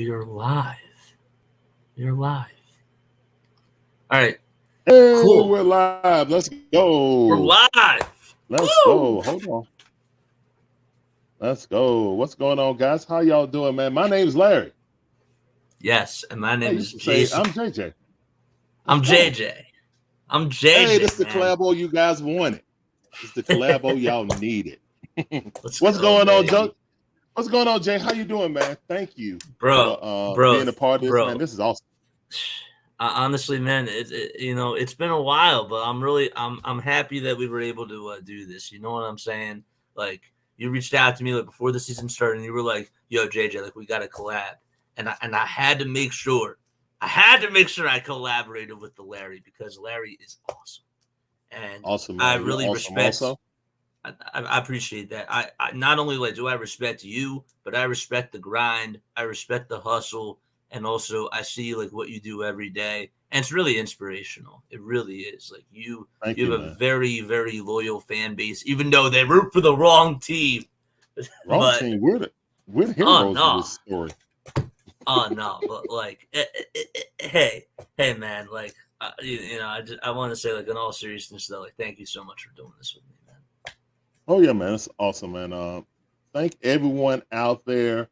We are live. We are live. All right. Hey, Cool. we're live. Let's go. We're live. Let's Woo! go. Hold on. Let's go. What's going on, guys? How y'all doing, man? My name's Larry. Yes, and my Hey, name you is can say Jason. I'm JJ. I'm Let's go. JJ. I'm Hey, JJ, this is the man. collabo you guys wanted. It's the collabo y'all needed. Let's What's go, going on, baby. Joe? What's going on, Jay? How you doing, man? Thank you Bro, for bro, being a part of this, man. bro. This is awesome. Honestly, man, it's been a while, but I'm happy that we were able to do this. You know what I'm saying? Like, you reached out to me like before the season started, and you were like, "Yo, JJ, like we got to collab," and I had to make sure, I collaborated with the Larry because Larry is awesome, and Awesome, I man. You're really awesome respect. also. I appreciate that. I not only like do I respect you, but I respect the grind. I respect the hustle, and also I see like what you do every day, and it's really inspirational. It really is. Like Thank you you, have a man. very very loyal fan base, even though they root for the wrong team. Wrong But team. We're the oh heroes of no, this story. oh no. But like, hey, man, like I want to say like in all seriousness though, like thank you so much for doing this with me, man. Oh yeah, man, it's awesome, man. Thank everyone out there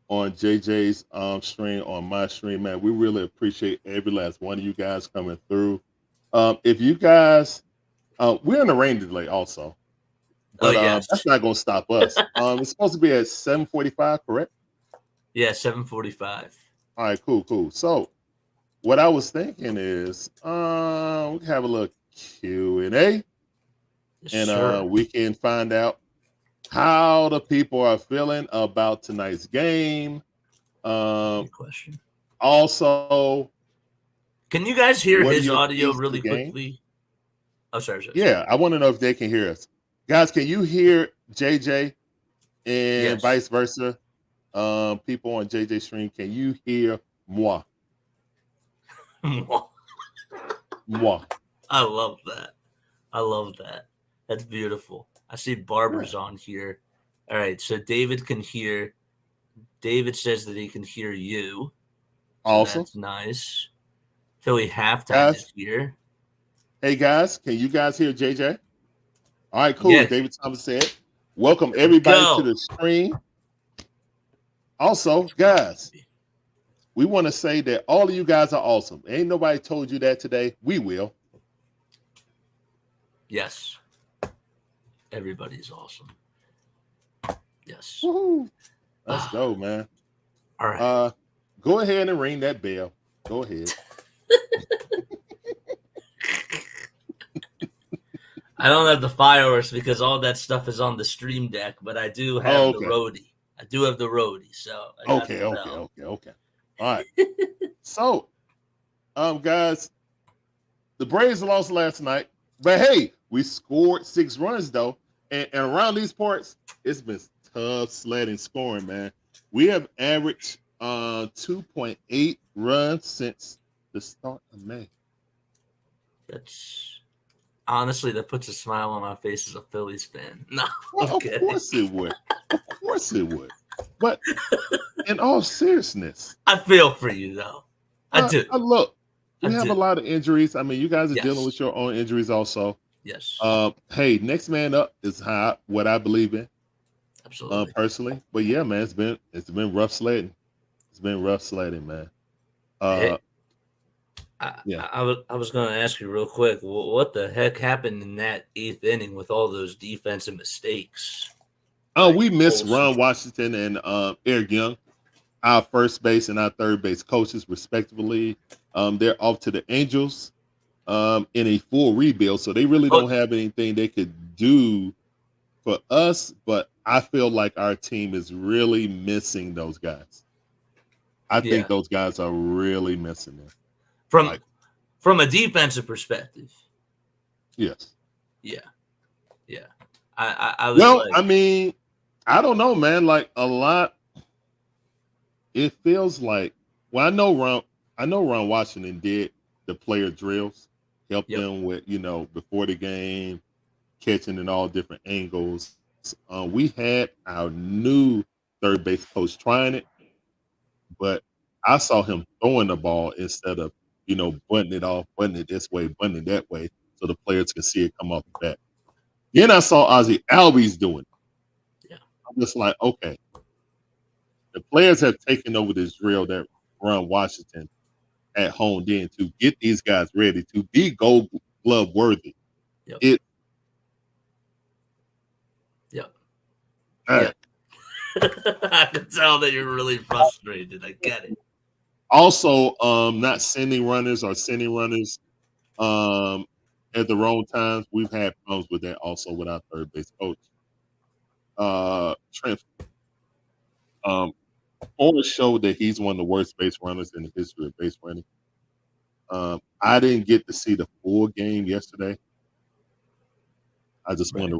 on JJ's stream, on my stream, man. We really appreciate every last one of you guys coming through. If you guys, we're in the rain delay also, Oh but that's yes, not going to stop us. It's supposed to be at 7:45, correct? yeah, 7:45. All right, cool. So what I was thinking is, we can have a little Q&A, Yes, and sir. we can find out how the people are feeling about tonight's game. Good question. Also, Can you guys hear what are his your audio keys to the really game? quickly? Oh, sorry. Yeah, I want to know if they can hear us. Guys, can you hear JJ and Yes. vice versa? People on JJ stream, can you hear moi? I Moi. love that. I love that. That's beautiful. I see Yeah. Barbers on here. All right, so David can hear. David says that he can hear you, so Awesome. that's nice. Philly halftime Guys, is here. hey guys, can you guys hear JJ? All right, cool. Yeah, David Thomas said, welcome let's everybody to go. the stream. Also, Let's go. guys, we want to say that all of you guys are awesome. Ain't nobody told you that today. We will. Yes, everybody's awesome. Yes. Woohoo. Let's go, man. All right. Uh, go ahead and ring that bell. Go ahead. I don't have the fireworks because all that stuff is on the stream deck, but I do have Oh, the okay. roadie. So I got Okay. the bell. All right. So, guys, the Braves lost last night, but hey, we scored 6 runs though, and around these parts, it's been tough sledding scoring, man. We have averaged 2.8 runs since the start of May. That's honestly that puts a smile on my face as a Phillies fan. No, Well, I'm of kidding. course it would. Of course it would. But in all seriousness, I feel for you though. I do. look, I we have a do. lot of injuries. I mean, you guys are dealing with Yes. your own injuries also. Yes. Hey, next man up is what I believe in, Absolutely. personally. But yeah, man, it's been rough sledding. It's been rough sledding, man. Hey, Yeah. I was going to ask you real quick. What the heck happened in that 8th inning with all those defensive mistakes? We missed Olson. Ron Washington and Eric Young, our first base and our third base coaches, respectively. They're off to the Angels in a full rebuild, so they really Oh, don't have anything they could do for us. But I feel like our team is really missing those guys. I think yeah. those guys are really missing them. From Like, from a defensive perspective. yes. Yeah. I was Well, like, I mean, I don't know, man. Like a lot, it feels like. Well, I know Ron Washington did the player drills, helped yep. them with before the game, catching in all different angles. We had our new third base coach trying it, but I saw him throwing the ball instead of, butting it off, butting it this way, butting it that way, so the players can see it come off the bat. Then I saw Ozzy Albies doing it. Yeah. I'm just like, okay. The players have taken over this drill that Ron Washington had honed in to get these guys ready to be Gold Glove worthy. Yep. It. Yep. Yep. I can tell that you're really frustrated. I get it. Also, not sending runners or sending runners at the wrong times. We've had problems with that also with our third base coach. Trent Forrest showed that he's one of the worst base runners in the history of base running. I didn't get to see the full game yesterday. I just wanted to.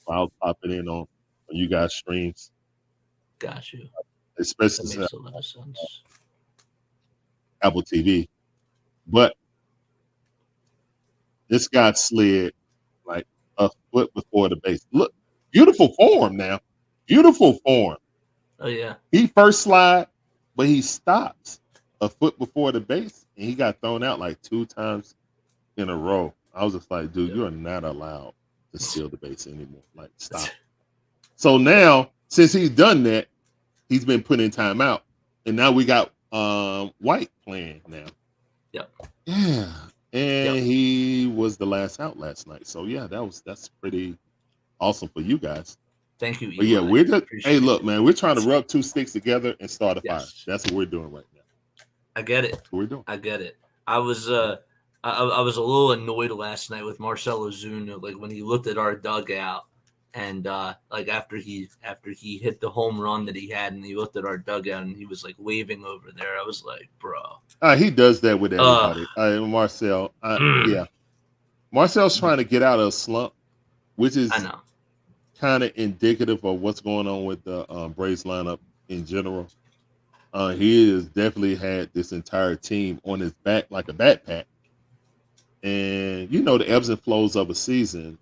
I'll pop it in on you guys' streams. Got you. Especially that makes a lot of sense. Apple TV. But this guy slid like a foot before the base. Look, beautiful form now. Beautiful form. Oh, yeah. He first slide, but he stops a foot before the base, and he got thrown out like 2 times in a row. I was just like, dude, you are not allowed to steal the base anymore. Like, stop. So now, since he's done that, he's been put in timeout, and now we got White playing now. Yep. Yeah, and he was the last out last night. So yeah, that's pretty awesome for you guys. Thank you, Eli. But yeah, we're just look, man, we're trying to rub 2 sticks together and start a fire. That's what we're doing right now. I get it. That's what we're doing. I get it. I was I was a little annoyed last night with Marcell Ozuna, like when he looked at our dugout and like after he hit the home run that he had and he looked at our dugout and he was like waving over there. I was like, bro. He does that with everybody. Marcell. Yeah. Marcell's trying to get out of a slump, which is kind of indicative of what's going on with the Braves lineup in general. He has definitely had this entire team on his back like a backpack. And, the ebbs and flows of a season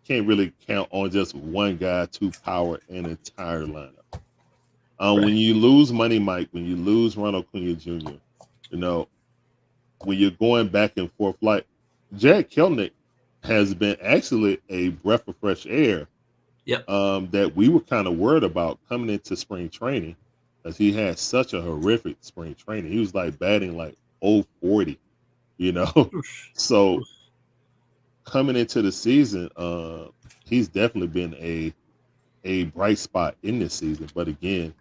can't really count on just one guy to power an entire lineup. When you lose Money Mike, when you lose Ronald Acuna Jr., when you're going back and forth, like Jared Kelenic has been actually a breath of fresh air. Yep. That we were kind of worried about coming into spring training, because he had such a horrific spring training. He was like batting like 040, So coming into the season, he's definitely been a bright spot in this season. But again,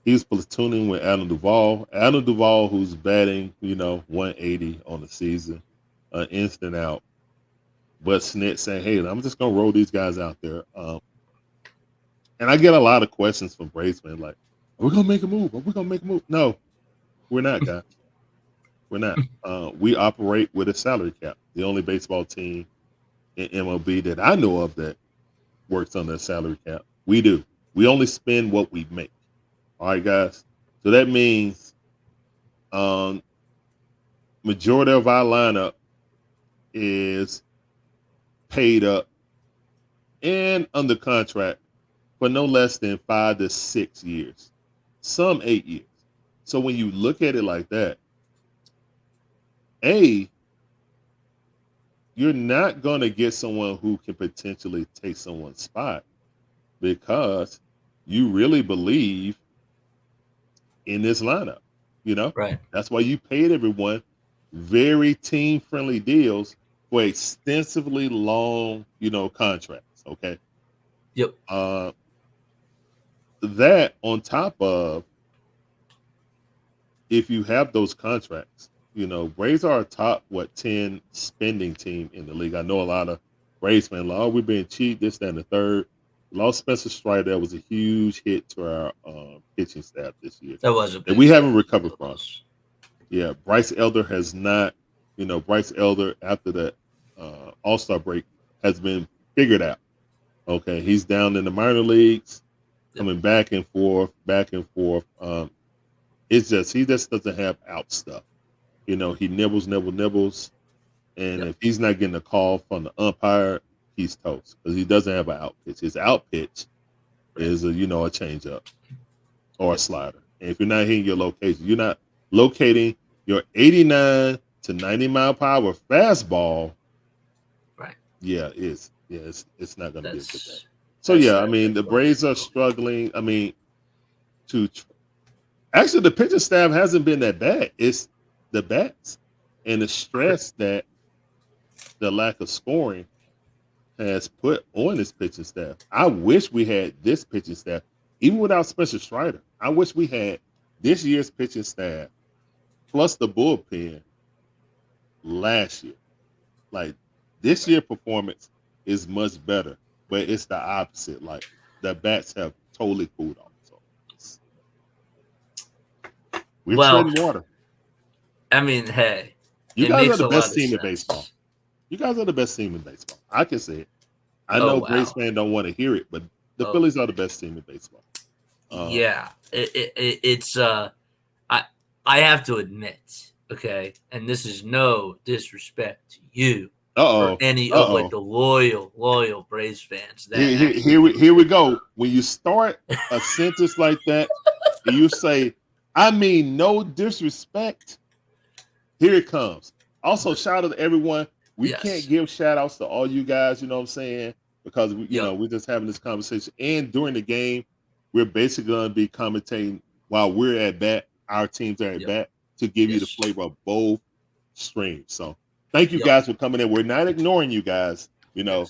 he's platooning with Adam Duvall. Adam Duvall, who's batting, 180 on the season, instant out. But Snit saying, hey, I'm just going to roll these guys out there. And I get a lot of questions from Braves fans like, are we going to make a move? Are we going to make a move? No, we're not, guys. We're not. We operate with a salary cap. The only baseball team in MLB that I know of that works on a salary cap. We do. We only spend what we make. All right, guys. So that means majority of our lineup is paid up and under contract for no less than 5 to 6 years, some 8 years. So when you look at it like that, you're not going to get someone who can potentially take someone's spot because you really believe in this lineup, Right. That's why you paid everyone very team-friendly deals for extensively long, contracts, okay? Yep. That on top of, if you have those contracts, Braves are a top 10 spending team in the league. I know a lot of Braves fans like, we're being cheap, this, that, and the third. Lost Spencer Strider. That was a huge hit to our pitching staff this year. That was a big that we haven't recovered from. Yeah, Bryce Elder has not. Bryce Elder after the All-Star break has been figured out. Okay, he's down in the minor leagues, coming back and forth. It's just he just doesn't have out stuff. He nibbles, and if he's not getting a call from the umpire, he's toast because he doesn't have an out pitch. His out pitch is a changeup or a slider, And if you're not hitting your location, you're not locating your 89 to 90 mile per hour fastball. Right. Yeah, it's not going to be a good day. So the that's Braves are struggling. Actually, the pitching staff hasn't been that bad. It's the bats and the stress that the lack of scoring has put on this pitching staff. I wish we had this pitching staff, even without Spencer Strider. I wish we had this year's pitching staff plus the bullpen last year. Like, this year's performance is much better, but it's the opposite. Like, the bats have totally cooled off. So we're treading water. I mean, hey, you guys are the best team in baseball. You guys are the best team in baseball. I can say it. I know Braves fans don't want to hear it, but the Phillies are the best team in baseball. It's I have to admit, okay, and this is no disrespect to you or any of like the loyal Braves fans. That here we go. When you start a sentence like that, and you say, "I mean no disrespect," here it comes. Also, shout out to everyone. We can't give shout outs to all you guys, you know what I'm saying? Because we're just having this conversation. And during the game, we're basically going to be commentating while we're at bat, our teams are at bat, to give you the flavor of both streams. So thank you guys for coming in. We're not ignoring you guys. It's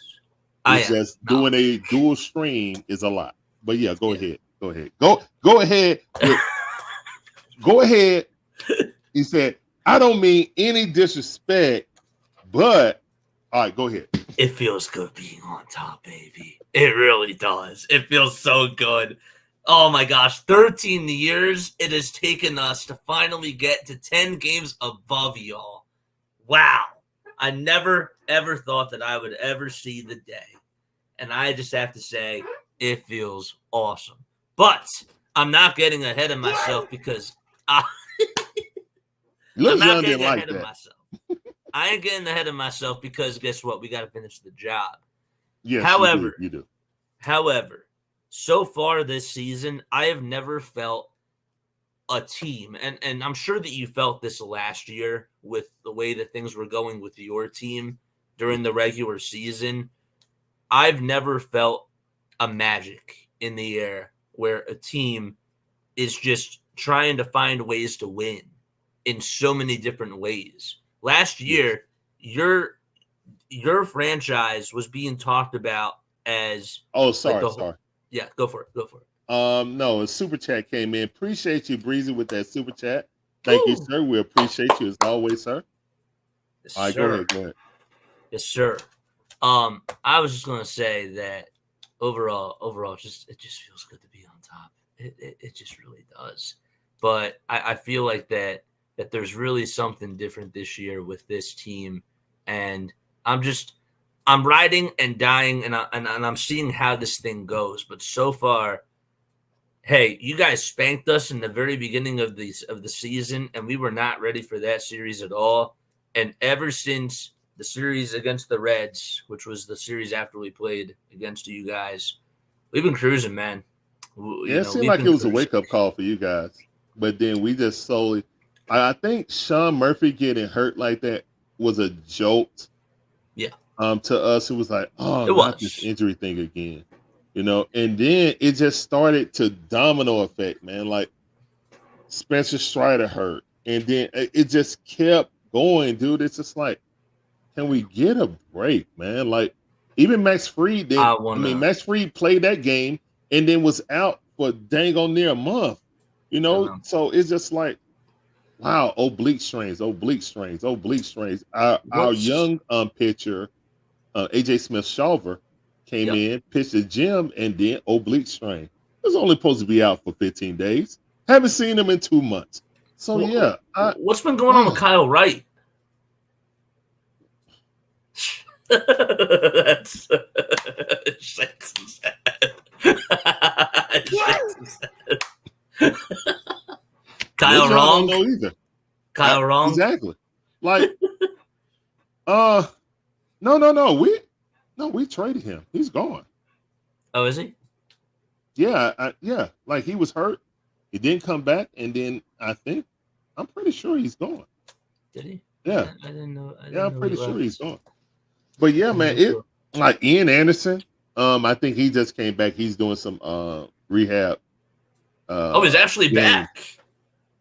just doing a dual stream is a lot. But go ahead. Go ahead. Go ahead. Go ahead. He said, I don't mean any disrespect. But, all right, go ahead. It feels good being on top, baby. It really does. It feels so good. Oh, my gosh. 13 years it has taken us to finally get to 10 games above y'all. Wow. I never, ever thought that I would ever see the day. And I just have to say, it feels awesome. But I'm not getting ahead of myself because I'm not getting ahead of myself. I ain't getting ahead of myself because guess what? We got to finish the job. Yes, however, you do. However, so far this season, I have never felt a team, and I'm sure that you felt this last year with the way that things were going with your team during the regular season. I've never felt a magic in the air where a team is just trying to find ways to win in so many different ways. Last year, your franchise was being talked about as sorry. Yeah, go for it. No, a super chat came in. Appreciate you, Breezy, with that super chat. Thank you, sir. We appreciate you as always, sir. Yes, all right, sir. Go ahead. Yes, sir. I was just gonna say that overall, it just feels good to be on top. It just really does. But I feel like that there's really something different this year with this team, and I'm riding and dying, and I'm seeing how this thing goes. But so far, hey, you guys spanked us in the very beginning of the season, and we were not ready for that series at all. And ever since the series against the Reds, which was the series after we played against you guys, we've been cruising, man. It seemed like it was a wake-up call for you guys. But then we just slowly – I think Sean Murphy getting hurt like that was a jolt. Yeah. To us, it was like, not this injury thing again. And then it just started to domino effect, man. Like Spencer Strider hurt. And then it just kept going, dude. It's just like, can we get a break, man? Like even Max Fried Max Fried played that game and then was out for dang on near a month. So it's just like, wow, oblique strains. Our young pitcher, AJ Smith-Shawver, came in, pitched a gym, and then oblique strain. He was only supposed to be out for 15 days. Haven't seen him in 2 months. So, what's been going on with Kyle Wright? That's Kyle wrong? I don't know either. Kyle wrong? Exactly. Like, no. We traded him. He's gone. Oh, is he? Yeah, Like he was hurt. He didn't come back, and then I'm pretty sure he's gone. Did he? Yeah, I didn't know. I'm Know pretty he sure left. he's gone. But yeah, man, it like Ian Anderson. I think he just came back. He's doing some rehab. He's actually back.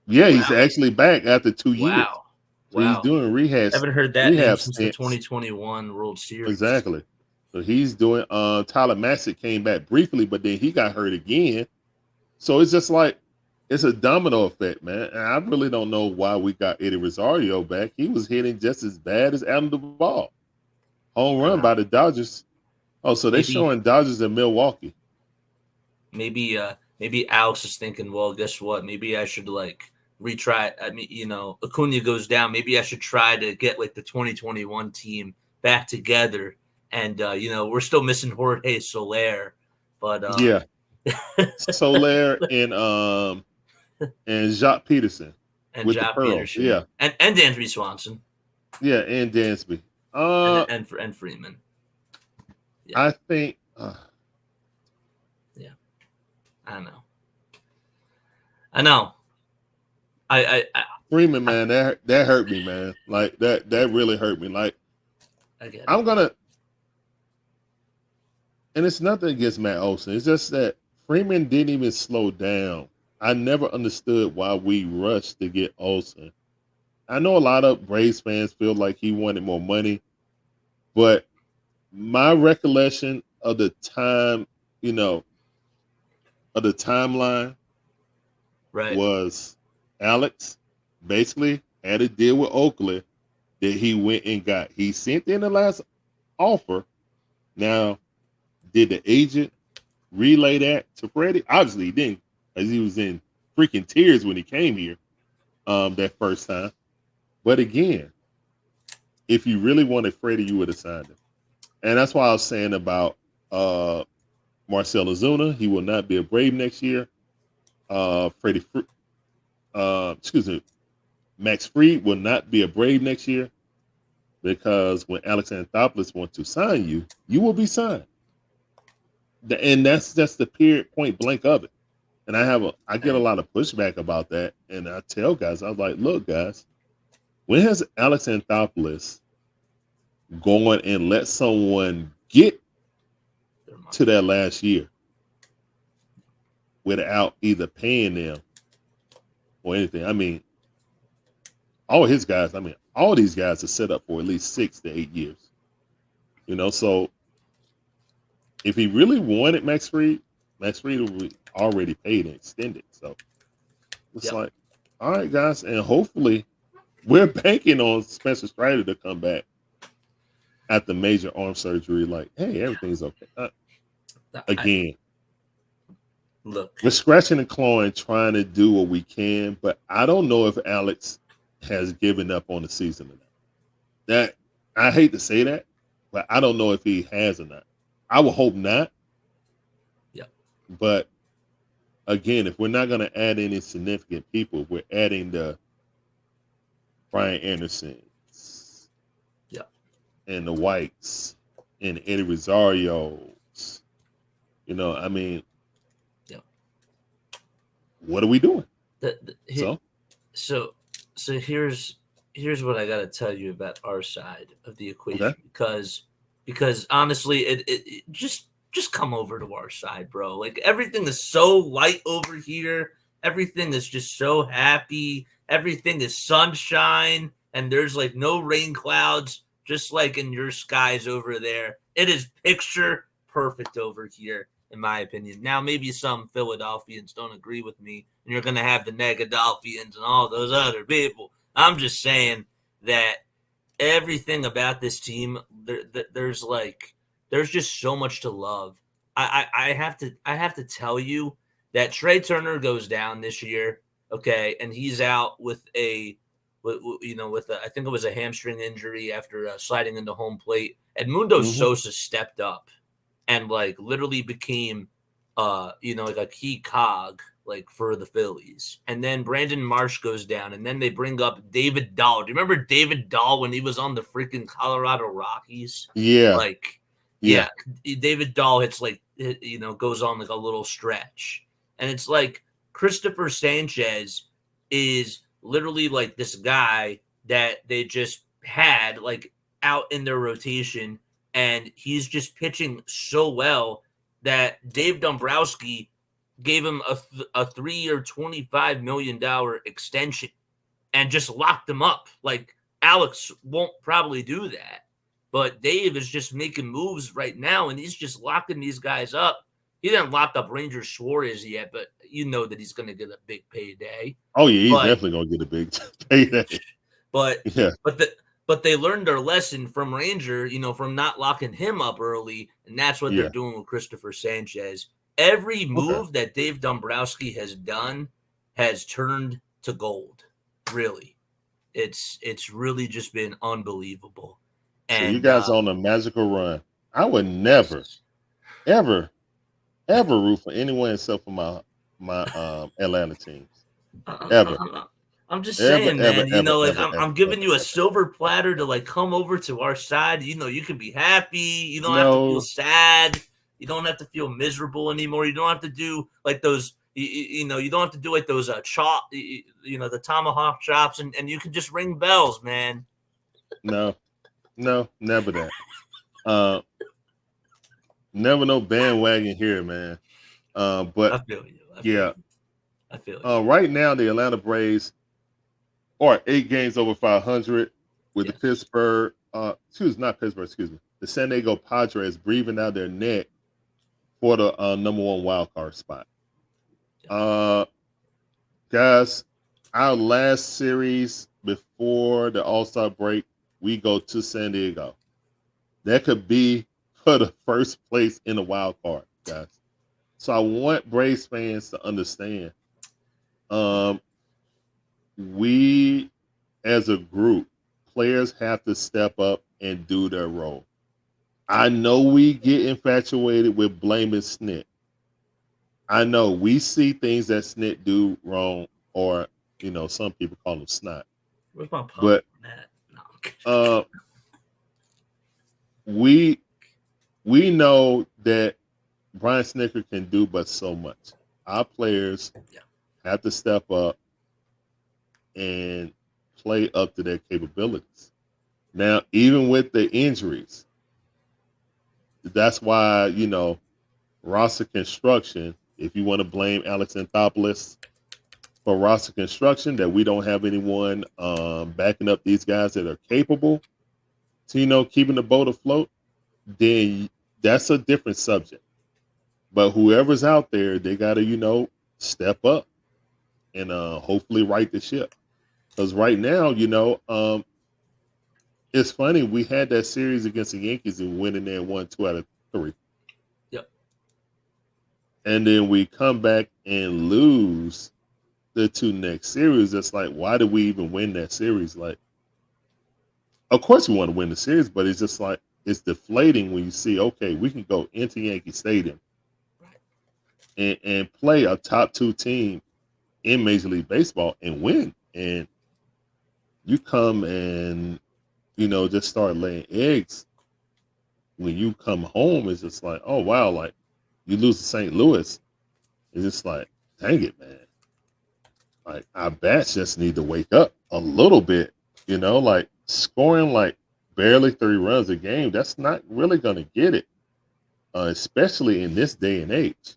Yeah, he's actually back after 2 years. Wow. So he's doing rehab. Haven't heard that name since the 2021 World Series. Exactly. So he's doing. Tyler Massett came back briefly, but then he got hurt again. So it's just like it's a domino effect, man. And I really don't know why we got Eddie Rosario back. He was hitting just as bad as Adam Duvall. Home run by the Dodgers. Oh, so they're showing Dodgers in Milwaukee. Maybe Alex is thinking, well, guess what? Maybe I should like retry. I mean, Acuna goes down. Maybe I should try to get like the 2021 team back together. And we're still missing Jorge Soler, but yeah, Soler and Jacques Peterson and with Jacques the Pearls. Peterson. Yeah, and Dansby Swanson. Yeah, and Dansby. And Freeman. Yeah. I think. Yeah, I know. I Freeman, man, that hurt me, man. Like that really hurt me. Like I'm gonna, and it's nothing against Matt Olson. It's just that Freeman didn't even slow down. I never understood why we rushed to get Olson. I know a lot of Braves fans feel like he wanted more money, but my recollection of the time, of the timeline, was Alex basically had a deal with Oakland that he went and got. He sent in the last offer. Now, did the agent relay that to Freddie? Obviously, he didn't, as he was in freaking tears when he came here that first time. But again, if you really wanted Freddie, you would have signed him. And that's why I was saying about Marcell Ozuna. He will not be a Brave next year. Max Fried will not be a Brave next year because when Alex Anthopoulos wants to sign you, you will be signed. And that's just the point blank of it. And I get a lot of pushback about that. And I tell guys, I was like, look, guys, when has Alex Anthopoulos gone and let someone get to that last year without either paying them or anything? I mean, all these guys are set up for at least 6 to 8 years. So if he really wanted Max Fried would be already paid and extended. So it's like, all right, guys, and hopefully we're banking on Spencer Strider to come back after major arm surgery. Like, hey, everything's okay. Again, look, we're scratching and clawing, trying to do what we can, but I don't know if Alex has given up on the season or not. That I hate to say that, but I don't know if he has or not. I would hope not. Yeah. But again, if we're not going to add any significant people, we're adding the Brian Andersons, and the Whites, and Eddie Rosarios. I mean, what are we doing? So here's what I got to tell you about our side of the equation, because honestly, it just come over to our side, bro. Like everything is so light over here. Everything is just so happy. Everything is sunshine, and there's like no rain clouds, just like in your skies over there. It is picture perfect over here, in my opinion. Now, maybe some Philadelphians don't agree with me, and you're going to have the Negadelphians and all those other people. I'm just saying that everything about this team, there's just so much to love. I have to tell you that Trey Turner goes down this year, okay, and he's out with I think it was a hamstring injury after sliding into home plate. Edmundo Sosa stepped up and like literally became like a key cog like for the Phillies. And then Brandon Marsh goes down, and then they bring up David Dahl. Do you remember David Dahl when he was on the freaking Colorado Rockies? Yeah. David Dahl hits goes on like a little stretch. And it's like Christopher Sanchez is literally like this guy that they just had like out in their rotation, and he's just pitching so well that Dave Dombrowski gave him a 3-year, $25 million extension and just locked him up. Like Alex won't probably do that, but Dave is just making moves right now, and he's just locking these guys up. He didn't lock up Ranger Suarez yet, but you know that he's going to get a big payday. Oh yeah, he's definitely going to get a big payday. But yeah, but they learned their lesson from Ranger, from not locking him up early, and that's what they're doing with Christopher Sanchez. Every move that Dave Dombrowski has done has turned to gold. Really, it's really just been unbelievable. And so you guys on a magical run. I would never, ever root for anyone except for my Atlanta teams. Ever. I'm just saying, man. I'm giving you a silver platter to like come over to our side. You can be happy. You don't have to feel sad. You don't have to feel miserable anymore. You don't have to do like those. You don't have to do like those chop. The tomahawk chops, and you can just ring bells, man. No, never that. Never no bandwagon here, man. But I feel you. I feel you. Right now, the Atlanta Braves are 8 games over 500 with the Pittsburgh. Excuse me. The San Diego Padres breathing out their neck for the number 1 wild card spot. Guys, our last series before the All-Star break, we go to San Diego. That could be for the first place in the wild card, guys. So I want Braves fans to understand. We, as a group, players have to step up and do their role. I know we get infatuated with blaming Snit. I know we see things that Snit do wrong, or some people call him snot. Where's my pump? But we know that Brian Snitker can do but so much. Our players have to step up and play up to their capabilities. Now, even with the injuries, that's why, roster construction, if you want to blame Alex Anthopoulos for roster construction, that we don't have anyone backing up these guys that are capable to, keeping the boat afloat, then that's a different subject. But whoever's out there, they got to, step up and hopefully right the ship. Because right now, it's funny. We had that series against the Yankees and went in there and won 2 out of 3. Yep. And then we come back and lose the 2 next series. It's like, why did we even win that series? Like, of course we want to win the series, but it's just like, it's deflating when you see, okay, we can go into Yankee Stadium and play a top 2 team in Major League Baseball and win. And you come and, just start laying eggs. When you come home, it's just like, oh, wow, like you lose to St. Louis. It's just like, dang it, man. Like our bats just need to wake up a little bit, like scoring like barely 3 runs a game. That's not really going to get it, especially in this day and age.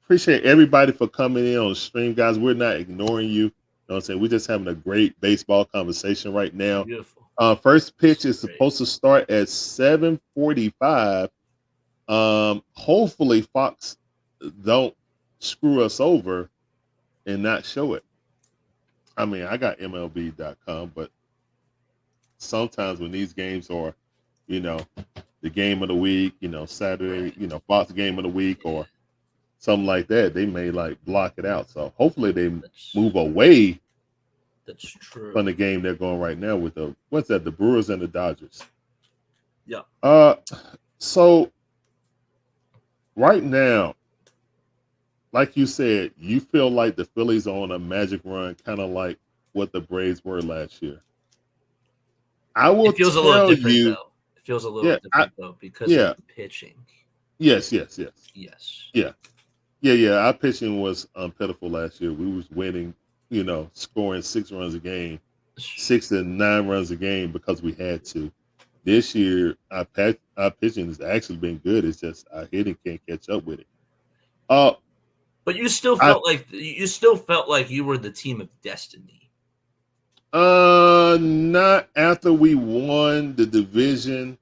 Appreciate everybody for coming in on the stream, guys. We're not ignoring you. You know what I'm saying? We're just having a great baseball conversation right now. Beautiful. First pitch is supposed to start at 7:45. Hopefully Fox don't screw us over and not show it. I mean, I got MLB.com, but sometimes when these games are, the game of the week, Saturday, Fox game of the week or something like that, they may like block it out. So hopefully they move away from the game they're going right now with the Brewers and the Dodgers. Yeah. So right now, like you said, you feel like the Phillies are on a magic run, kind of like what the Braves were last year. I will tell you, though. It feels a little different though because of the pitching. Yes. Yes. Yeah. Yeah. Our pitching was pitiful last year. We was winning, scoring 6 runs a game, 6 to 9 runs a game because we had to. This year, our pitching has actually been good. It's just our hitting can't catch up with it. Uh, But you still I felt like you were the team of destiny. not after we won the division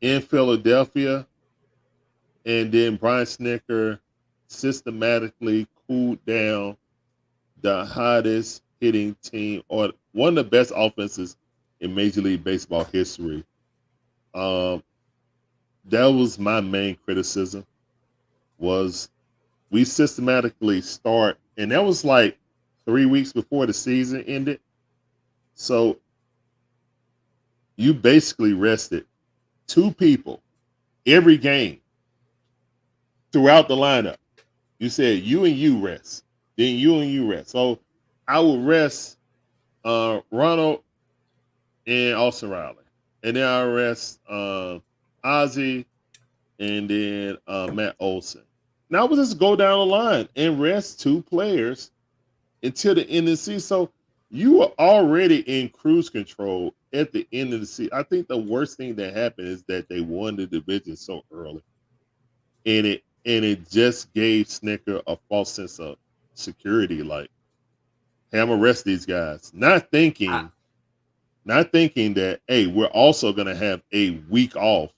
in Philadelphia, and then Brian Snicker systematically cooled down the hottest hitting team or one of the best offenses in Major League Baseball history. Um, that was my main criticism. Was we systematically start, and that was like 3 weeks before the season ended. So you basically rested 2 people every game throughout the lineup. You said you and you rest, then you and you rest. So I would rest Ronald and Austin Riley, and then I rest Ozzy and then Matt Olson. Now we'll just go down the line and rest 2 players until the end of the season. So you are already in cruise control at the end of the season. I think the worst thing that happened is that they won the division so early, and it just gave Snicker a false sense of security. Like, hey, I'm gonna rest these guys, not thinking that, hey, we're also gonna have a week off,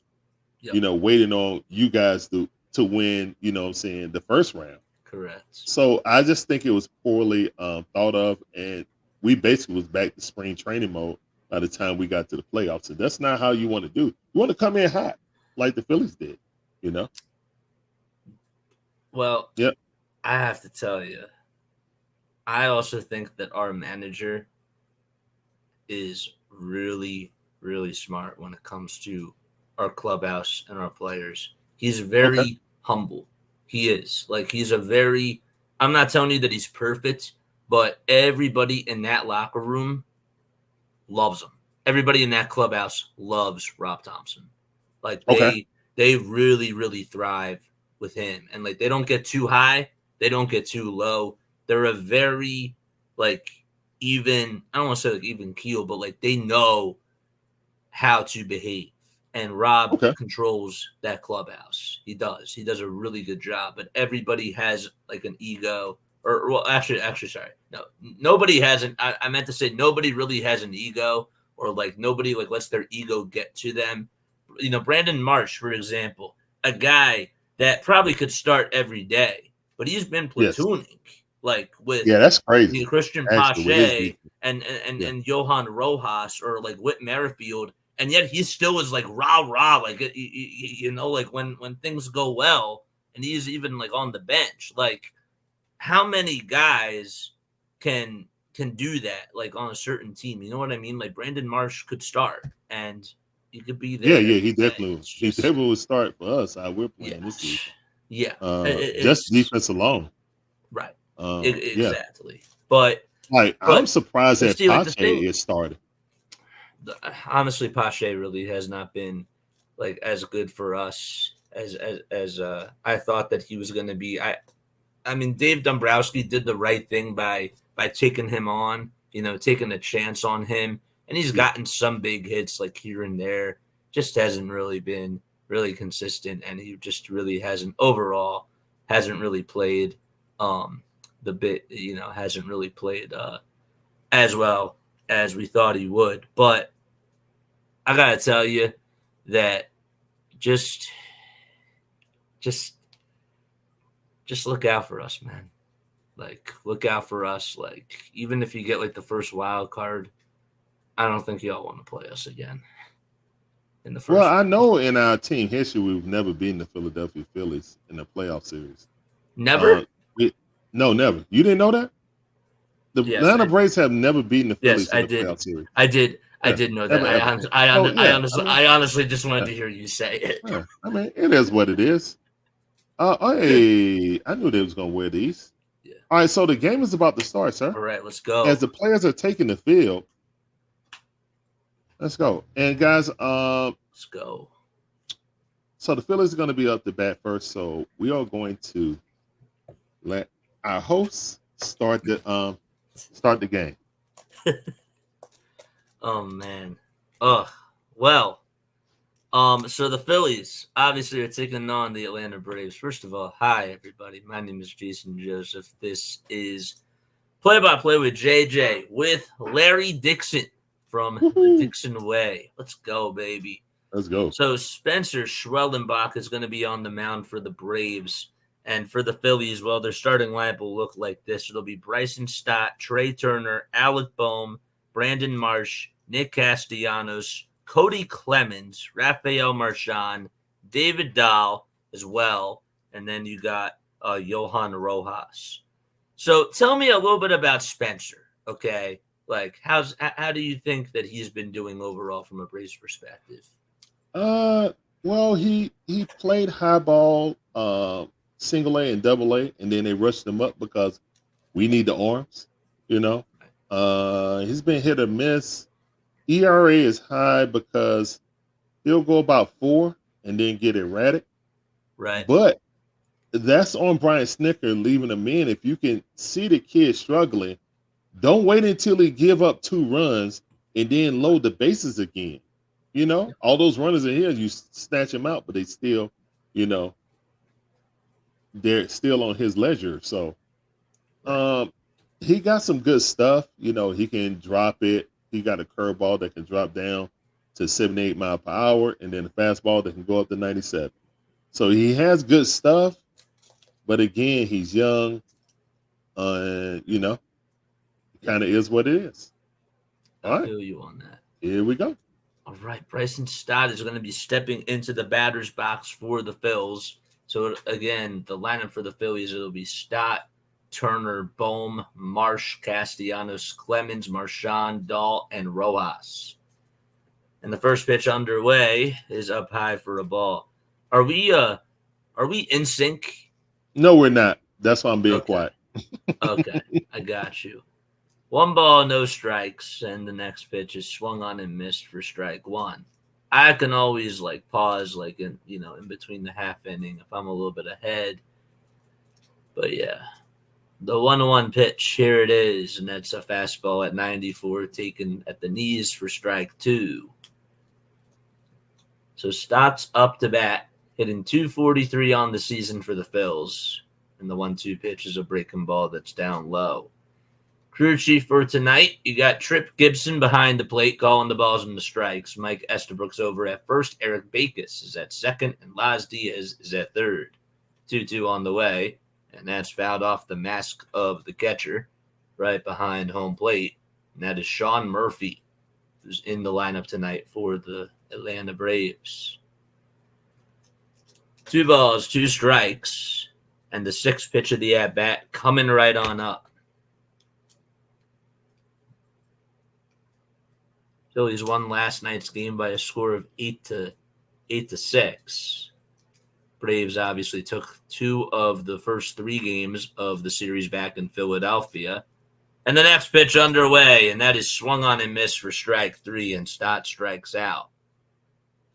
Yep. waiting on you guys to win. You know what I'm saying, the first round. Correct. So I just think it was poorly thought of, and we basically was back to spring training mode by the time we got to the playoffs. And that's not how you want to do. You want to come in hot, like the Phillies did. Well, Yep. I have to tell you, I also think that our manager is really, really smart when it comes to our clubhouse and our players. He's Okay. very humble. He is. Like, he's a very, I'm not telling you that he's perfect, but everybody in that locker room loves him. Everybody in that clubhouse loves Rob Thompson. Like, Okay. they really, really thrive with him. And like, they don't get too high, they don't get too low. They're a very, like, even, I don't want to say like even keel, but like they know how to behave. And Rob Okay. controls that clubhouse. He does. He does a really good job. But everybody has like an ego, or well, actually, sorry, no, nobody has an. I meant to say nobody really has an ego, or like nobody like lets their ego get to them. Brandon Marsh, for example, a guy that probably could start every day, but he's been Yes. platooning like with Yeah, that's crazy. Christian Actually, with his Pache defense. and Yeah. and Johan Rojas or like Whit Merrifield, and yet he still is like rah rah, like like when things go well, and he's even like on the bench. Like, how many guys can do that like on a certain team? You know what I mean? Like Brandon Marsh could start and he could be Yeah. there Yeah. every He day. definitely It's he just definitely would start for us. How we're yeah, playing this season. yeah. Just It's defense alone. right, Yeah. exactly. But Like, I'm but surprised but that see, like the Pache thing, is started. honestly, Pache really has not been like as good for us as I thought that he was going to be. I mean, Dave Dombrowski did the right thing by taking him on, taking a chance on him, and he's Yeah. gotten some big hits like here and there. Just hasn't really been really consistent, and he just really hasn't really played um the bit, hasn't really played as well as we thought he would. But I gotta tell you that just just just look out for us, man. Like, look out for us. Like, even if you get like the first wild card, I don't think y'all want to play us again in the Well, first I round. know in our team history we've never beaten the Philadelphia Phillies in the playoff series. Never? Uh, we, no, never. You didn't know that? The Yes, Atlanta Braves have never beaten the yes, Phillies in I the did. playoff series. I did. I Yeah, did know that. ever, ever. So yeah, I mean, I honestly just wanted yeah, to hear you say it. yeah. I mean, it is what it is. Good. Hey, I knew they was gonna wear these. Yeah. All right, so the game is about to start, sir. All right, let's As go. the players are taking the field, let's go. And guys, Let's go. so the Phillies are going to be up to bat first. So we are going to let our hosts start the game. Oh man. Well. So the Phillies obviously are taking on the Atlanta Braves. First of all, hi everybody. My name is Jason Joseph. This is Play by Play with JJ with Larry Dixon from the Dixon Way. Let's go, baby. Let's go. So Spencer Schwellenbach is going to be on the mound for the Braves. And for the Phillies, well, their starting lineup will look like this. It'll be Bryson Stott, Trey Turner, Alec Bohm, Brandon Marsh, Nick Castellanos, Cody Clemens, Rafael Marchand, David Dahl as well. And then you got Johan Rojas. So tell me a little bit about Spencer, okay? Like, how do you think that he's been doing overall from a Braves perspective? Well, he played high ball, single A and double A, and then they rushed him up because we need the arms, you know. He's been hit or miss. ERA is high because he'll go about 4 and then get erratic. Right. But that's on Brian Snicker leaving him in. If you can see the kid struggling, don't wait until he give up 2 runs and then load the bases again. You know, all those runners in here, you snatch them out, but they still, you know, they're still on his ledger. So he got some good stuff. You know, he can drop it. He got a curveball that can drop down to 78 mile per hour, and then a fastball that can go up to 97. So he has good stuff, but again, he's young. You know, kind of is what it is. All right. I feel you on that. Here we go. All right, Bryson Stott is going to be stepping into the batter's box for the Phils. So, again, the lineup for the Phillies, it'll be Stott, Turner, Bohm, Marsh, Castellanos, Clemens, Marchand, Dahl, and Rojas. And the first pitch underway is up high for a ball. Are we in sync? No, we're not. That's why I'm being quiet. Okay, I got you. 1 ball, no strikes, and the next pitch is swung on and missed for strike 1. I can always pause in between the half inning if I'm a little bit ahead. But yeah, the 1-1 pitch, here it is, and that's a fastball at 94 taken at the knees for strike 2. So Stott's up to bat, hitting .243 on the season for the Phils, and the 1-2 pitch is a breaking ball that's down low. Crew chief for tonight, you got Trip Gibson behind the plate calling the balls and the strikes. Mike Estabrook's over at first. Eric Backus is at second, and Laz Diaz is at third. 2-2 on the way, and that's fouled off the mask of the catcher right behind home plate, and that is Sean Murphy, who's in the lineup tonight for the Atlanta Braves. 2 balls, 2 strikes, and the 6th pitch of the at-bat coming right on up. Phillies won last night's game by a score of 8-6. Braves obviously took 2 of the first 3 games of the series back in Philadelphia. And the next pitch underway, and that is swung on and missed for strike 3, and Stott strikes out.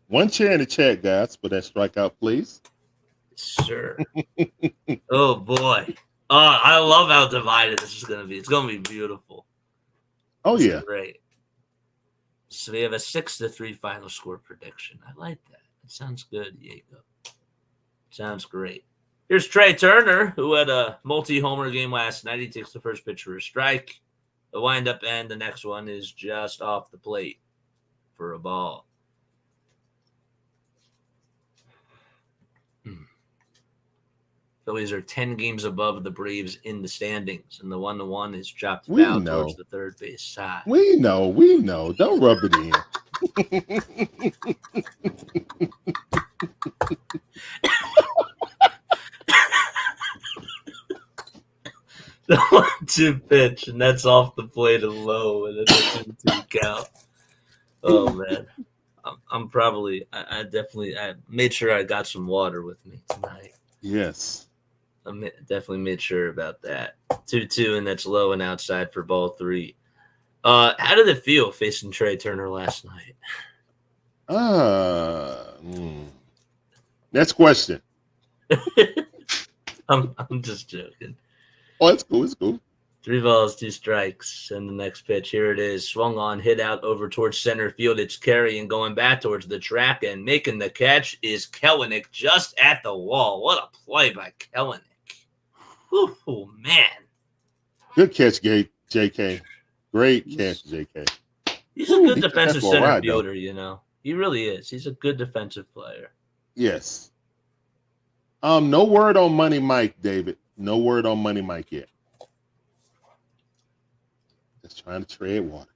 1 chair in the chat, guys, for that strikeout, please. Sir. Oh, boy. I love how divided this is going to be. It's going to be beautiful. Oh, yeah. Great. So we have a 6-3 final score prediction. I like that. It sounds good, Diego. Sounds great. Here's Trey Turner, who had a multi-homer game last night. He takes the first pitch for a strike. The windup end, the next one is just off the plate for a ball. Phillies are 10 games above the Braves in the standings, and the 1-1 is chopped foul towards the third base side. We know. Don't rub it in. The 1-2 pitch, and that's off the plate and low, and it's a 2-2 count. Oh, man. I made sure I got some water with me tonight. Yes. I definitely made sure about that. 2-2, and that's low and outside for ball 3. How did it feel facing Trey Turner last night? Next question. I'm just joking. Oh, it's cool. It's cool. 3 balls, 2 strikes, and the next pitch. Here it is. Swung on, hit out over towards center field. It's carrying, going back towards the track, and making the catch is Kelenic just at the wall. What a play by Kelenic. Oh, man. Good catch, JK. Great catch, JK. He's a good defensive center fielder, you know. He really is. He's a good defensive player. Yes. No word on Money Mike, David. No word on Money Mike yet. Just trying to tread water.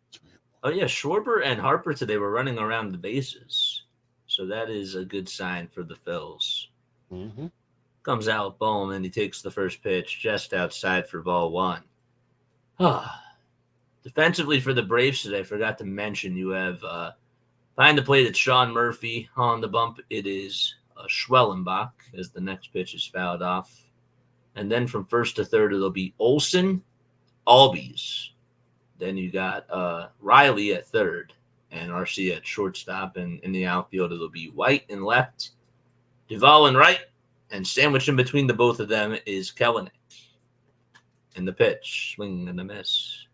Oh, yeah. Schwarber and Harper today were running around the bases. So that is a good sign for the Phils. Mm-hmm. Comes out Bohm, and he takes the first pitch just outside for ball 1. Defensively for the Braves today, I forgot to mention you have behind the plate, it's Sean Murphy. On the bump, it is Schwellenbach as the next pitch is fouled off. And then from first to third, it'll be Olson, albies. Then you got Riley at third and RC at shortstop. And in the outfield, it'll be White in left, Duvall in right, and sandwiched in between the both of them is Kelenic. And the pitch, swing and a miss.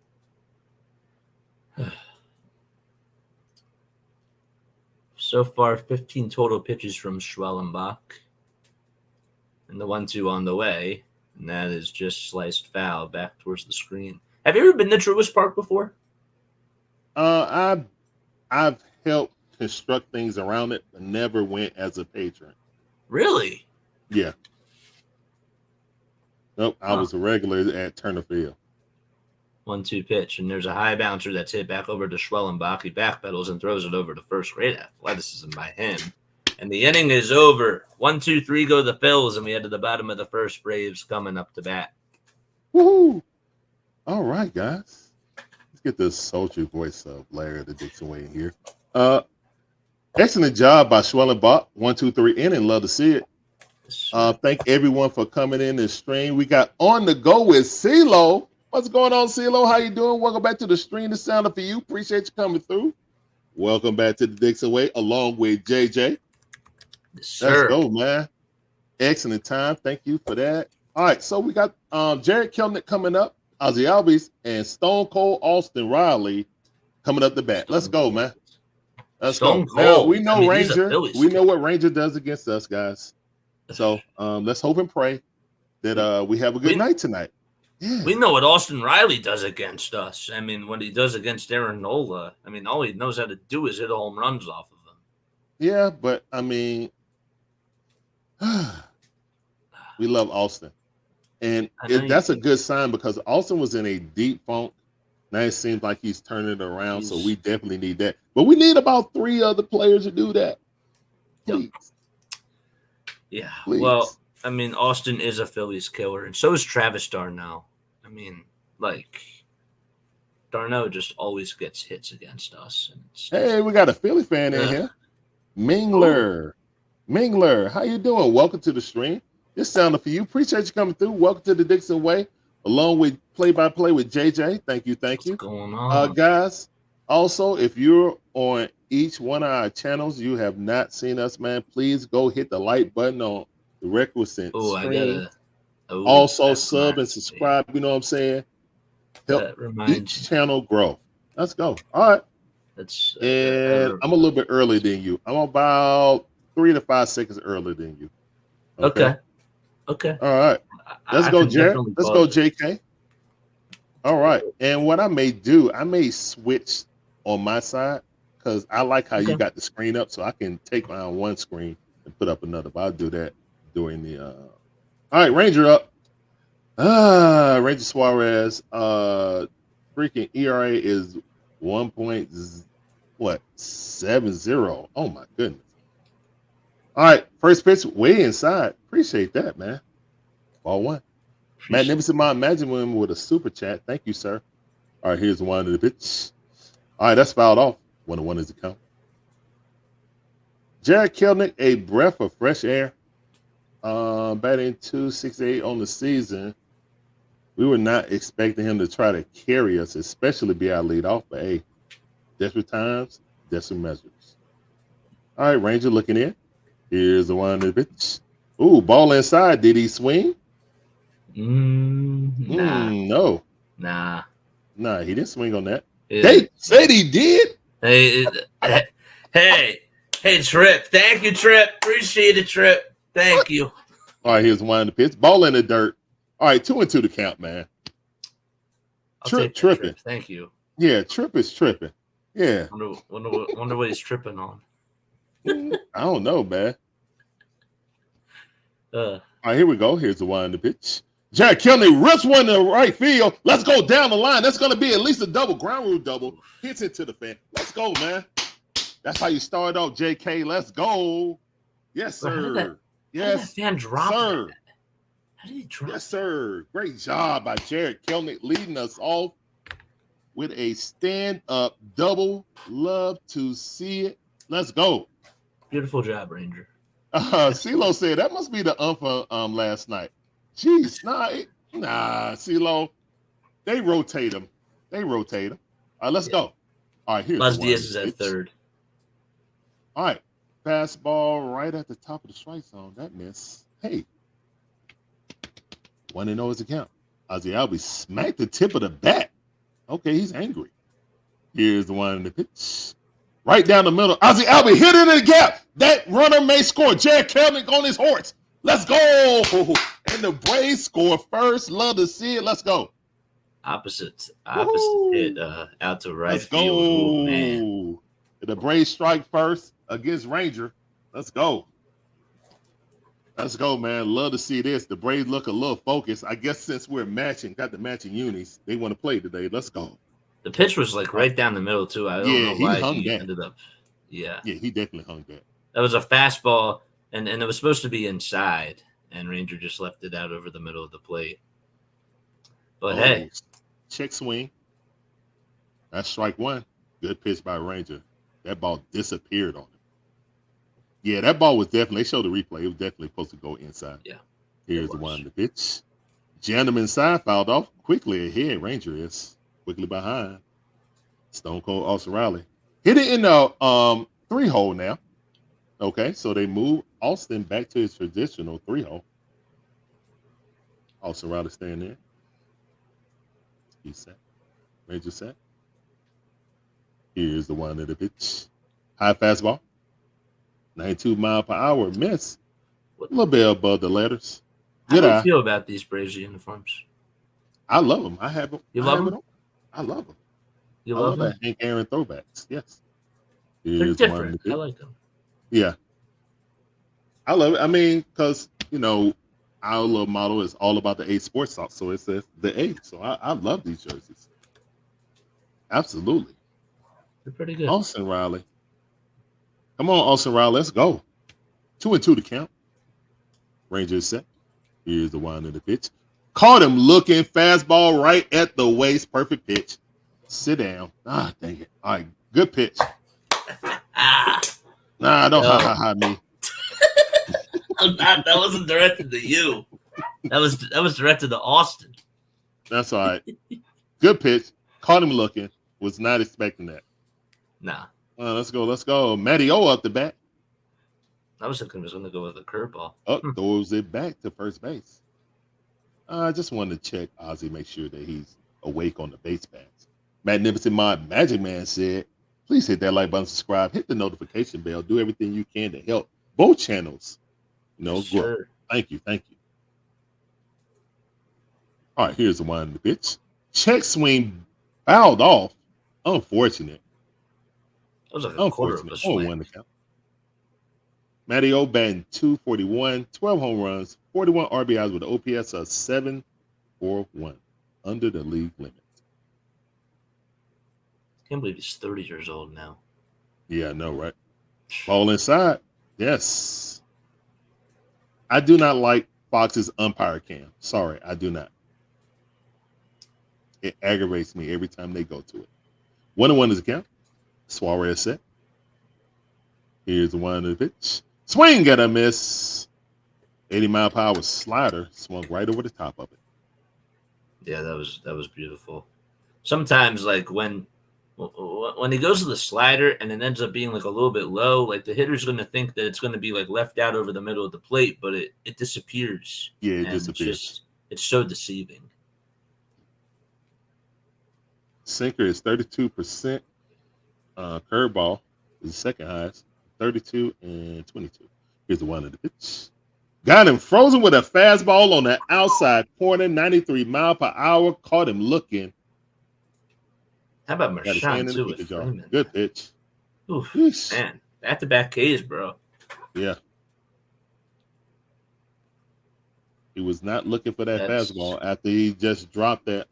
So far, 15 total pitches from Schwellenbach. And the 1-2 on the way. And that is just sliced foul back towards the screen. Have you ever been to Truist Park before? I've helped construct things around it, but never went as a patron. Really? Yeah. Nope, I was a regular at Turner Field. 1-2 pitch, and there's a high bouncer that's hit back over to Schwellenbach. He backpedals and throws it over to first. Great athleticism by him. And the inning is over. 1-2-3 go the Phils, and we head to the bottom of the first. Braves coming up to bat. Woohoo! All right, guys. Let's get this sultry voice of Larry the Dixon Way here. Excellent job by Schwellenbach. 1-2-3 inning. Love to see it. Thank everyone for coming in and stream. We got On the Go with CeeLo. What's going on, CeeLo? How you doing? Welcome back to the stream. The sound for you. Appreciate you coming through. Welcome back to the Dixon Way, along with JJ. Yes, let's go, man. Excellent time. Thank you for that. All right, so we got Jared Kelenic coming up, Ozzy Albies, and Stone Cold Austin Riley coming up the bat. Let's go, man. Let's go. Now, we know Ranger. We know what Ranger does against us, guys. So let's hope and pray that we have a good night tonight. Yeah. We know what Austin Riley does against us. I mean, what he does against Aaron Nola, I mean, all he knows how to do is hit home runs off of him. Yeah, but I mean, we love Austin. And that's a good sign because Austin was in a deep funk. Now it seems like he's turning it around, so we definitely need that. But we need about 3 other players to do that. Please. Yeah. Please. Well, I mean, Austin is a Phillies killer, and so is Travis d'Arnaud. I mean, like, d'Arnaud just always gets hits against us. And hey, we got a Philly fan in here. Mingler. Mingler, how you doing? Welcome to the stream. This sounded for you. Appreciate you coming through. Welcome to the Dixon Way, along with play-by-play with JJ. Thank you. Thank you. What's going on? Guys, also, if you're on each one of our channels, you have not seen us, man, please go hit the like button on the requisite stream. Also sub and subscribe, you know what I'm saying? Help each channel grow. Let's go. All right. And I'm a little bit earlier than you. I'm about 3 to 5 seconds earlier than you. Okay. All right. Let's go, Jared. Let's go, JK. All right. And what I may do, I may switch on my side because I like how you got the screen up, so I can take my one screen and put up another. But I'll do that during the all right, Ranger up. Ranger Suarez. Freaking ERA is 1.70. Oh my goodness. All right, first pitch way inside. Appreciate that, man. Ball 1. Magnificent Mind Imagine him with a super chat. Thank you, sir. All right, here's one of the pitch. All right, that's fouled off. 1-1 is the count. Jared Kelenic, a breath of fresh air. Batting .268 on the season. We were not expecting him to try to carry us, especially be our leadoff. But hey, desperate times, desperate measures. All right, Ranger looking in. Here's the one of the pitch. Ooh, ball inside. Did he swing? Nah. No. Nah. Nah, he didn't swing on that. Yeah. They said he did. Hey, hey, Trip. Thank you, Trip. Appreciate it, Trip. Thank you. All right, here's one in the pitch. Ball in the dirt. All right, 2-2 to count, man. I'll Trip take that, tripping. Trip. Thank you. Yeah, Trip is tripping. Yeah. Wonder what he's tripping on. I don't know, man. Uh, All right, here we go. Here's the one in the pitch. Jack Kelly rips one to right field. Let's go down the line. That's going to be at least a double, ground rule double. Hits it to the fan. Let's go, man. That's how you start off, JK. Let's go. Yes, sir. How did that Yes, fan drop sir. that? How did he drop Yes, sir. Great job by Jared Kelnick leading us off with a stand-up double. Love to see it. Let's go. Beautiful job, Ranger. CeeLo said that must be the last night. Jeez, nah, CeeLo. They rotate him. All right, let's go. All right, here's Las the Diaz one. is at third. All right, fastball right at the top of the strike zone. That miss. Hey, 1-0 is the count. Ozzy Albies smacked the tip of the bat. Okay, he's angry. Here's the one in the pitch. Right down the middle. Ozzy Albies hit it in the gap. That runner may score. Jared Kelnick on his horse. Let's go. And the Braves score first. Love to see it. Let's go. Opposite Woo-hoo. hit out to right Let's field. go. Ooh, man. The Braves strike first against Ranger. Let's go. Let's go, man. Love to see this. The Braves look a little focused. I guess since we're got the matching unis, they want to play today. Let's go. The pitch was like right down the middle too. I don't know why he ended up. Yeah, he definitely hung that. That was a fastball, and it was supposed to be inside, and Ranger just left it out over the middle of the plate. But hey, check swing. That's strike one. Good pitch by Ranger. That ball disappeared on him. Yeah, that ball was definitely. They showed the replay. It was definitely supposed to go inside. Yeah. Here's the one. The pitch. Gentleman side fouled off quickly ahead. Ranger is quickly behind. Stone Cold Austin Riley hit it in the 3-hole now. Okay, so they move Austin back to his traditional 3-hole. Austin Riley staying there. He's set. Ranger set. Here's the one at the pitch. High fastball. 92 mile per hour miss. A little bit above the letters. How do you feel about these Braves uniforms? I love them. I have them. You love them? I love them. You love them? Hank Aaron throwbacks. Yes. They're different. I like them. Yeah. I love it. I mean, because, our little model is all about the Esports sauce. So it says the A. So I love these jerseys. Absolutely. They're pretty good. Austin Riley. Come on, Austin Riley. Let's go. 2-2 to count. Rangers set. Here's the one in the pitch. Caught him looking. Fastball right at the waist. Perfect pitch. Sit down. Ah, dang it. All right. Good pitch. Nah, don't ha me. That wasn't directed to you. That was directed to Austin. That's all right. Good pitch. Caught him looking. Was not expecting that. Nah. Let's go. Matty O up the bat. I was thinking he was going to go with a curveball. Throws it back to first base. I just wanted to check Ozzy, make sure that he's awake on the base paths. Magnificent Mod Magic Man said, please hit that like button, subscribe, hit the notification bell, do everything you can to help both channels. Grow. Thank you. All right, here's the one in the pitch. Check swing fouled off. Unfortunate. That was like a quarter of a swing. 1 to count. Matty O batting 241, 12 home runs, 41 RBIs with an OPS of 741, under the league limit. Can't believe he's 30 years old now. Yeah, I know, right? Ball inside. Yes. I do not like Fox's umpire cam. Sorry, I do not. It aggravates me every time they go to it. 1-1 is the count. Suarez set. Here's the one in the pitch. Swing got a miss. 80 mile per hour slider swung right over the top of it. Yeah, that was beautiful. Sometimes, like when he goes to the slider and it ends up being like a little bit low, like the hitter's going to think that it's going to be like left out over the middle of the plate, but it disappears. Yeah, it disappears. It's so deceiving. Sinker is 32%. Curveball is the second highest, 32 and 22. Here's the one of the pitch. Got him frozen with a fastball on the outside corner, 93 mile per hour. Caught him looking. How about Got his hand Marshawn in the too with cookie jar. Freeman? Good pitch. Oof, Yeesh. man, back-to-back Ks, bro. Yeah. He was not looking for that fastball after he just dropped that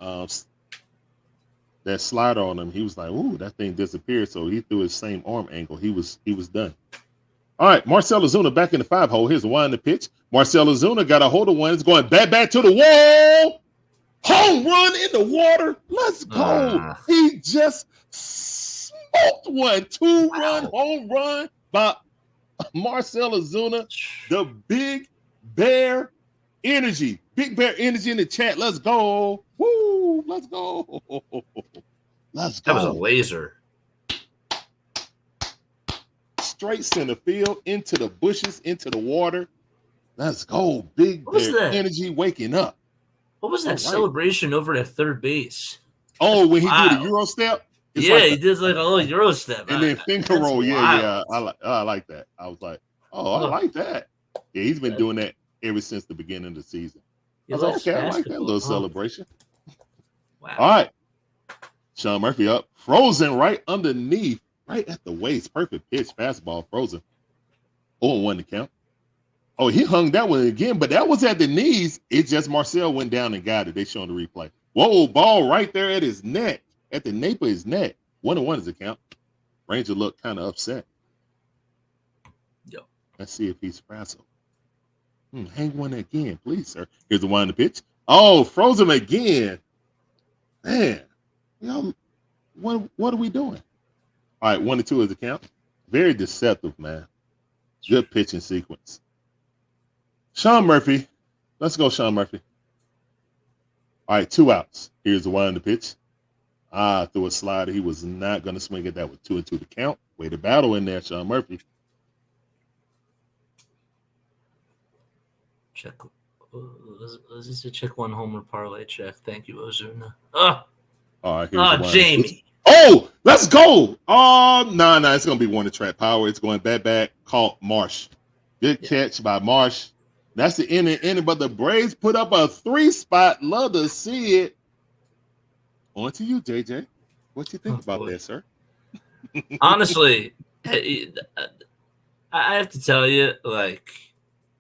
slider on him. He was like, "Ooh, that thing disappeared." So he threw his same arm angle. He was done. All right, Marcell Ozuna back in the 5-hole. Here's the one in the pitch. Marcell Ozuna got a hold of one. It's going back to the wall. Home run in the water. Let's go. He just smoked one. 2-run home run by Marcell Ozuna. The Big Bear Energy. Big Bear Energy in the chat. Let's go. Woo. Let's go. Let's go. That was a laser. Straight center field, into the bushes, into the water. Let's go. Big Bear Energy waking up. What was that celebration over at third base? Oh, when he did a Euro step? Yeah, he did like a little Euro step. And then finger roll. Yeah. I like that. I was like, oh, I like that. Yeah, he's been doing that ever since the beginning of the season. I was like, okay, I like that little celebration. Wow. All right. Sean Murphy up. Frozen right underneath. Right at the waist. Perfect pitch. Fastball frozen. 0-1 to count. Oh, he hung that one again, but that was at the knees. It's just Marcell went down and got it. They showing the replay. Whoa, ball right there at his neck. At the nape of his neck. 1-1 is the count. Ranger looked kind of upset. Yo. Let's see if he's frazzled. Hang one again, please, sir. Here's the one in the pitch. Oh, froze him again. Man, what are we doing? All right, 1-2 is the count. Very deceptive, man. Good pitching sequence. Sean Murphy. Let's go, Sean Murphy. All right, 2 outs. Here's the one in the pitch. Threw a slider. He was not going to swing at that with 2-2 to count. Way to battle in there, Sean Murphy. Check. Was this a check one homer parlay check? Thank you, Ozuna. All right, here's Jamie. Oh, let's go. No, it's going to be one to trap power. It's going back. Caught Marsh. Good catch by Marsh. That's the inning, but the Braves put up a 3-spot. Love to see it. On to you, JJ. What you think about that, sir? Honestly, I have to tell you, like,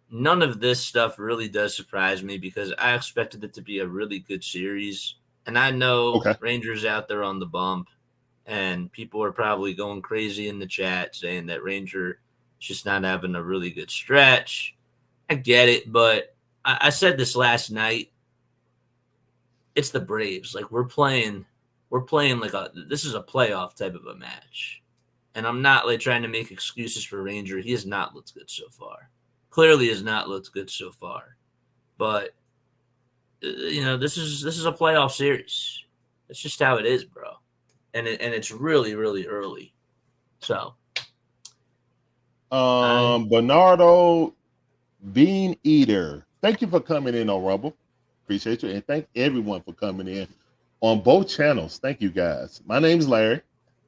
none of this stuff really does surprise me because I expected it to be a really good series. And I know Rangers out there on the bump, and people are probably going crazy in the chat saying that Ranger is just not having a really good stretch. I get it, but I said this last night. It's the Braves. Like we're playing like this is a playoff type of a match. And I'm not like trying to make excuses for Ranger. He has not looked good so far. Clearly has not looked good so far. But this is a playoff series. It's just how it is, bro. And it's really, really early. So Bernardo Bean Eater. Thank you for coming in on Rumble. Appreciate you. And thank everyone for coming in on both channels. Thank you guys. My name's Larry.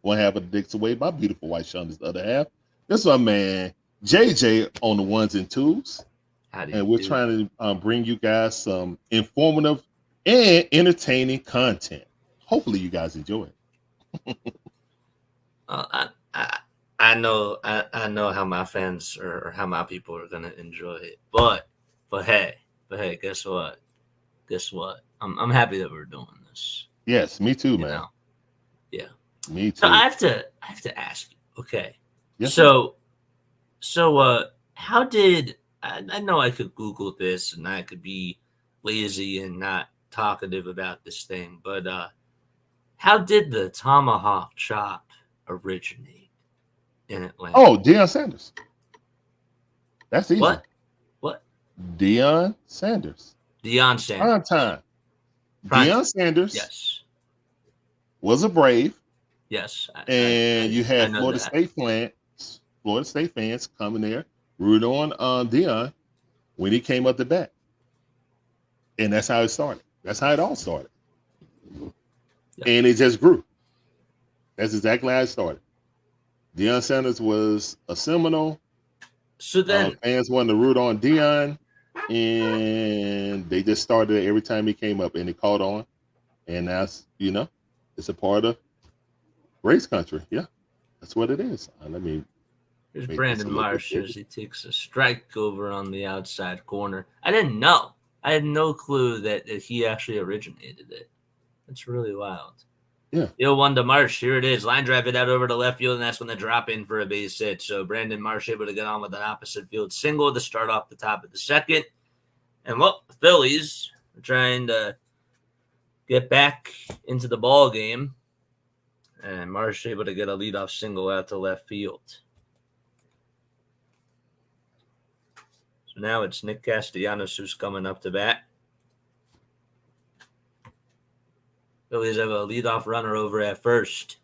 One half of the Dicks Away. My beautiful wife Sean is the other half. This is my man JJ on the ones and twos. And we're trying to bring you guys some informative and entertaining content. Hopefully you guys enjoy it. I know how my fans or how my people are gonna enjoy it. But hey, guess what? I'm happy that we're doing this. Yes, me too, man. Yeah. Me too. So I have to ask you, okay. Yes, so how did I know I could Google this and I could be lazy and not talkative about this thing, but how did the tomahawk chop originate in Atlanta? Oh, Deion Sanders. That's easy. What? Deion Sanders. Prime time. Deion Sanders. Yes. Was a Brave. Yes. You had Florida State fans coming there, rooting on Deion when he came up to bat. And that's how it started. That's how it all started. Yeah. And it just grew. That's exactly how it started. Deion Sanders was a Seminole. So then, fans wanted to root on Deion, and they just started every time he came up, and it caught on. And that's, it's a part of race country. Yeah, that's what it is. Let me. here's Brandon Marsh as he takes a strike over on the outside corner. I didn't know. I had no clue that he actually originated it. That's really wild. Yeah. 0-1 to Marsh. Here it is. Line drive it out over to left field, and that's when they drop in for a base hit. So Brandon Marsh able to get on with an opposite field single to start off the top of the second. And the Phillies are trying to get back into the ball game. And Marsh able to get a leadoff single out to left field. So now it's Nick Castellanos who's coming up to bat. Phillies have a leadoff runner over at first.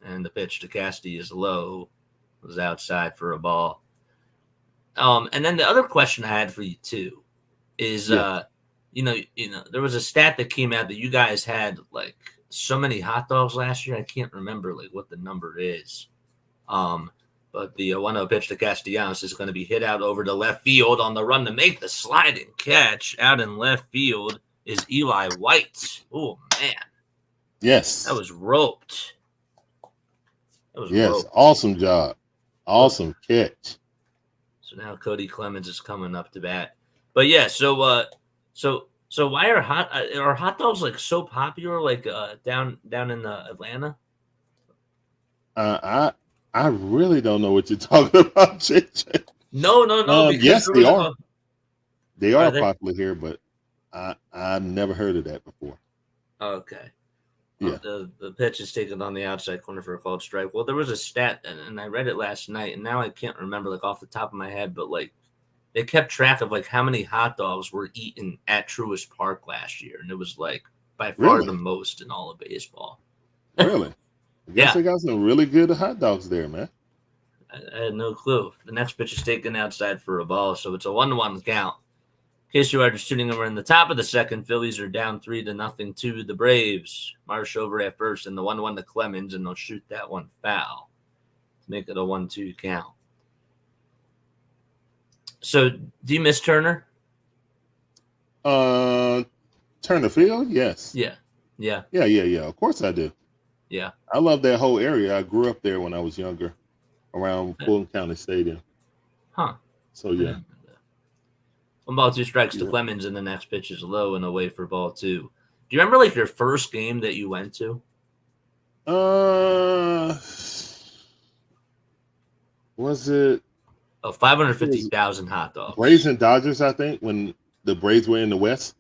And the pitch to Casty is low. It was outside for a ball. And then the other question I had for you too is, there was a stat that came out that you guys had like so many hot dogs last year. I can't remember like what the number is. But the 1-0 pitch to Castellanos is going to be hit out over to left field on the run to make the sliding catch out in left field is Eli White. Oh, man. Yes. That was roped. Roped. Awesome job. Awesome catch. So now Cody Clemens is coming up to bat. But yeah, so why are hot dogs like so popular like down in Atlanta? I really don't know what you're talking about, JJ. No. Yes, they are. They are popular here, but I've never heard of that before. Okay. Yeah. The pitch is taken on the outside corner for a called strike. Well, there was a stat, and I read it last night, and now I can't remember like off the top of my head, but like they kept track of like how many hot dogs were eaten at Truist Park last year, and it was like by far the most in all of baseball. Really? I guess they got some really good hot dogs there, man. I had no clue. The next pitch is taken outside for a ball, so it's a 1-1 count. In case you are just tuning in, we're in the top of the second. Phillies are down 3-0 to the Braves. Marsh over at first, and the 1-1 to Clemens, and they'll shoot that one foul to make it a 1-2 count. So, do you miss Turner? Turner Field? Yes. Yeah. Of course I do. Yeah. I love that whole area. I grew up there when I was younger, around Fulton County Stadium. Huh. So, yeah. 1-2 strikes to Clemens, and the next pitch is low and away for ball 2. Do you remember like your first game that you went to? Was it? 550,000 hot dogs. Braves and Dodgers, I think, when the Braves were in the West.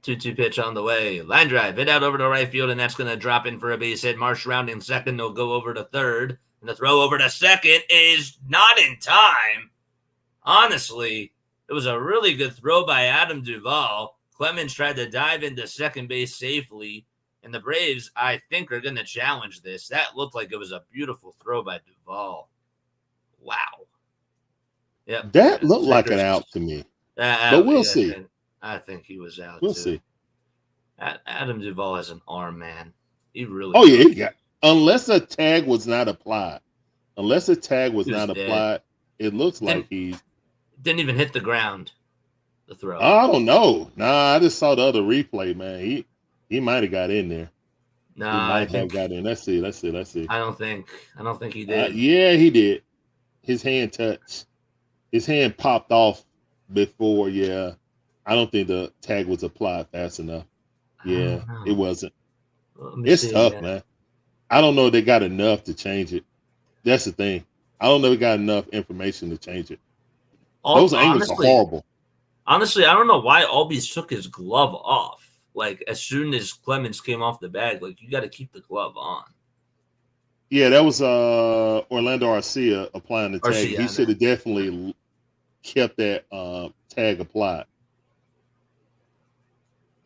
2-2 pitch on the way. Line drive, hit out over to right field, and that's going to drop in for a base hit. Marsh rounding second. They'll go over to third. And the throw over to second is not in time. Honestly, it was a really good throw by Adam Duvall. Clemens tried to dive into second base safely. And the Braves, I think, are going to challenge this. That looked like it was a beautiful throw by Duvall. Wow. Yep. That looked like an out to me. But we'll see. I think he was out. We'll see. Adam Duvall has an arm, man. He really. Oh, yeah. He got, unless a tag was not applied. It looks like he didn't even hit the ground. The throw. I don't know. Nah, I just saw the other replay, man. He might have got in there. No, he might have got in. Let's see. I don't think he did. Yeah, he did. His hand touched. His hand popped off before. Yeah, I don't think the tag was applied fast enough. Yeah, it wasn't. It's tough, man. I don't know if they got enough to change it. That's the thing. I don't know if they got enough information to change it. Those angles are horrible. Honestly, I don't know why albies took his glove off. Like, as soon as Clemens came off the bag, like, you got to keep the glove on. Yeah, that was Orlando Arcia applying the tag. He should have definitely kept that tag applied.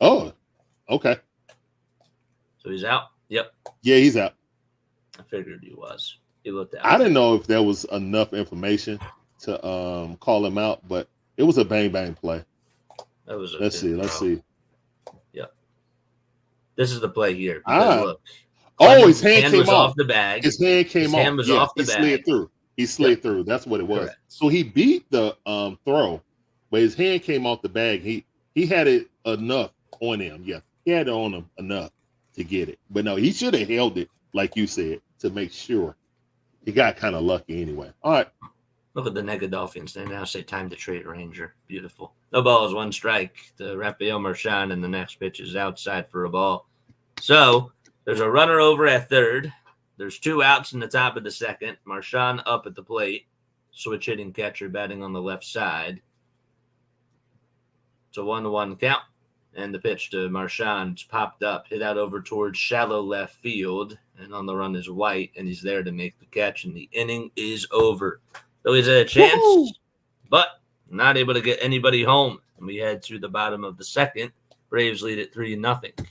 Oh, okay. So he's out? Yep. Yeah, he's out. I figured he was. He looked out. I didn't know if there was enough information to call him out, but it was a bang play. That was a Let's see. Yep. This is the play here because look. His hand came was off the bag. His hand came off. Was yeah, off the he bag. slid through. He slid through. That's what it was. Correct. So he beat the throw, but his hand came off the bag. He had it enough on him. Yeah, he had it on him enough to get it. But no, he should have held it, like you said, to make sure. He got kind of lucky anyway. All right. Look at the Negadolphins. They now say time to trade Ranger. Beautiful. No balls, one strike to Rafael Marchand, and the next pitch is outside for a ball. So there's a runner over at third. There's 2 outs in the top of the second. Marchand up at the plate. Switch hitting catcher batting on the left side. It's a 1-1 count. And the pitch to Marchand's popped up, hit out over towards shallow left field. And on the run is White, and he's there to make the catch. And the inning is over. So he's had a chance, but not able to get anybody home. And we head to the bottom of the second. Braves lead at 3-0.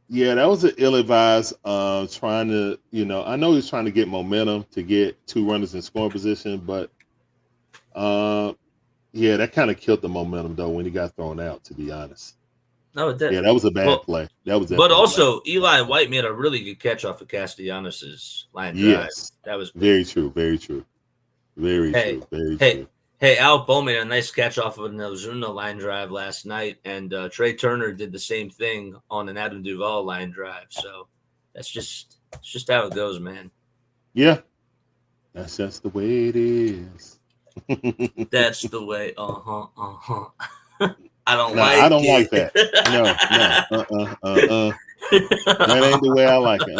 Yeah, that was an ill-advised trying to, I know he's trying to get momentum to get 2 runners in scoring position, but yeah, that kind of killed the momentum though when he got thrown out, to be honest. No, it did. Yeah, that was a bad play. That was. But also, Eli White made a really good catch off of Castellanos' line drive. Yes, that was big. Very true. Very true. Hey, Al Bohm made a nice catch off of an Ozuna line drive last night, and Trey Turner did the same thing on an Adam Duvall line drive. So it's just how it goes, man. Yeah, that's just the way it is. That's the way. I don't like that. No. That ain't the way I like it.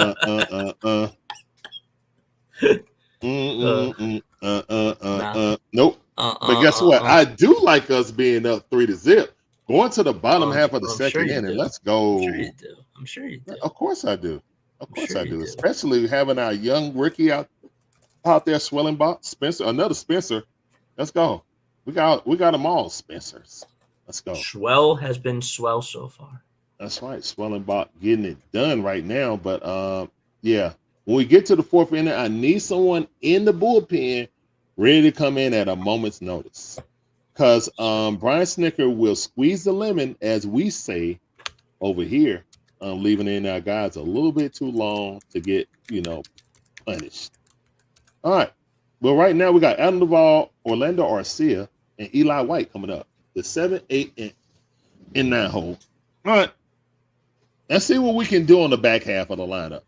Nope. But guess what? I do like us being up 3-0, going to the bottom half of the second inning. Let's go. I'm sure you do. Of course I do. Especially having our young rookie out there swelling box. Spencer, another Spencer. Let's go. We got them all Spencers. Let's go. Swell has been swell so far. That's right. Swellenbach getting it done right now. But yeah, when we get to the 4th inning, I need someone in the bullpen ready to come in at a moment's notice. Because Brian Snicker will squeeze the lemon, as we say over here, leaving in our guys a little bit too long to get, punished. All right. Well, right now we got Adam Duvall, Orlando Arcia, and Eli White coming up. The 7, 8, and 9 hole. All right. Let's see what we can do on the back half of the lineup.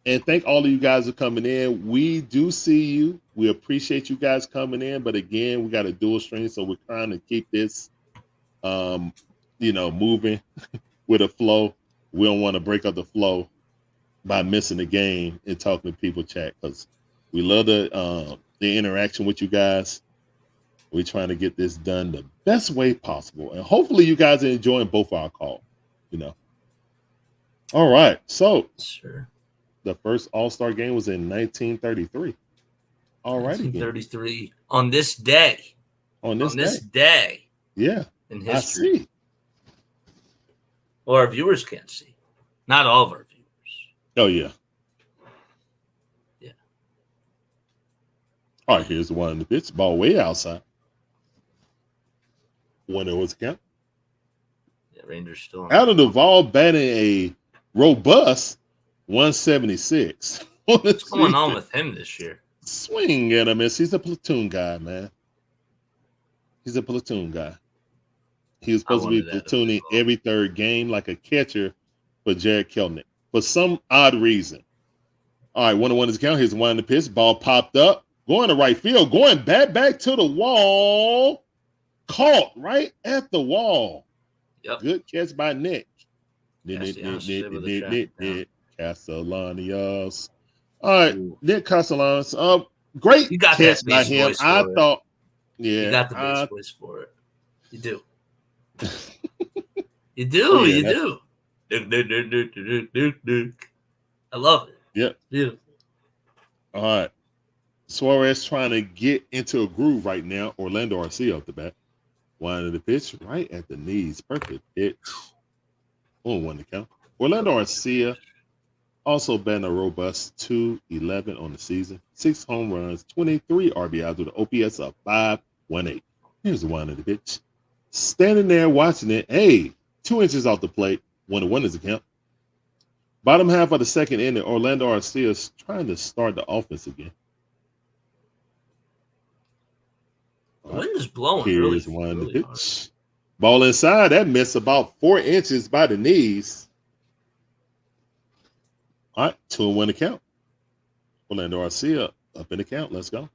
And thank all of you guys for coming in. We do see you. We appreciate you guys coming in. But again, we got a dual stream, so we're trying to keep this, moving with a flow. We don't want to break up the flow by missing the game and talking to people chat, because we love the interaction with you guys. We're trying to get this done the best way possible. And hopefully you guys are enjoying both our calls, All right. So sure. The first All-Star game was in 1933. All right. 1933 on this day. On this day. Yeah. In history. I see. Well, our viewers can't see. Not all of our viewers. Oh, yeah. Yeah. All right, here's the one in the pitch. Ball way outside. 1-0 count. Yeah, Rangers still on. Adam Duvall batting a robust 176. What's going on with him this year? Swing and a miss. He's a platoon guy, man. He's a platoon guy. He was supposed to be platooning every third game like a catcher for Jared Kelnick for some odd reason. All right, 1-1 is count. Here's one in the pitch. Ball popped up. Going to right field. Going back to the wall. Caught right at the wall. Yep. Good catch by Nick. Castellanos. All right, Nick Castellanos. Great catch by him. I thought, yeah. You got the base voice for it. You do. You do. I love it. Yep. Beautiful. All right. Suarez trying to get into a groove right now. Orlando Arcia off the bat. One of the pitch right at the knees. Perfect pitch. 1-1 to count. Orlando Arcia Also been a robust 211 on the season, 6 home runs, 23 RBIs with an OPS of 518. Here's the one of the pitch. Standing there watching it. Hey, 2 inches off the plate. 1-1 is a count. Bottom half of the second inning, Orlando Arcia is trying to start the offense again. The wind is blowing Here's really, one of the really pitch. hard. Ball inside. That missed about 4 inches by the knees. All right, 2-1 to count. Orlando Arcia up in the count. Let's go.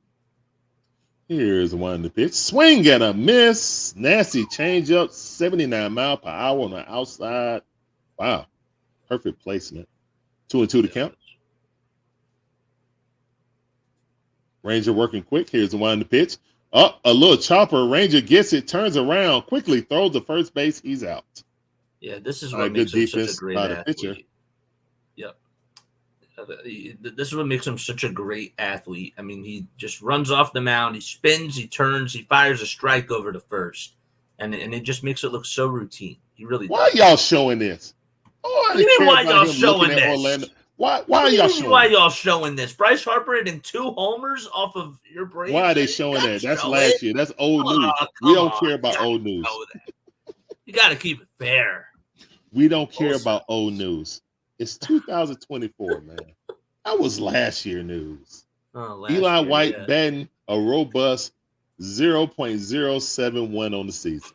Here's one in the pitch. Swing and a miss. Nasty changeup. 79 mile per hour on the outside. Wow. Perfect placement. 2-2 to count. Ranger working quick. Here's the one in the pitch. Up a little chopper. Ranger gets it, turns around, quickly throws to first base. He's out. Yeah, this is what makes him such a great athlete. Yep. This is what makes him such a great athlete. I mean, he just runs off the mound, he spins, he turns, he fires a strike over to first, and it just makes it look so routine. He really does. Why are y'all showing this? Oh, why y'all showing this? Orlando. Why are y'all showing? Why y'all showing this? Bryce Harper hitting 2 homers off of your Braves. Why are they showing that? That's last year. That's old news. We don't care about old news. You got to keep it fair. We don't care about old news. It's 2024, man. That was last year news. Eli White batting a robust 0.071 on the season.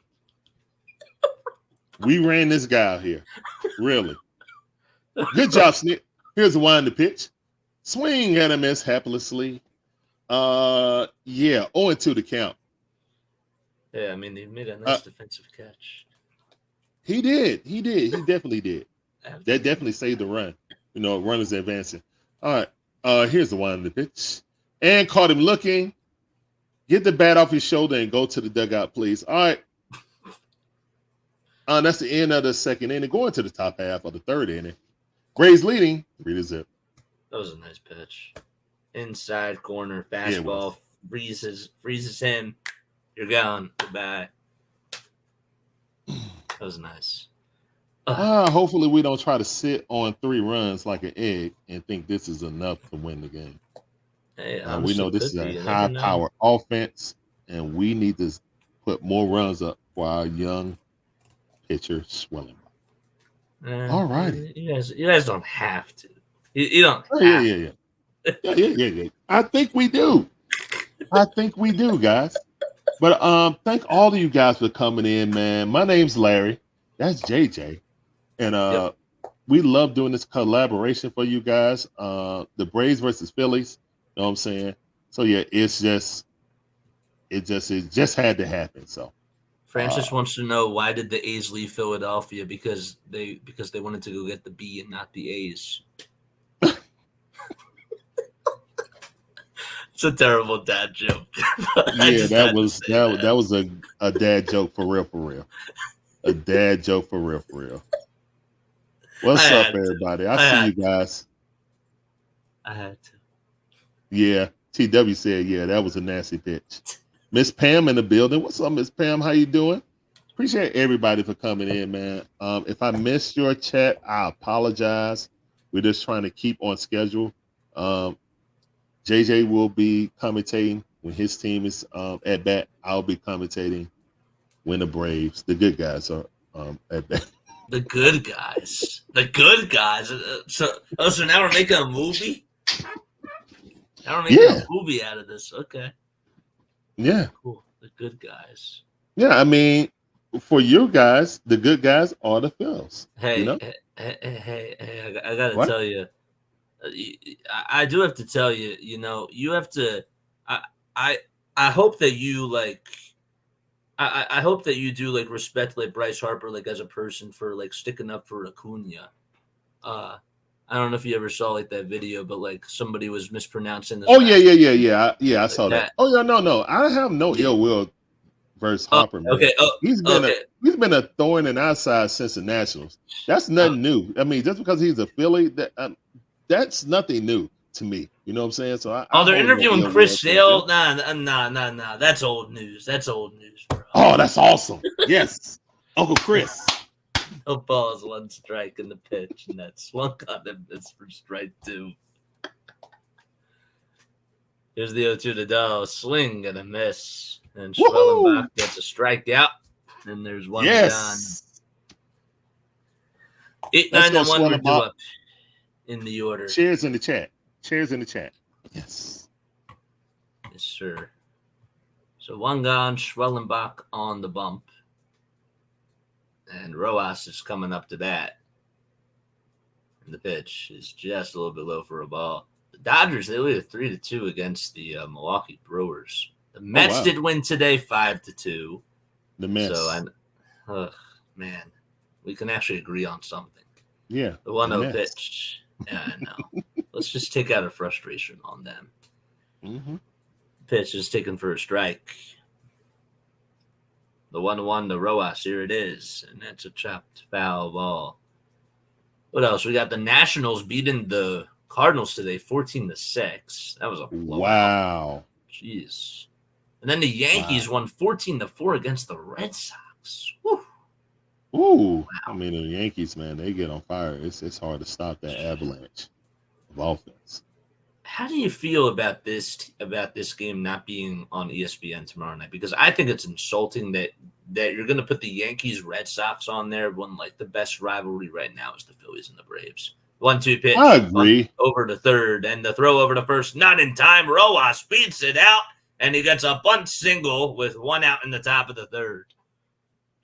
We ran this guy out here. Really. Good job, Snit. Here's the one in the pitch. Swing and a miss haplessly. 0-2 to count. Yeah, I mean, he made a nice defensive catch. He did. He definitely did. That definitely saved the run. You know, runners advancing. All right. Here's the one in the pitch. And caught him looking. Get the bat off his shoulder and go to the dugout, please. All right. That's the end of the second inning. Going to the top half of the third inning. Braves leading 3-0. That was a nice pitch. Inside corner fastball, freezes him. You're gone. Goodbye. That was nice. Hopefully we don't try to sit on 3 runs like an egg and think this is enough to win the game. Hey, we know this is a high-power offense, and we need to put more runs up for our young pitcher Swelling. All righty. You guys don't have to. You don't. Yeah. I think we do. Guys. But thank all of you guys for coming in, man. My name's Larry. That's JJ. And we love doing this collaboration for you guys. The Braves versus Phillies. You know what I'm saying? So yeah, it just had to happen. So Francis wants to know, why did the A's leave Philadelphia? Because they wanted to go get the B and not the A's. It's a terrible dad joke. Yeah, that was a dad joke for real. A dad joke for real. What's up, everybody? I see you guys. I had to. Yeah, TW said, yeah, that was a nasty pitch. Miss Pam in the building. What's up, Miss Pam? How you doing? Appreciate everybody for coming in, man. If I missed your chat, I apologize. We're just trying to keep on schedule. JJ will be commentating when his team is at bat. I'll be commentating when the Braves, the good guys, are at bat. The good guys. So now we're making a movie? Now we're making a movie out of this. Okay. Yeah. Cool. The good guys. Yeah, I mean, for you guys, the good guys are the Phils. Hey, you know? hey, I got to tell you. I do have to tell you, you have to. I hope that you I hope that you do respect Bryce Harper as a person for sticking up for Acuna. I don't know if you ever saw that video, but somebody was mispronouncing this. Oh yeah. I saw that. Oh yeah, no. I have no ill will versus Harper. Man. Okay. He's been a thorn in our side since the Nationals. That's nothing new. I mean, just because he's a Philly, that's nothing new to me. You know what I'm saying? So they're interviewing Chris Sale. Nah. That's old news. Bro. Oh, that's awesome. Yes, Uncle Chris. No balls, 1 strike in the pitch, and that swung on him. That's for strike 2. Here's the 0-2 to Doe. Swing and a miss. And Schwellenbach gets a strikeout. And there's one gone. 8-9 and 1 we're due up in the order. Cheers in the chat. Cheers in the chat. Yes. Yes, sir. So 1 gone, Schwellenbach on the bump. And Rojas is coming up to bat. And the pitch is just a little bit low for a ball. The Dodgers, they lead 3-2 against the Milwaukee Brewers. The Mets did win today 5-2. The Mets. So, man, we can actually agree on something. Yeah. The 1-0 pitch. Yeah, I know. Let's just take out a frustration on them. Mm-hmm. Pitch is taken for a strike. The 1-1 to Rojas. Here it is. And that's a chopped foul ball. What else? We got the Nationals beating the Cardinals today 14-6. That was a blowout. Wow. Jeez. And then the Yankees won 14-4 against the Red Sox. Woo. Ooh. Wow. I mean, the Yankees, man, they get on fire. It's hard to stop that avalanche of offense. How do you feel about this game not being on ESPN tomorrow night? Because I think it's insulting that you're going to put the Yankees Red Sox on there when like the best rivalry right now is the Phillies and the Braves. 1-2 pitch. I agree. Over to third, and the throw over to first, not in time. Rojas beats it out, and he gets a bunt single with 1 out in the top of the third.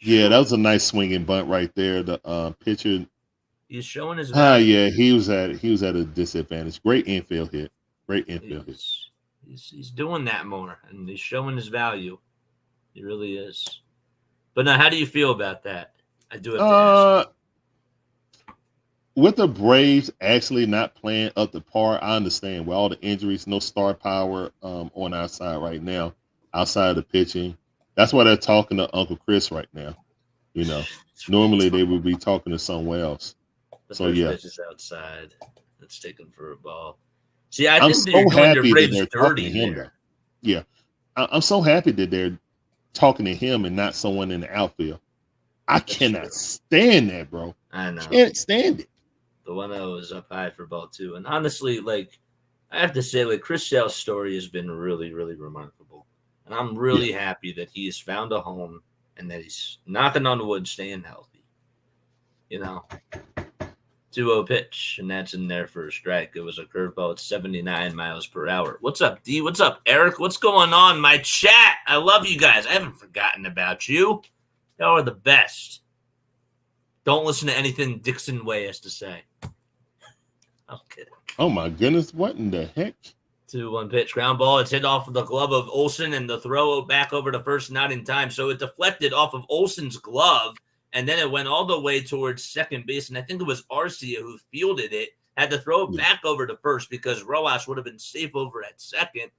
Yeah, that was a nice swinging bunt right there. The pitcher. He's showing his value. Yeah, he was at a disadvantage. Great infield hit. Great infield hit. He's doing that more, and he's showing his value. He really is. But now, how do you feel about that? I do have to ask. With the Braves actually not playing up to par, I understand. With all the injuries, no star power on our side right now, outside of the pitching. That's why they're talking to Uncle Chris right now. You know, normally they would be talking to someone else. The first pitch is outside. That's taken for a ball. See, I'm think so happy that they're talking to him. Though. Yeah, I'm so happy that they're talking to him and not someone in the outfield. That's cannot stand that, bro. I know. Can't stand it. The 1-0 is up high for ball 2. And honestly, like, I have to say, like, Chris Sale's story has been really, really remarkable. And I'm really happy that he has found a home and that he's knocking on wood, staying healthy. You know, 2-0 pitch, and that's in there for a strike. It was a curveball at 79 miles per hour. What's up, D? What's up, Eric? What's going on? My chat. I love you guys. I haven't forgotten about you. Y'all are the best. Don't listen to anything Dixon Way has to say. I'm kidding. Oh, my goodness. What in the heck? 2-1 pitch. Ground ball. It's hit off of the glove of Olson, and the throw back over to first, not in time. So it deflected off of Olson's glove, and then it went all the way towards second base. And I think it was Arcia who fielded it, had to throw it back over to first because Rojas would have been safe over at second.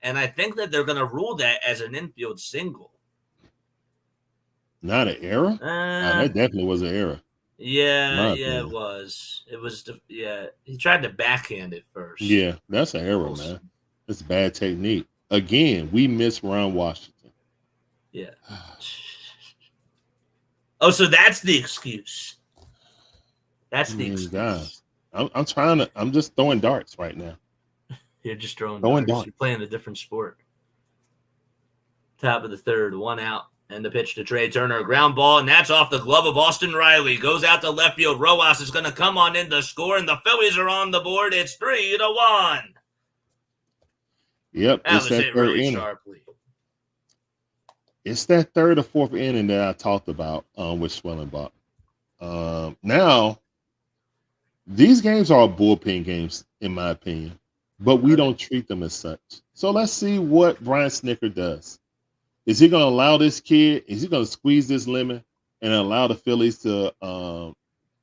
And I think that they're going to rule that as an infield single. Not an error? That definitely was an error. Yeah, it was. It was, he tried to backhand it first. Yeah, that's an error, man. That's bad technique. Again, we miss Ron Washington. Yeah. Oh, so that's the excuse. That's the excuse. Guys, I'm just throwing darts right now. You're just throwing darts. You're playing a different sport. Top of the third, 1 out. And the pitch to Trey Turner, ground ball, and that's off the glove of Austin Riley. Goes out to left field. Rojas is going to come on in to score, and the Phillies are on the board. It's 3-1. Yep, it's that third really inning. Sharply. It's that third or fourth inning that I talked about with Schwellenbach. Now, these games are bullpen games, in my opinion, but we don't treat them as such. So let's see what Brian Snicker does. Is he going to allow this kid? Is he going to squeeze this lemon and allow the Phillies to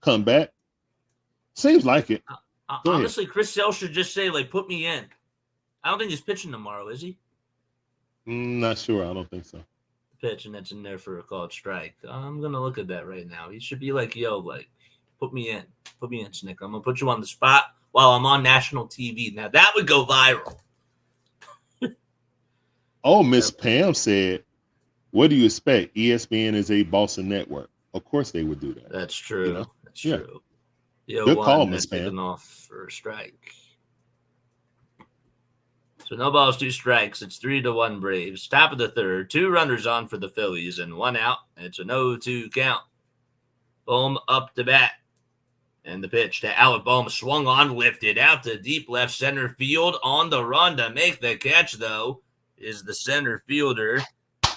come back? Seems like it. Honestly, Chris Sale should just say, like, put me in. I don't think he's pitching tomorrow, is he? Not sure. I don't think so. Pitch, and that's in there for a called strike. I'm going to look at that right now. He should be like, yo, like, put me in. Put me in, Snicker. I'm going to put you on the spot while I'm on national TV. Now, that would go viral. Oh, Miss Pam said, what do you expect? ESPN is a Boston network. of course they would do that. That's true. You know? That's Yeah. true. The Good call, 0-1 Miss that's Pam. taken off for a strike. So no balls, 2 strikes. It's 3-1 Braves. Top of the third. 2 runners on for the Phillies and 1 out. It's a 0-2 count. Bohm up to bat. And the pitch to Alec Bohm swung on, lifted out to deep left center field. On the run to make the catch, though, is the center fielder.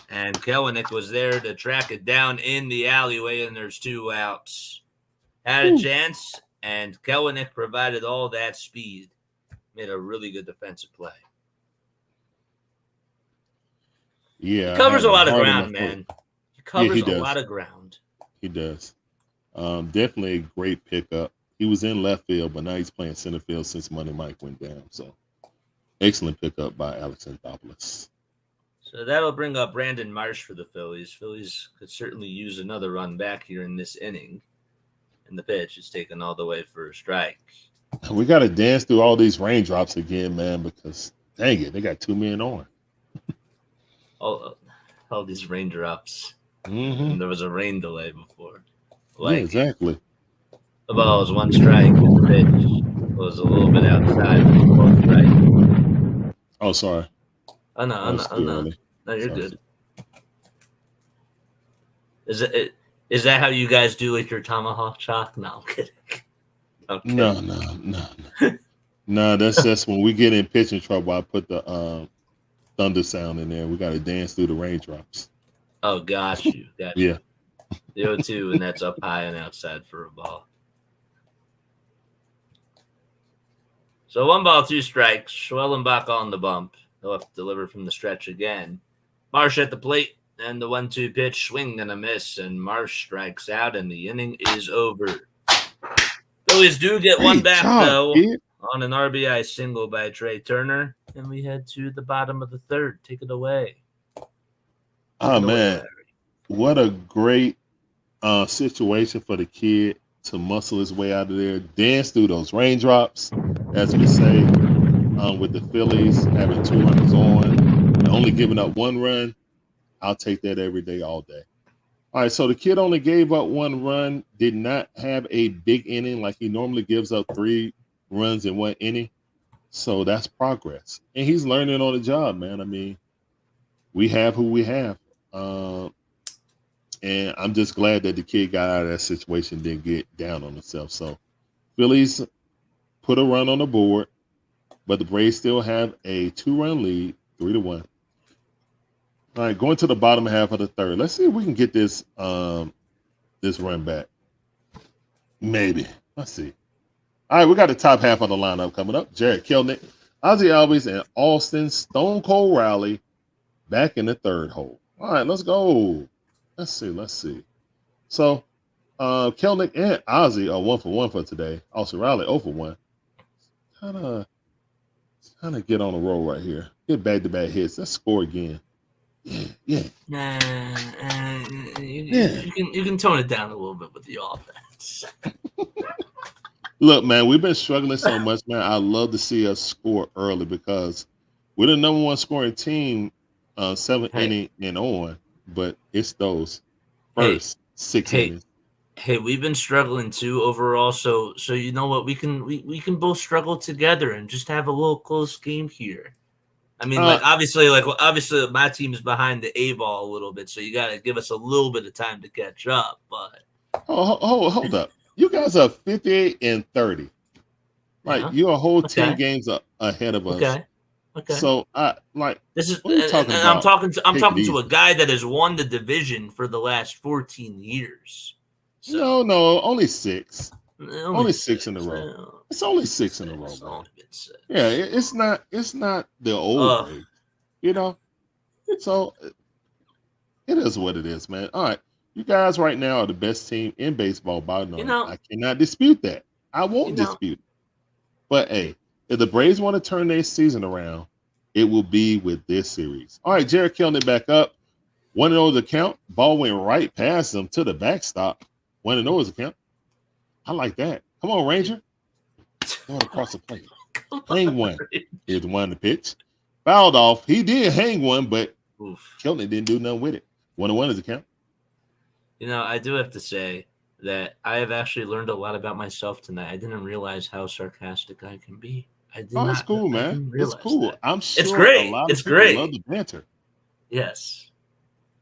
And Kelenic was there to track it down in the alleyway, and there's 2 outs. Had a chance, and Kelenic provided all that speed. Made a really good defensive play. Yeah. He covers a lot of ground, man. He covers a lot of ground. He does. Definitely a great pickup. He was in left field, but now he's playing center field since Money Mike went down. So excellent pickup by Alex Anthopoulos. So that'll bring up Brandon Marsh for the Phillies. Phillies could certainly use another run back here in this inning. And the pitch is taken all the way for a strike. We got to dance through all these raindrops again, man, because dang it, they got 2 men on. All these raindrops. Mm-hmm. And there was a rain delay before. Yeah, exactly. The ball was 1 strike. And the pitch was a little bit outside. Right. Oh, sorry. Oh, no. No, you're good. Is that how you guys do like your tomahawk chalk? No, I'm kidding. Okay. No. No, that's just when we get in pitching trouble. I put the thunder sound in there. We got to dance through the raindrops. Oh, got you. Yeah. The 0-2, and that's up high and outside for a ball. So 1 ball, 2 strikes. Schwellenbach on the bump. He'll have to deliver from the stretch again. Marsh at the plate, and the 1-2 pitch, swing and a miss, and Marsh strikes out, and the inning is over. Phillies do get 1 back, though, on an RBI single by Trey Turner, and we head to the bottom of the third. Take it away. Oh, man. What a great situation for the kid to muscle his way out of there, dance through those raindrops, as we say, with the Phillies having 2 runners on and only giving up 1 run. I'll take that every day, all day. All right, so the kid only gave up 1 run, did not have a big inning like he normally gives up 3 runs in 1 inning. So that's progress. And he's learning on the job, man. I mean, we have who we have. And I'm just glad that the kid got out of that situation, didn't get down on himself. So Phillies put a run on the board, but the Braves still have a 2-run lead, 3-1. All right, going to the bottom half of the third. Let's see if we can get this this run back. Maybe. Let's see. All right, we got the top half of the lineup coming up. Jarred Kelenic, Ozzie Albies, and Austin Stone Cold Riley back in the third hole. All right, let's go. Let's see. So Kelenic and Ozzie are 1 for 1 for today. Austin Riley 0 for 1. Kind of get on a roll right here. Get back-to-back hits. Let's score again. Yeah. You can tone it down a little bit with the offense. Look, man, we've been struggling so much, man. I love to see us score early because we're the number 1 scoring team 7th inning and on, but it's those first 6 innings. Hey, we've been struggling too overall. So you know what? We can both struggle together and just have a little close game here. I mean, obviously my team is behind the A ball a little bit, so you got to give us a little bit of time to catch up. But hold up, you guys are 58 and 30. Like you're a whole 10 games ahead of us. Okay. So this is, and I'm talking to a guy that has won the division for the last 14 years. So, no, only 6. Only 6 in a row. It's only 6 in a row, man. Yeah, it's not the old way, you know. So it is what it is, man. All right, you guys right now are the best team in baseball by now. I cannot dispute that. I won't dispute it. But hey, if the Braves want to turn their season around, it will be with this series. All right, Jarred Kelenic back up. 1-0 the count. Ball went right past him to the backstop. 1-0 is the count. I like that. Come on, Ranger. Going across the plate. Hang one. Here's the 1 to pitch. Fouled off. He did hang one, but Kelenic didn't do nothing with it. 1-1 is the count. I do have to say that I have actually learned a lot about myself tonight. I didn't realize how sarcastic I can be. I did Oh, it's not. cool, I man. didn't It's realize cool. that. I'm It's sure a great. lot It's of people love great. the banter. Yes,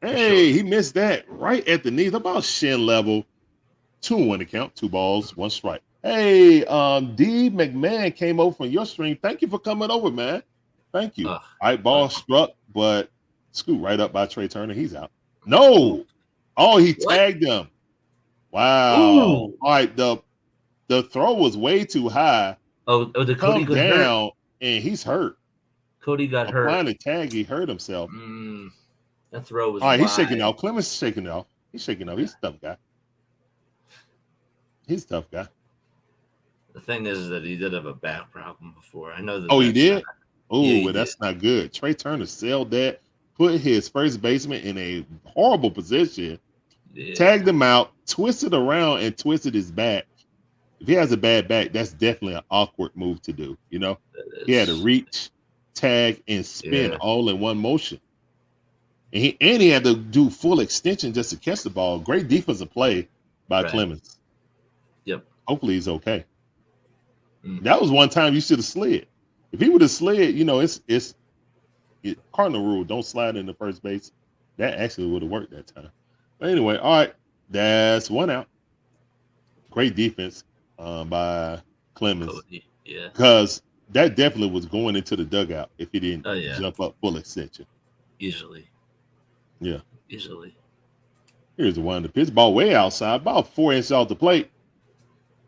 for sure. Hey, he missed that right at the knees, about shin level. 2-1 to count, 2 balls, 1 strike. Hey, D McMahon came over from your stream. Thank you for coming over, man. Thank you. Ugh, All right, ball ugh. struck, but scoot right up by Trey Turner. He's out. Ooh, No. Oh, he what? tagged him. Wow. Ooh. All right, the throw was way too high. Oh, did Cody Come get hurt? down, and he's hurt. Cody got hurt. Applying the tag, he hurt himself. That throw was All right, he's shaking wide. off. Clemens is shaking off. He's shaking off. He's a tough guy. He's a tough guy. The thing is that he did have a back problem before. I know that. Oh, he That's not. did? Yeah, Oh, he well, did. that's not good. Trey Turner sailed that, put his first baseman in a horrible position, Yeah. tagged him out, twisted around, and twisted his back. If he has a bad back, that's definitely an awkward move to do. He had to reach, tag, and spin all in one motion. And he had to do full extension just to catch the ball. Great defensive play by Clemens. Yep. Hopefully he's okay. That was one time you should have slid. If he would have slid, it's cardinal rule, don't slide into first base. That actually would have worked that time. But anyway, all right, that's 1 out. Great defense by Clemens. Cody. Yeah. Because that definitely was going into the dugout if he didn't jump up full extension. Easily. Yeah. Easily. Here's the one. The pitch ball way outside, about 4 inches off the plate.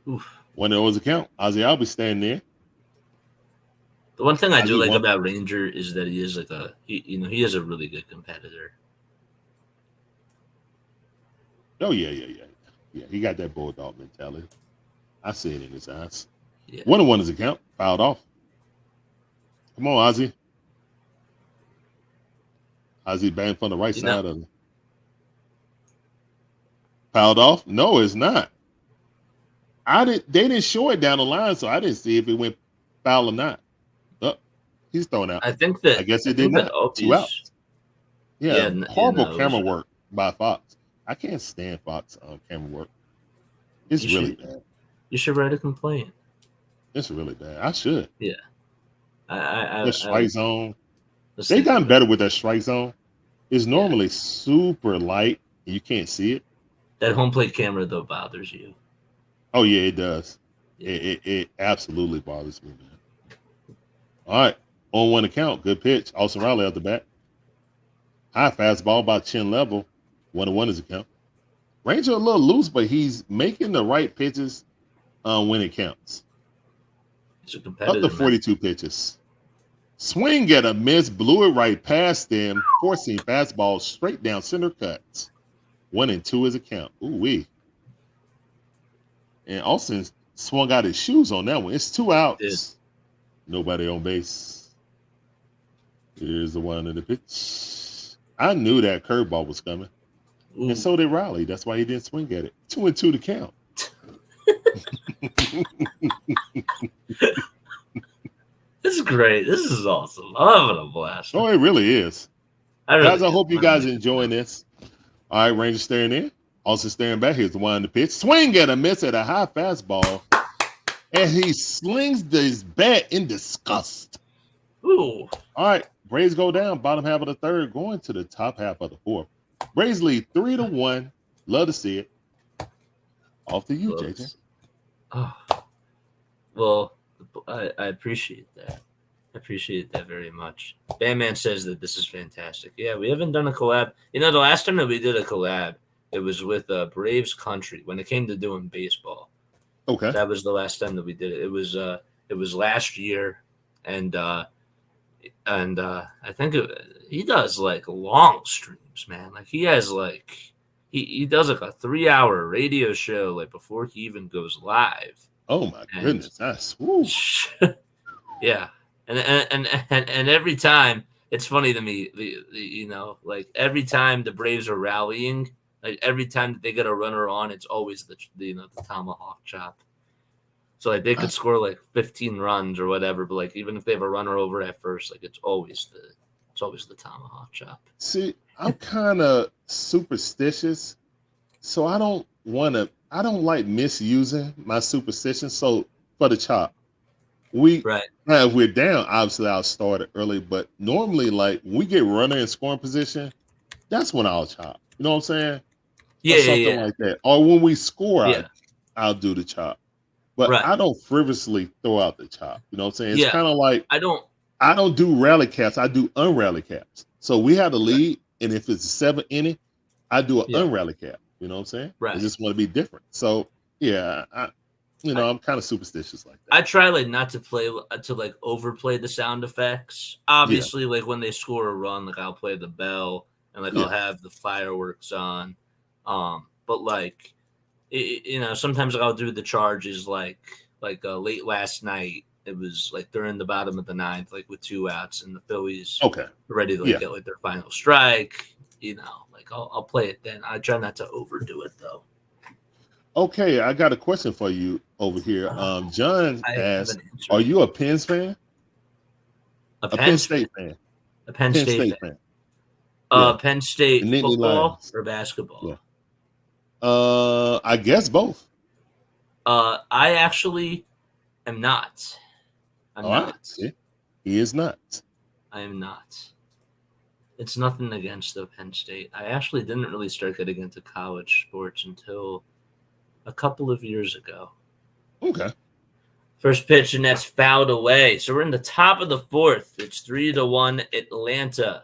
Oof. 1 0 was a count. Ozzy Albies standing there. The one thing I do like about Ranger is that he is he is a really good competitor. Oh, yeah. He got that bulldog mentality. I see it in his eyes. Yeah. 1-1 is a count. Fouled off. Come on, Ozzy. Ozzy batting from the right side of it. Fouled off? No, it's not. They didn't show it down the line, so I didn't see if it went foul or not. He's thrown out. I guess it did not. 2 outs. Yeah, horrible camera work by Fox. I can't stand Fox camera work. It's really bad. You should write a complaint. It's really bad. I should. Yeah. The strike zone. They gotten better with that strike zone. It's normally super light and you can't see it. That home plate camera though bothers you. Oh yeah, it does. Yeah. It absolutely bothers me, man. All right. On 1 account. Good pitch. Austin Riley out the bat. High fastball about chin level. 1-1 is a count. Ranger a little loose, but he's making the right pitches when it counts. He's a competitor. Up to 42 pitches. Swing at a miss, blew it right past them, forcing fastball straight down center cuts. 1-2 is a count. Ooh-wee. And Austin swung out his shoes on that one. It's 2 outs. Nobody on base. Here's the one in the pitch. I knew that curveball was coming. Ooh. And so did Riley. That's why he didn't swing at it. 2-2 to count. This is great. This is awesome. I'm having a blast. Oh, it really is. Guys, I hope you guys enjoying this. All right, Ranger staring in. Also staring back. Here's the one in the pitch. Swing at a miss at a high fastball. And he slings his bat in disgust. Ooh. All right. Braves go down. Bottom half of the third, going to the top half of the fourth. Braves lead 3-1. Love to see it. Off to you, JJ. Oh. Well, I appreciate that. I appreciate that very much. Batman says that this is fantastic. Yeah, we haven't done a collab. The last time that we did a collab, it was with Braves Country when it came to doing baseball. Okay. That was the last time that we did it. It was last year, and I think he does like long streams, man. Like he has like he does like a 3-hour radio show like before he even goes live. Oh my goodness, that's woo. Yeah, and every time it's funny to me, like every time the Braves are rallying, like every time that they get a runner on, it's always the tomahawk chop. So like they could score like 15 runs or whatever, but like even if they have a runner over at first, like it's always the tomahawk chop. See, I'm kind of superstitious, So I don't like misusing my superstition. So for the chop, Right. now if we're down, obviously I'll start it early. But normally, like when we get runner in scoring position, that's when I'll chop. You know what I'm saying? Or Yeah, yeah, something yeah. like that. Or when we score, Yeah. I'll do the chop. But Right. I don't frivolously throw out the chop. You know what I'm saying? It's Yeah. kind of like I don't. I don't do rally caps. I do unrally caps. So we have the Okay. lead, and if it's a 7 inning, I do an Yeah. unrally cap. You know what I'm saying? I Right. just want to be different. So yeah, I, I'm kind of superstitious like I that. try like not to play to like overplay the sound effects. Yeah, Obviously, like when they score a run, like I'll play the bell and like yeah, I'll have the fireworks on. But like sometimes like, I'll do the charges like late last night. It was like during the bottom of the ninth, like with 2 outs, and the Phillies okay, were ready to like yeah. get like their final strike. Like I'll play it then. I try not to overdo it though. Okay, I got a question for you over here. John I have asked, an "Are answer. you a Pens fan? A A Penn Penn fan. State fan? A Penn Penn State State fan. fan? Yeah, Penn the State Nittany football Lions. or Yeah. basketball? I guess both. I actually am not. I'm All right. not. See, he is not. I am not. It's nothing against the Penn State. I actually didn't really start getting into college sports until a couple of years ago. Okay. First pitch, and that's fouled away. So we're in the top of the fourth. It's 3-1 Atlanta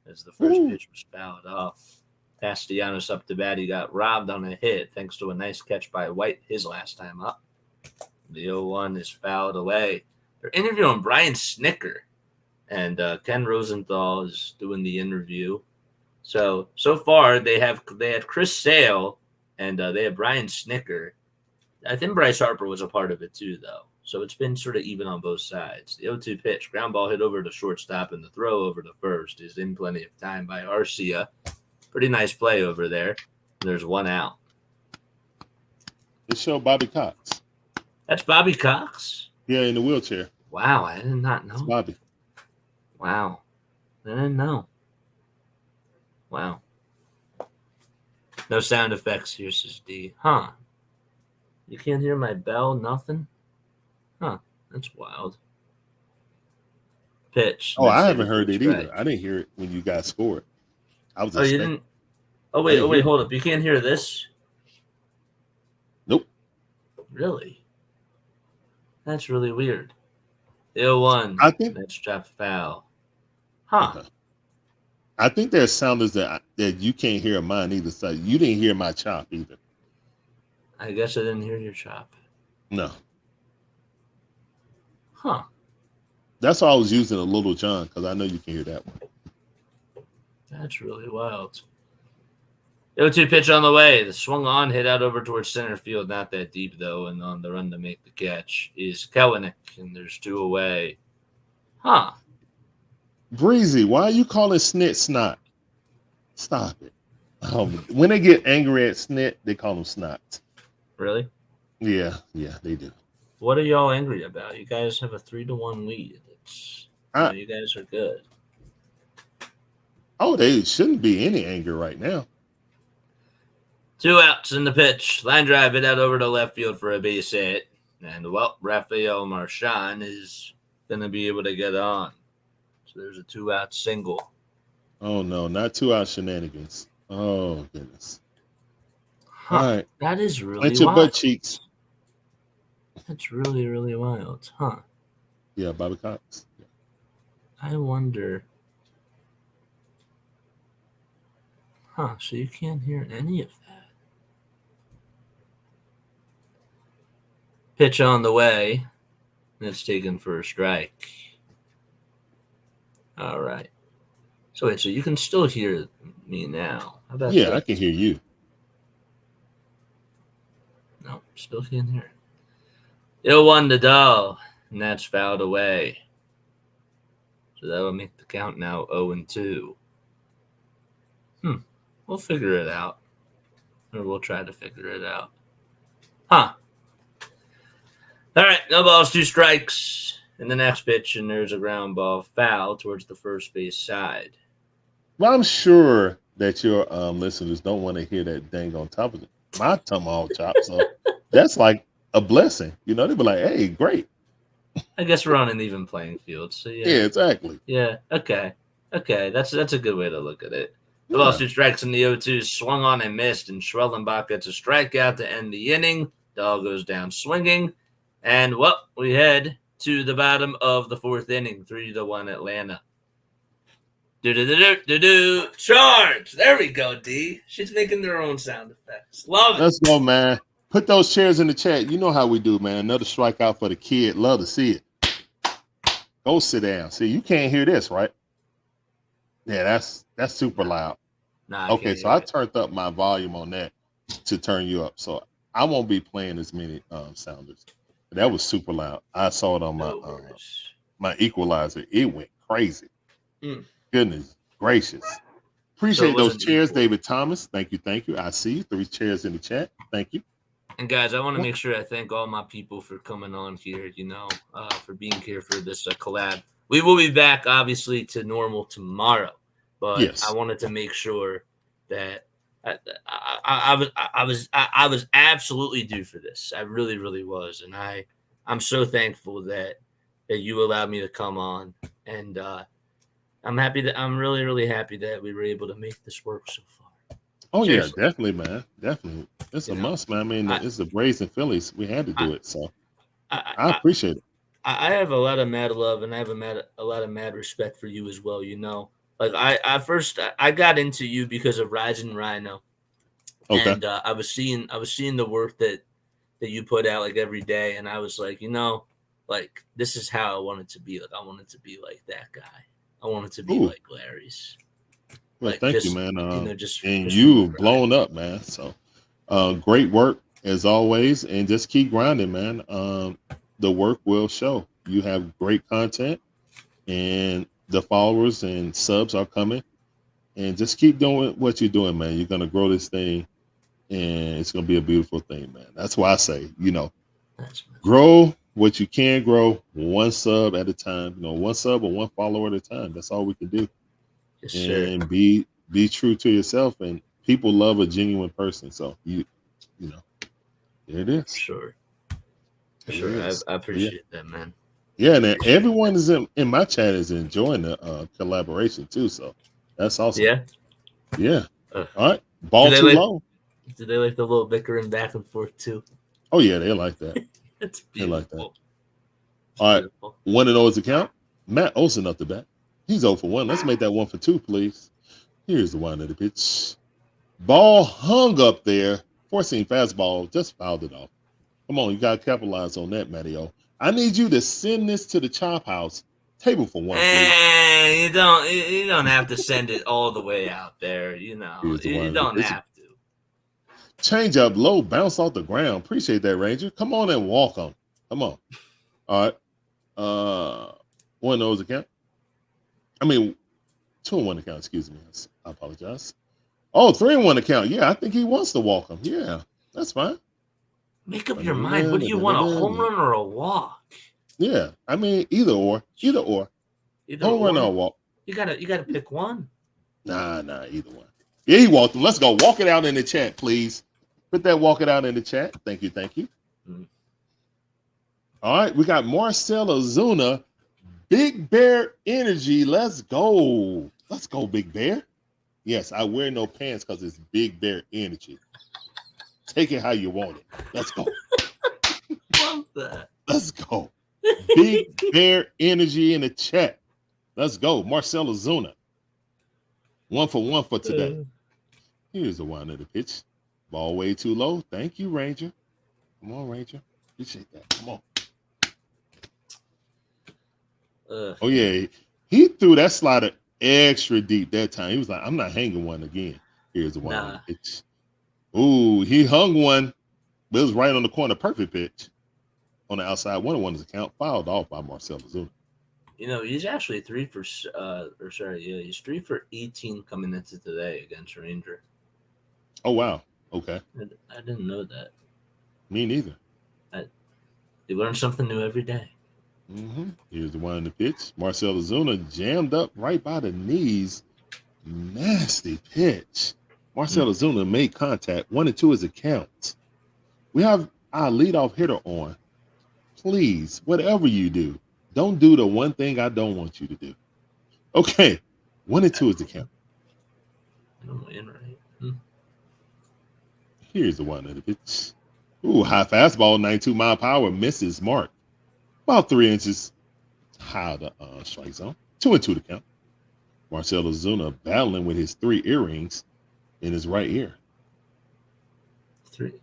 as the first Woo. pitch was fouled off. Castellanos up to bat. He got robbed on a hit thanks to a nice catch by White his last time up. The 0-1 is fouled away. They're interviewing Brian Snicker, and Ken Rosenthal is doing the interview. So far they had Chris Sale and they have Brian Snicker. I think Bryce Harper was a part of it too, though. So it's been sort of even on both sides. The 0-2 pitch, ground ball hit over to shortstop, and the throw over to first is in plenty of time by Arcia. Pretty nice play over there. There's 1 out. It showed Bobby Cox. That's Bobby Cox. Yeah, in the wheelchair. Wow, I did not It's know. Bobby. Wow, I didn't know. Wow. No sound effects here, says D. Huh. You can't hear my bell? Nothing? Huh. That's wild. Pitch. Oh, I That's taken haven't for heard a it either. strike. I didn't hear it when you guys scored. I was Oh, you expecting. didn't? Oh, I wait. didn't hear it. Hold up. You can't hear this? Nope. Really? That's really weird. 0-1. I think That's dropped foul. Huh. okay. I think there's sounders that you can't hear mine either. So you didn't hear my chop either. I guess I didn't hear your chop. No. Huh. That's why I was using a Little John, because I know you can hear that one. That's really wild. 0-2 pitch on the way. The swung on, hit out over towards center field. Not that deep, though. And on the run to make the catch is Kellenick, and there's 2 away. Huh. Breezy, why are you calling Snit Snot? Stop it. When they get angry at Snit, they call him Snot. Really? Yeah, they do. What are y'all angry about? You guys have a 3-1 lead. You guys are good. Oh, they shouldn't be any anger right now. 2 outs in the pitch. Line drive hit out over to left field for a base hit. And, well, Rafael Marchand is going to be able to get on. So there's a 2-out single. Oh, no, not 2-out shenanigans. Oh, goodness. Huh. All right. That is really Plant your wild. butt cheeks. That's really, really wild. Huh. Yeah, Bobby Cox. I wonder. Huh, so you can't hear any of that. Pitch on the way. That's taken for a strike. All right. So wait, so you can still hear me now. How about Yeah, that? I can hear you. No, still can't hear it. 0-1 to Dahl, and that's fouled away. So that will make the count now 0-2. We'll figure it out. Or we'll try to figure it out. Huh. All right, no balls, 2 strikes. In the next pitch, and there's a ground ball foul towards the first base side. Well, I'm sure that your listeners don't want to hear that dang on top of it. My tomahawk chop. So that's like a blessing. You know, they be like, hey, great. I guess we're on an even playing field. So Yeah, yeah, exactly. yeah, okay, that's a good way to look at it. The ball Yeah. two strikes in the 0-2, swung on and missed, and Schwellenbach gets a strikeout to end the inning. Dahl goes down swinging, and well, we head to the bottom of the fourth inning, 3-1 Atlanta. Do charge! There we go, D. She's making their own sound effects. Love it. Let's go, man. Put those chairs in the chat. You know how we do, man. Another strikeout for the kid. Love to see it. Go sit down. See, you can't hear this, right? Yeah, that's super loud. Nah, Okay, so I turned up my volume on that to turn you up. So I won't be playing as many sounders. That was super loud. I saw it on my equalizer. It went crazy. Goodness gracious. Appreciate those chairs, David Thomas. Thank you, thank you. I see 3 chairs in the chat. Thank you. And guys, I want to make sure I thank all my people for coming on here, for being here for this collab. We will be back, obviously, to normal tomorrow, but yes. I wanted to make sure that I was absolutely due for this. I really, really was, and I'm so thankful that you allowed me to come on, and I'm happy that I'm really, really happy that we were able to make this work so far. Oh, seriously. Yeah, definitely, man. Definitely. It's a must, man. I mean, it's the Braves and Phillies. We had to do it. So I appreciate it. I have a lot of mad love, and I have a lot of mad respect for you as well. Like I got into you because of Rising Rhino. Okay. And I was seeing the work that you put out like every day, and I was like, like this is how I wanted to be. Like I wanted to be like that guy. I wanted to be like Larry's. Well, like, thank you, man. You've blown up, man. So, great work as always, and just keep grinding, man. The work will show. You have great content, and the followers and subs are coming. And just keep doing what you're doing, man. You're gonna grow this thing, and it's gonna be a beautiful thing, man. That's why I say, grow what you can grow, one sub at a time. One sub or one follower at a time. That's all we can do. Yes, and sir. Be true to yourself, and people love a genuine person. So there it is. Sure. I appreciate that, man. Yeah, and everyone is in my chat is enjoying the collaboration too. So that's awesome. Yeah. All right. Ball too low. Do they like the little bickering back and forth too? Oh yeah, they like that. It's beautiful. They like that. All right. Beautiful. 1-0 is the count. Matt Olson up the bat. He's 0 for 1. Let's make that 1 for 2, please. Here's the 1 of the pitch. Ball hung up there. 4-seam fastball. Just fouled it off. Come on, you got to capitalize on that, Matteo. I need you to send this to the chop house. Table for 1, please. You don't have to send it all the way out there. You don't have to. Change up low, bounce off the ground. Appreciate that, Ranger. Come on and walk on. Come on. All right. 1-0 is the count. 2-1 account, excuse me. I apologize. Oh, 3-1 account. Yeah, I think he wants to walk him. Yeah, that's fine. Make up your mind. What do you want, a home run or a walk? Yeah, either or. Home run or a walk. You gotta pick one. Nah, either one. Yeah, he walked him. Let's go. Walk it out in the chat, please. Put that walk it out in the chat. Thank you. All right, we got Marcell Ozuna. Big Bear Energy. Let's go. Let's go, Big Bear. Yes, I wear no pants because it's Big Bear Energy. Take it how you want it. Let's go. Love that. Let's go. Big Bear Energy in the chat. Let's go. Marcell Ozuna. 1 for 1 for today. Here's the 1 of the pitch. Ball way too low. Thank you, Ranger. Come on, Ranger. Appreciate that. Come on. Oh, yeah. He threw that slider extra deep that time. He was like, I'm not hanging one again. Here's the 1 of the pitch. Ooh, he hung one, but it was right on the corner. Perfect pitch. On the outside. 1-1 is a count. Fouled off by Marcell Ozuna. He's actually 3 for he's 3 for 18 coming into today against Ranger. Oh wow. Okay. I didn't know that. Me neither. You learn something new every day. Here's the 1 in the pitch. Marcell Ozuna jammed up right by the knees. Nasty pitch. Marcell Mm. Ozuna made contact. 1-2 is a count. We have our leadoff hitter on. Please, whatever you do, don't do the one thing I don't want you to do. Okay. 1-2 is the count. I'm in, right? Mm. Here's the 1 pitch. Ooh, high fastball, 92-mile-per-hour, misses mark. About 3 inches high of the strike zone. 2-2 to count. Marcell Ozuna battling with his 3 earrings in his right ear. 3.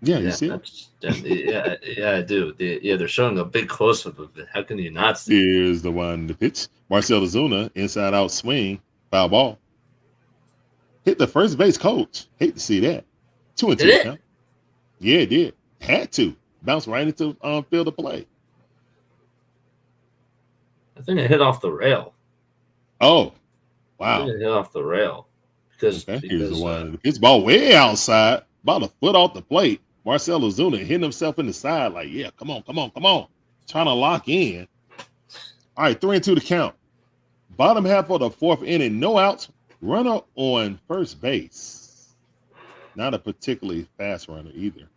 Yeah, you see it? Yeah, I do. They're showing a big close-up of it. How can you not see? Here's the 1 pitch. Marcell Ozuna, inside-out swing, foul ball. Hit the first base coach. Hate to see that. 2-2 Did it? count. Yeah, it did. Had to. Bounced right into field of play. I think it hit off the rail. Oh, I wow. think it hit off the rail. Because Here's the 1. It's ball way outside, about a foot off the plate. Marcell Ozuna hitting himself in the side like, yeah, come on. Trying to lock in. All right, 3-2 to count. Bottom half of the 4th inning, no outs. Runner on first base. Not a particularly fast runner either.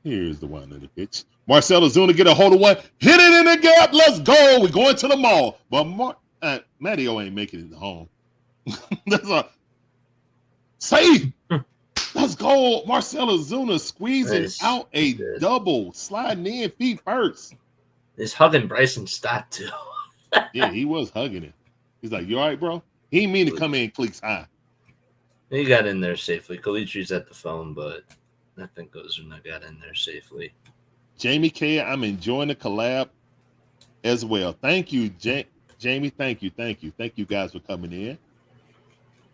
Here's the 1 pitch. Marcell Ozuna get a hold of one. Hit it in the gap. Let's go. We're going to the mall. But Matteo ain't making it home. That's a save. Let's go. Marcell Ozuna squeezing out a double. Sliding in feet first. He's hugging Bryson Stott, too. Yeah, he was hugging him. He's like, you all right, bro? He didn't mean to come in cleats high. He got in there safely. Kalitri's at the phone, but I think Ozuna got in there safely. Jamie K, I'm enjoying the collab as well. Thank you, Jamie. Thank you. Thank you guys for coming in.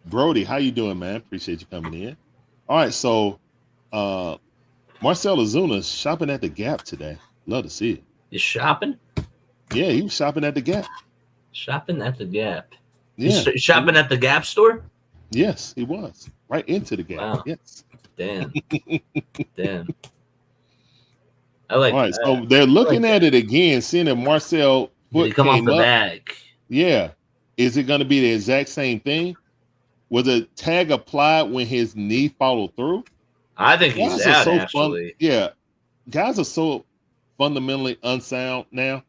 Brody, how you doing, man? Appreciate you coming in. All right, so Marcell Ozuna's shopping at the Gap today. Love to see it. You shopping? Yeah, he was shopping at the Gap. Shopping at the Gap. Yeah. You shopping at the Gap store? Yes, he was. Right into the Gap. Wow. Yes. Damn. Damn. I like. All right, so they're looking at it again, seeing that Marcell foot come came off the up. bag. Yeah. Is it going to be the exact same thing? Was a tag applied when his knee followed through? I think he's out, actually. Yeah. Guys are so fundamentally unsound now.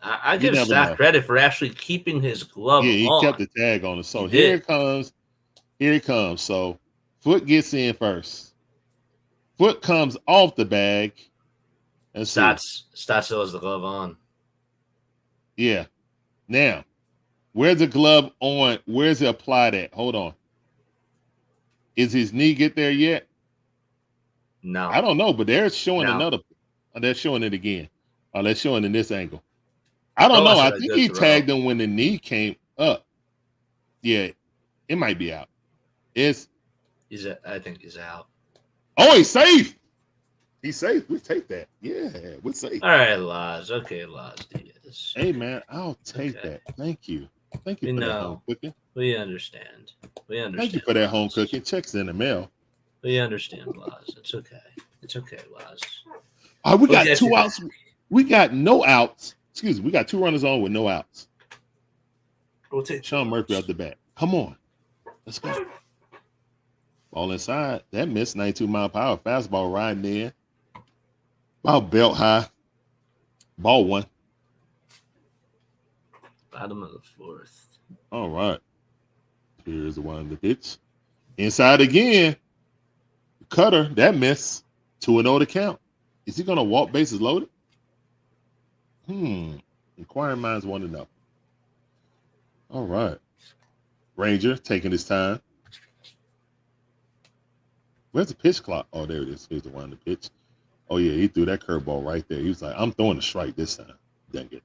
I give Stott credit for actually keeping his glove on. Yeah, he kept the tag on it. So here it comes. Here it comes. So foot gets in first. Foot comes off the bag. Stott still has the glove on. Yeah. Now, where's the glove on? Where's it applied at? Hold on. Is his knee get there yet? No. I don't know, but they're showing another. They're showing it again. They're showing in this angle. I don't know. I think he tagged him when the knee came up. Yeah, it might be out. I think he's out. Oh, he's safe. He's safe. We take that. Yeah, we're safe. All right, Laz. Okay, Laz Diaz. Hey, man, I'll take that. Thank you. Thank you for that home cooking. We understand. Thank you for that home cooking. Checks in the mail. We understand, Laz. It's okay. It's okay, Laz. All right, we got 2 outs. We got no outs. Excuse me. We got 2 runners on with no outs. We'll take Sean Murphy out the bat. Come on. Let's go. Ball inside. That missed 92-mile-per-hour fastball riding in. About belt high. Ball 1. Bottom of the 4th. All right. Here's the 1 pitch. Inside again. Cutter. That miss. 2-0 to count. Is he going to walk bases loaded? Inquiring minds want to know. All right. Ranger taking his time. Where's the pitch clock? Oh, there it is. Here's the 1 pitch. Oh, yeah, he threw that curveball right there. He was like, I'm throwing a strike this time. Dang it.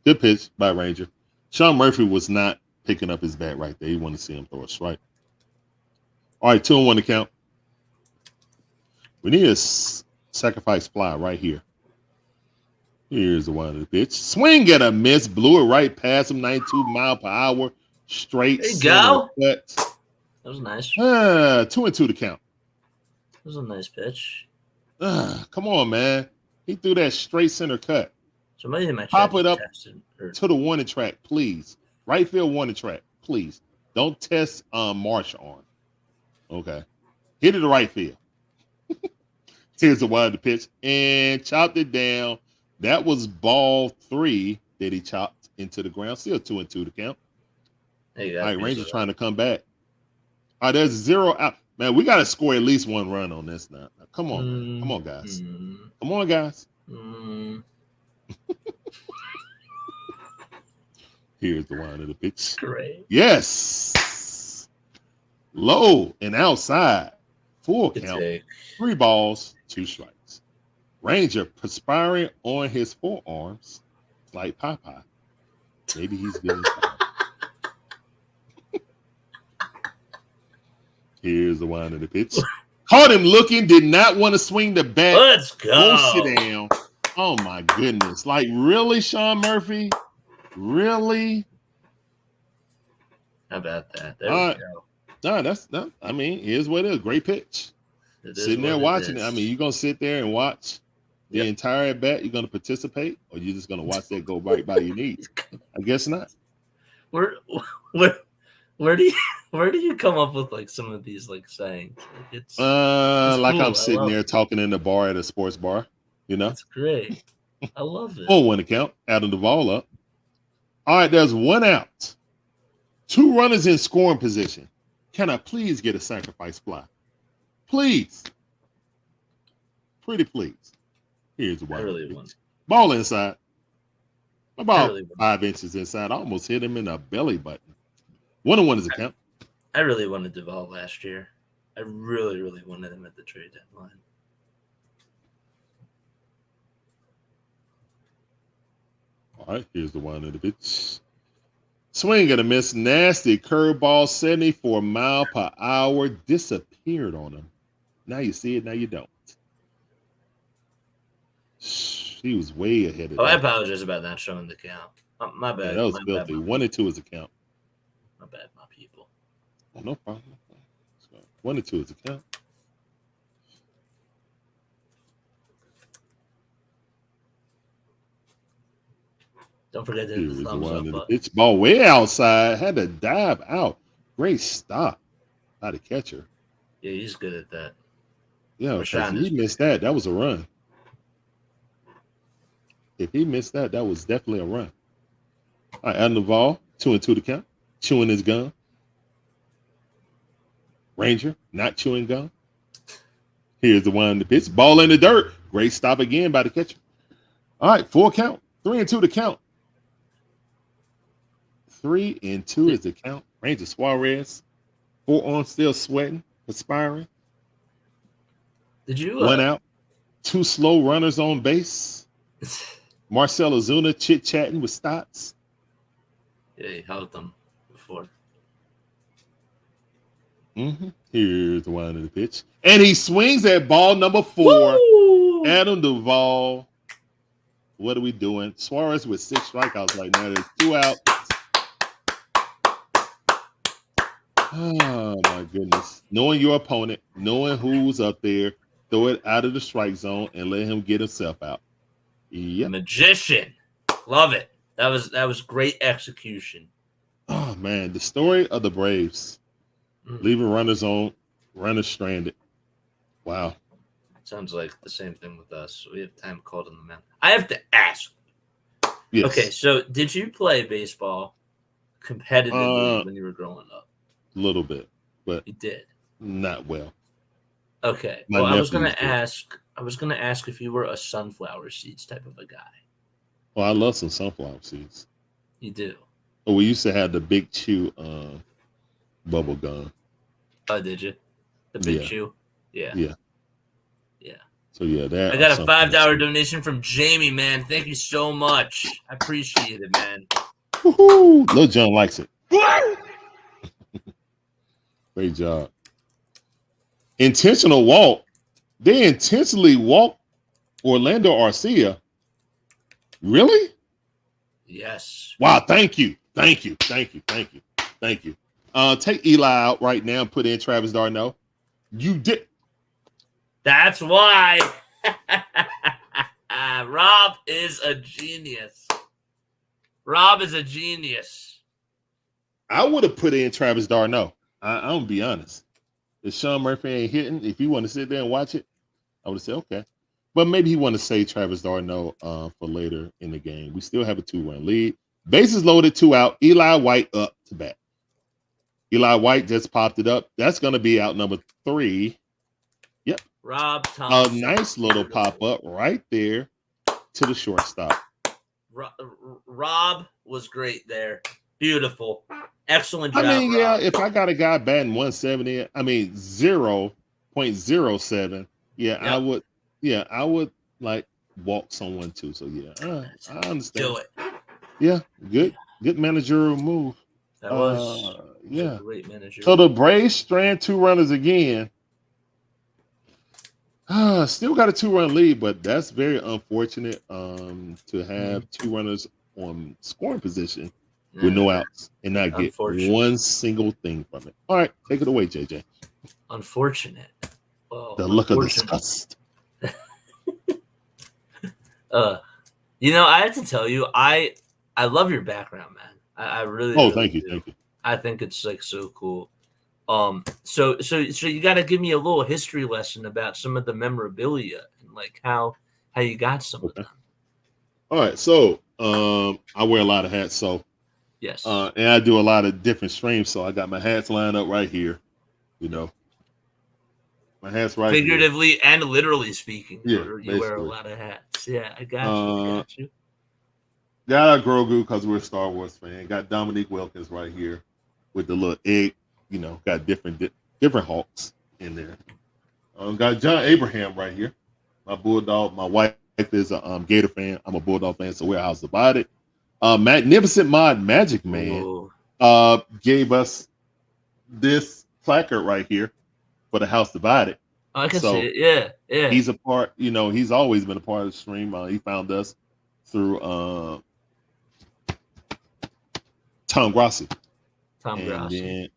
Good pitch by Ranger. Sean Murphy was not picking up his bat right there. He wanted to see him throw a strike. All right, 2-1 to count. We need a sacrifice fly right here. Here's the 1 pitch. Swing and a miss. Blew it right past him. 92-mile-per-hour. Straight. There you go. Cut. That was nice. 2-2 to count. That was a nice pitch. Come on, man. He threw that straight center cut. Somebody in my Pop it up to the 1 track, please. Right field warning track, please. Don't test Marsh on. Okay. Hit it to right field. Here's the wild pitch and chopped it down. That was ball 3 that he chopped into the ground. Still 2-2 to count. All right, Rangers trying to come back. All right, there's 0 out. Man, we got to score at least 1 run on this now. Come on, man. Come on, guys. Come on, guys. Here's the wind of the pitch. Great. Yes. Low and outside. Full count. 3 balls, 2 strikes. Ranger perspiring on his forearms like Popeye. Maybe he's getting tired. Here's the wind of the pitch. Caught him looking, did not want to swing the bat. Let's go. Won't sit down. Oh my goodness. Like, really, Sean Murphy? Really? How about that? There we go. No, that's not. I mean, here's what it is. Great pitch. Sitting there watching it. I mean, you're gonna sit there and watch the entire at bat. You're gonna participate, or you're just gonna watch that go right by your knees. I guess not. Where do you come up with like some of these like sayings? Like, it's like cool. I'm sitting there talking in the bar at a sports bar. You know, that's great. I love it. 4-1 count. Adam Duvall up. All right, there's 1 out. 2 runners in scoring position. Can I please get a sacrifice fly? Please. Pretty please. Here's the one. Really want. Ball inside. About 5 inches inside. I almost hit him in the belly button. 1-1 is a count. I really wanted Duvall last year. I really, really wanted him at the trade deadline. All right, here's the one in the pitch. Swing and a miss. Nasty curveball, 74 mile per hour. Disappeared on him. Now you see it, now you don't. He was way ahead of that. I apologize about not showing the count. My bad. Yeah, that was filthy. 1-2 is a count. My bad, my people. Oh, no problem. 1-2 is a count. Don't forget to hit the thumbs up button. It's ball way outside. Had to dive out. Great stop by the catcher. Yeah, he's good at that. Yeah, if he missed that, that was a run. If he missed that, that was definitely a run. All right, Adam Duvall, 2-2 to count. Chewing his gum. Ranger, not chewing gum. Here's the one in the pitch. Ball in the dirt. Great stop again by the catcher. All right, 4 count. 3-2 to count. 3-2 is the count. Ranger Suarez, forearm still sweating, perspiring. Did you 1 out, 2 slow runners on base. Marcell Ozuna chit-chatting with Stotts. Yeah, he helped them before. Here's the one in the pitch. And he swings at ball number 4. Woo! Adam Duvall. What are we doing? Suarez with 6 strikeouts right now. There's 2 out. Oh, my goodness. Knowing your opponent, knowing who's up there, throw it out of the strike zone and let him get himself out. Yep. Magician. Love it. That was great execution. Oh, man. The story of the Braves. Leaving runners on, runners stranded. Wow. Sounds like the same thing with us. We have time called on the mound. I have to ask. Yes. Okay, so did you play baseball competitively when you were growing up? A little bit, but you did. Not well. Okay. Well, I was gonna ask if you were a sunflower seeds type of a guy. Well, I love some sunflower seeds. You do. Oh, we used to have the Big Chew bubble gum. Oh, did you? The Big Chew? Yeah. Yeah. Yeah. So yeah, that I got a $5 donation from Jamie, man. Thank you so much. I appreciate it, man. Woohoo! Lil John likes it. Great job. Intentional walk. They intentionally walked Orlando Arcia. Really? Yes. Wow. Thank you. Thank you. Thank you. Thank you. Thank you. Take Eli out right now and put in Travis Darno. You did. That's why. Rob is a genius. Rob is a genius. I would have put in Travis Darno. I'm gonna be honest. If Sean Murphy ain't hitting, if you want to sit there and watch it, I would have said okay. But maybe he want to say Travis Darno for later in the game. We still have a 2-run lead. Bases loaded, 2 out. Eli White up to bat. Eli White just popped it up. That's gonna be out number 3. Yep. Rob Thompson. A nice little pop up right there to the shortstop. Rob was great there. Beautiful. Excellent job. I mean, yeah, Rob. if I got a guy batting 170, I mean 0.07, yeah, yep. I would like walk someone too. So yeah, I understand. Do it. Yeah, good managerial move. That was yeah. a great manager. So the Braves strand 2 runners again. Still got a 2-run lead, but that's very unfortunate to have 2 runners on scoring position with no outs and not get one single thing from it. All right, take it away, JJ. Unfortunate. Well, the look of disgust. You know, I have to tell you, I love your background, man. I really. Oh, really thank you. I think it's like so cool. So you got to give me a little history lesson about some of the memorabilia and like how you got some of them. All right, so I wear a lot of hats, so yes, and I do a lot of different streams, so I got my hats lined up right here. You know, my hats right figuratively here. and literally speaking. Yeah, you wear a lot of hats. Yeah, I got you. Got Grogu because we're a Star Wars fan. Got Dominique Wilkins right here with the little egg. You know, got different Hawks in there. Got John Abraham right here. My Bulldog. My wife is a Gator fan. I'm a Bulldog fan, so we're house divided. Magnificent Mod Magic Man gave us this placard right here for the house divided. I can see it. Yeah. He's a part. You know, he's always been a part of the stream. He found us through Tom Grassi.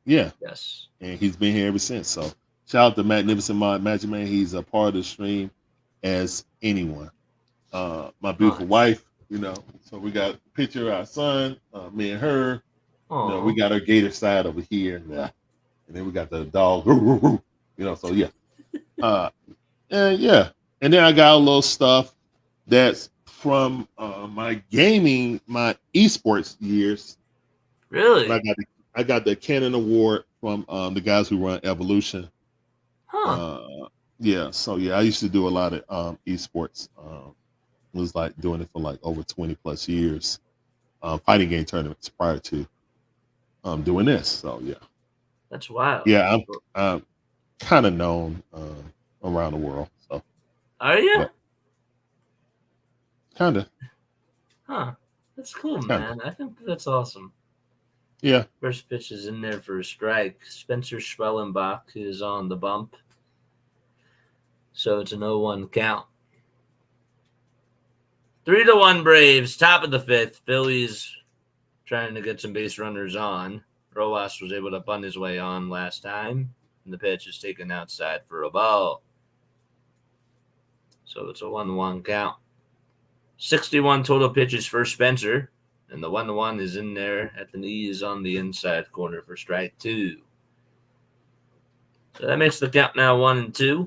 Yes. And he's been here ever since. So shout out to Magnificent Magic Man. He's a part of the stream as anyone. My beautiful wife, you know. So we got a picture of our son, me and her. You know, we got our Gator side over here, and then we got the dog. You know, so yeah. And then I got a little stuff that's from my esports years. Really? I got the Canon Award from the guys who run Evolution. So I used to do a lot of esports. Was like doing it for like over 20 plus years, fighting game tournaments prior to doing this. So yeah, that's wild. Yeah, I'm kind of known around the world. So are you? Kind of. Huh? That's cool, man. I think that's awesome. Yeah. First pitch is in there for a strike. Spencer Schwellenbach is on the bump. So it's an 0-1 count. 3-1 Braves, top of the 5th. Phillies trying to get some base runners on. Rojas was able to bunt his way on last time. And the pitch is taken outside for a ball. So it's a 1-1 count. 61 total pitches for Spencer. And the 1-1 is in there at the knees on the inside corner for strike 2. So that makes the count now 1-2.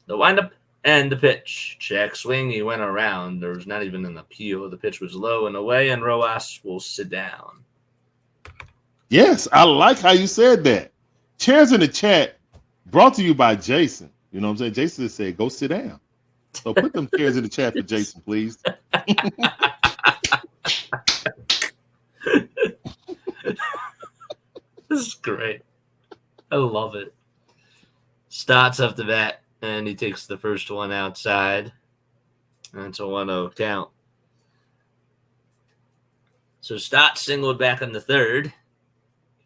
The windup and the pitch. Check swing. He went around. There was not even an appeal. The pitch was low and away, and Rojas will sit down. Yes, I like how you said that. Chairs in the chat brought to you by Jason. You know what I'm saying? Jason said, go sit down. So put them chairs in the chat for Jason, please. This is great. I love it. Starts up the bat, and he takes the first one outside. And it's a 1-0 count. So Stott singled back in the third.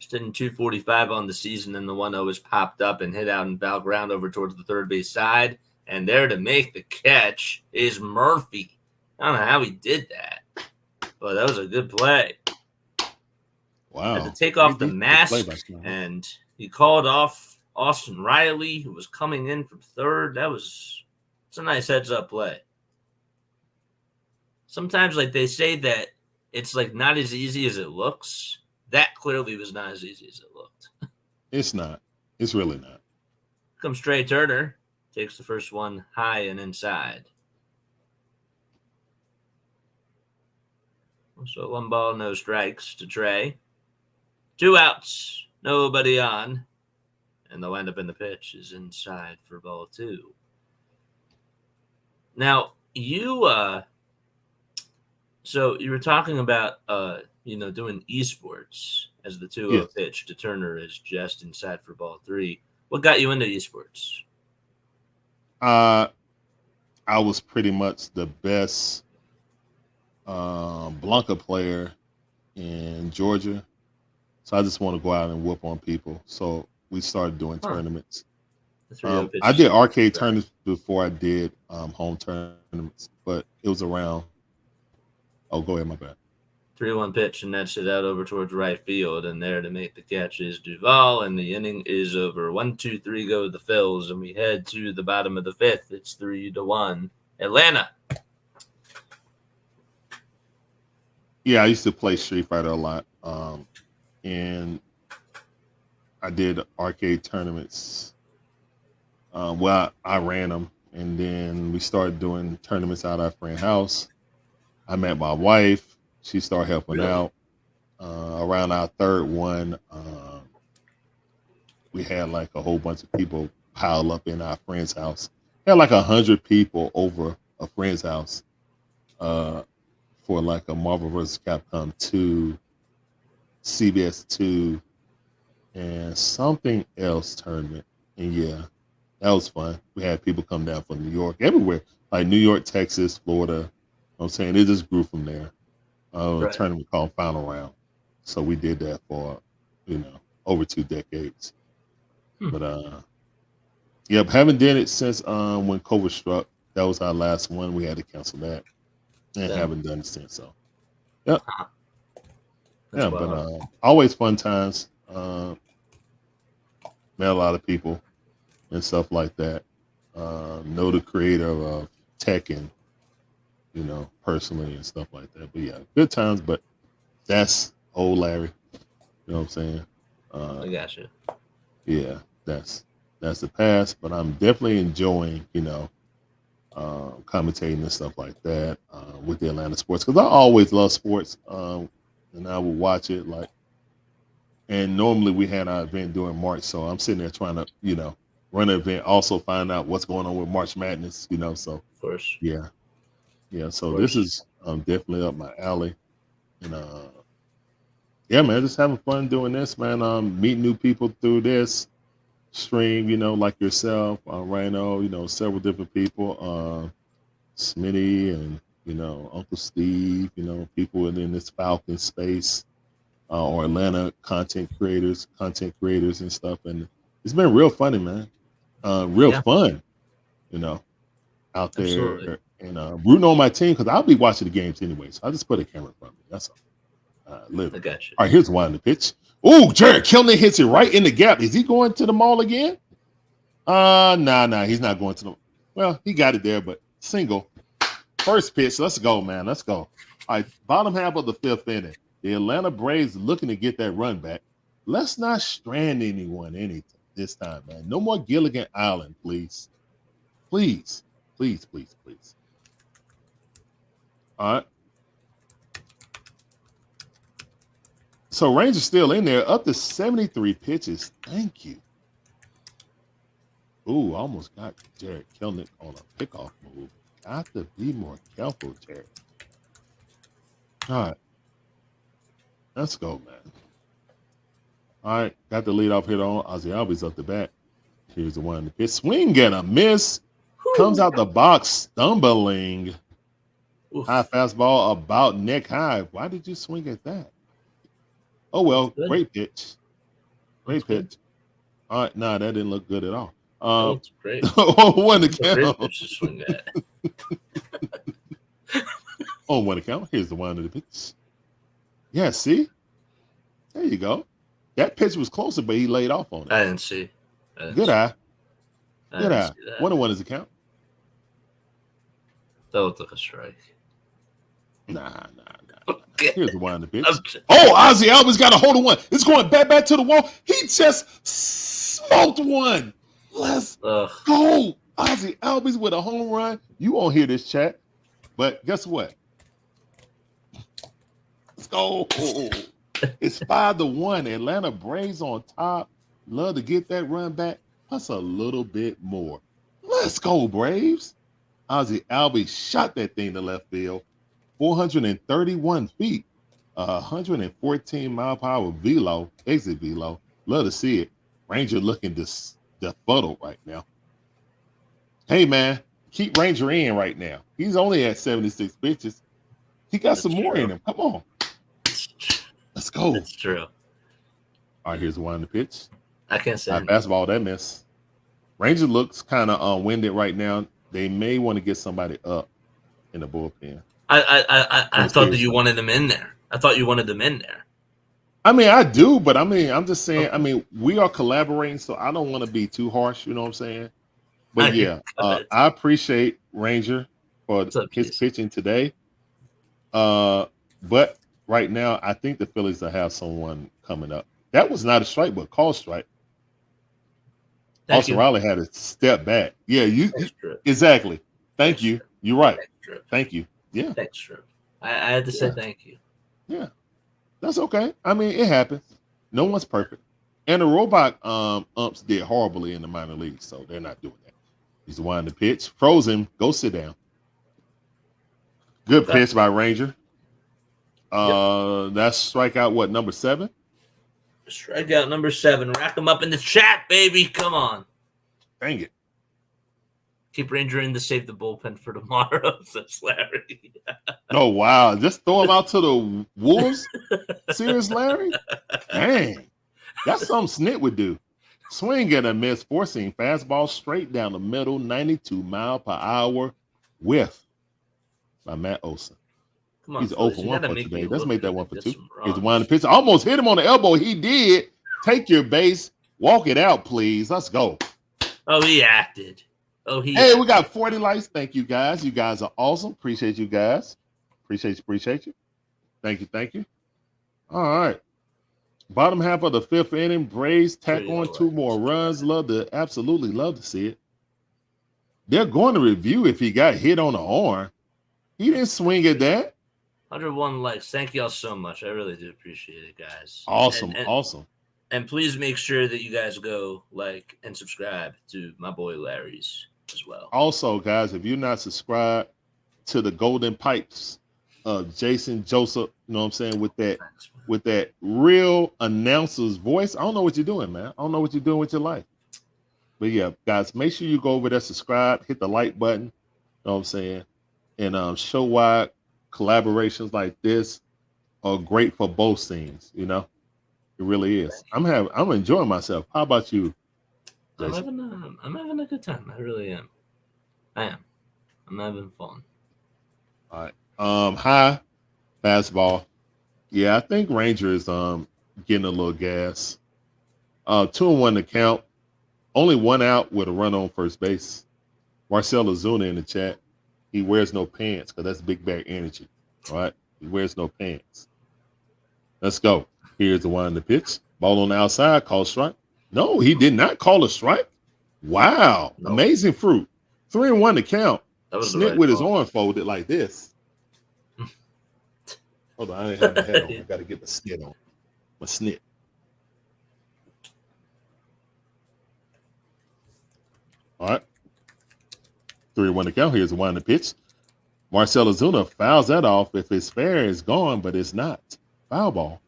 Just in 245 on the season, and the 1-0 is popped up and hit out and foul ground over towards the third base side. And there to make the catch is Murphy. I don't know how he did that, but that was a good play. Wow. Had to take off the mask, and he called off Austin Riley, who was coming in from third. It's a nice heads-up play. sometimes like they say that it's like not as easy as it looks. That clearly was not as easy as it looked. It's not. It's really not. Comes Trey Turner, takes the first one high and inside. So 1 ball, no strikes to Trey. 2 outs, nobody on. And the windup in the pitch is inside for ball 2. Now, so you were talking about, doing esports as the 2-0 Yes. pitch to Turner is just inside for ball 3. What got you into esports? I was pretty much the best Blanca player in Georgia. So I just want to go out and whoop on people. So we started doing tournaments. The 3-0 pitch I is did arcade tournaments before I did home tournaments, but it was around. Oh, go ahead, my bad. 3-1 pitch, and nets it out over towards right field. And there to make the catch is Duvall, and the inning is over. 1-2-3 go the Phils, and we head to the bottom of the 5th. It's 3-1. Atlanta. Yeah, I used to play Street Fighter a lot, and I did arcade tournaments. Well, I ran them, and then we started doing tournaments out at our friend's house. I met my wife. She started helping out. Around our 3rd one, we had like a whole bunch of people pile up in our friend's house. We had like 100 people over a friend's house for like a Marvel vs. Capcom 2, CBS 2, and something else tournament. And yeah, that was fun. We had people come down from New York, everywhere, like New York, Texas, Florida. You know what I'm saying, it just grew from there. A tournament called Final Round. So we did that for, over 2 decades. But yep, haven't done it since when COVID struck. That was our last one. We had to cancel that, and haven't done it since. So, yep. Yeah, but always fun times. Met a lot of people and stuff like that. Know the creator of Tekken, personally and stuff like that. But yeah, good times. But that's old Larry. You know what I'm saying? I got you. Yeah, that's the past. But I'm definitely enjoying, commentating and stuff like that with the Atlanta sports, because I always love sports, and I would watch it like. And normally we had our event during March, so I'm sitting there trying to, run an event, also find out what's going on with March Madness, So Of course. Yeah. So this is definitely up my alley, and yeah, man, just having fun doing this, man. Meeting new people through this stream, like yourself, Rhino, several different people, Smitty and Uncle Steve, people in this Falcon space, or Atlanta content creators and stuff, and it's been real funny, man. Real fun, out there. Absolutely. And rooting on my team, because I'll be watching the games anyway. So I just put a camera in front of me. That's all. Literally. I got you. All right, here's one in the pitch. Oh, Jared Kelly hits it right in the gap. Is he going to the mall again? Nah, he's not going to the. Well, he got it there, but single. First pitch. Let's go, man. Let's go. All right, bottom half of the 5th inning. The Atlanta Braves looking to get that run back. Let's not strand anyone this time, man. No more Gilligan Island, please. Please. All right. So Rangers still in there, up to 73 pitches. Thank you. Ooh, almost got Jared Kelnick on a pickoff move. Got to be more careful, Jared. All right. Let's go, man. All right. Got the lead off hit on. Ozzy Albies up the bat. Here's the one in the pitch. Swing and a miss. Comes out the box stumbling. Oof. High fastball about neck high. Why did you swing at that? Oh, well, great pitch. Great pitch. Good. All right. Nah, that didn't look good at all. That looks great. One to count. To swing at. On one account. Here's the one to the pitch. Yeah, see? There you go. That pitch was closer, but he laid off on it. I didn't see. Good eye. Good eye. 1-1 is the count. That looked like a strike. Nah. Okay. Here's the one, the pitch. Oh, Ozzy Albies got a hold of one. It's going back to the wall. He just smoked one. Let's go. Ozzy Albies with a home run. You won't hear this chat, but guess what? Let's go. It's 5-1. Atlanta Braves on top. Love to get that run back. Plus a little bit more. Let's go, Braves. Ozzy Albies shot that thing to left field. 431 feet. 114 mile per hour velo, exit velo. Love to see it. Ranger looking befuddled right now. Hey, man, keep Ranger in right now. He's only at 76 pitches. He got some more in him. Come on. Let's go. That's true. All right, here's one on the pitch. I can't say fastball, that miss. Ranger looks kind of winded right now. They may want to get somebody up in the bullpen. I thought that you wanted them in there. I thought you wanted them in there. I mean, I do, but I mean, I'm just saying, I mean, we are collaborating, so I don't want to be too harsh, you know what I'm saying? But yeah, I appreciate Ranger for his pitching today. But right now, I think the Phillies will have someone coming up. That was not a strike, but call strike. Austin Riley had to step back. Yeah, exactly. Thank you. You're right. Thank you. Yeah. That's true. I had to say thank you. Yeah. That's okay. I mean, it happens. No one's perfect. And the robot umps did horribly in the minor leagues, so they're not doing that. He's the one to pitch. Frozen. Go sit down. Good pitch by Ranger. That's strikeout, what, number 7? Strikeout number 7. Rack them up in the chat, baby. Come on. Dang it. Keep Ranger in to save the bullpen for tomorrow, says Larry. Oh, wow. Just throw him out to the Wolves? Serious, Larry? Dang. That's something Snit would do. Swing and a miss, forcing fastball straight down the middle, 92 mile per hour whiff by Matt Olson. Come on, he's 0 for 1 for today. Let's make that 1 for 2. Here's the one to pitch. Almost hit him on the elbow. He did. Take your base. Walk it out, please. Let's go. Oh, he acted. Hey, we got 40 likes. Thank you, guys. You guys are awesome. Appreciate you guys. Appreciate you. Thank you. All right. Bottom half of the 5th inning. Braves tack on 2 more runs. Absolutely love to see it. They're going to review if he got hit on the arm. He didn't swing at that. 101 likes. Thank y'all so much. I really do appreciate it, guys. Awesome. And please make sure that you guys go like and subscribe to my boy Larry's as well. Also, guys, if you're not subscribed to the Golden Pipes of Jason Joseph, you know what I'm saying, with that real announcer's voice, I don't know what you're doing, man. I don't know what you're doing with your life. But yeah, guys, make sure you go over there, subscribe, hit the like button, you know what I'm saying, and show why collaborations like this are great for both scenes, you know. It really is. I'm enjoying myself. How about you, Jason? I'm having a good time. I really am. I am. I'm having fun. All right. High fastball. Yeah, I think Ranger is getting a little gas. 2-1 to count. Only 1 out with a run on first base. Marcel Ozuna in the chat. He wears no pants because that's big bag energy. All right. He wears no pants. Let's go. Here's the one in the pitch. Ball on the outside. Call strike. No, he did not call a strike. Wow. No. Amazing fruit. 3-1 to count. Snit with his arm folded like this. Hold on. I didn't have my head on. I got to get my snit on. My snit. All right. 3-1 to count. Here's the one in the pitch. Marcell Ozuna fouls that off. If it's fair, it's gone, but it's not. Foul ball.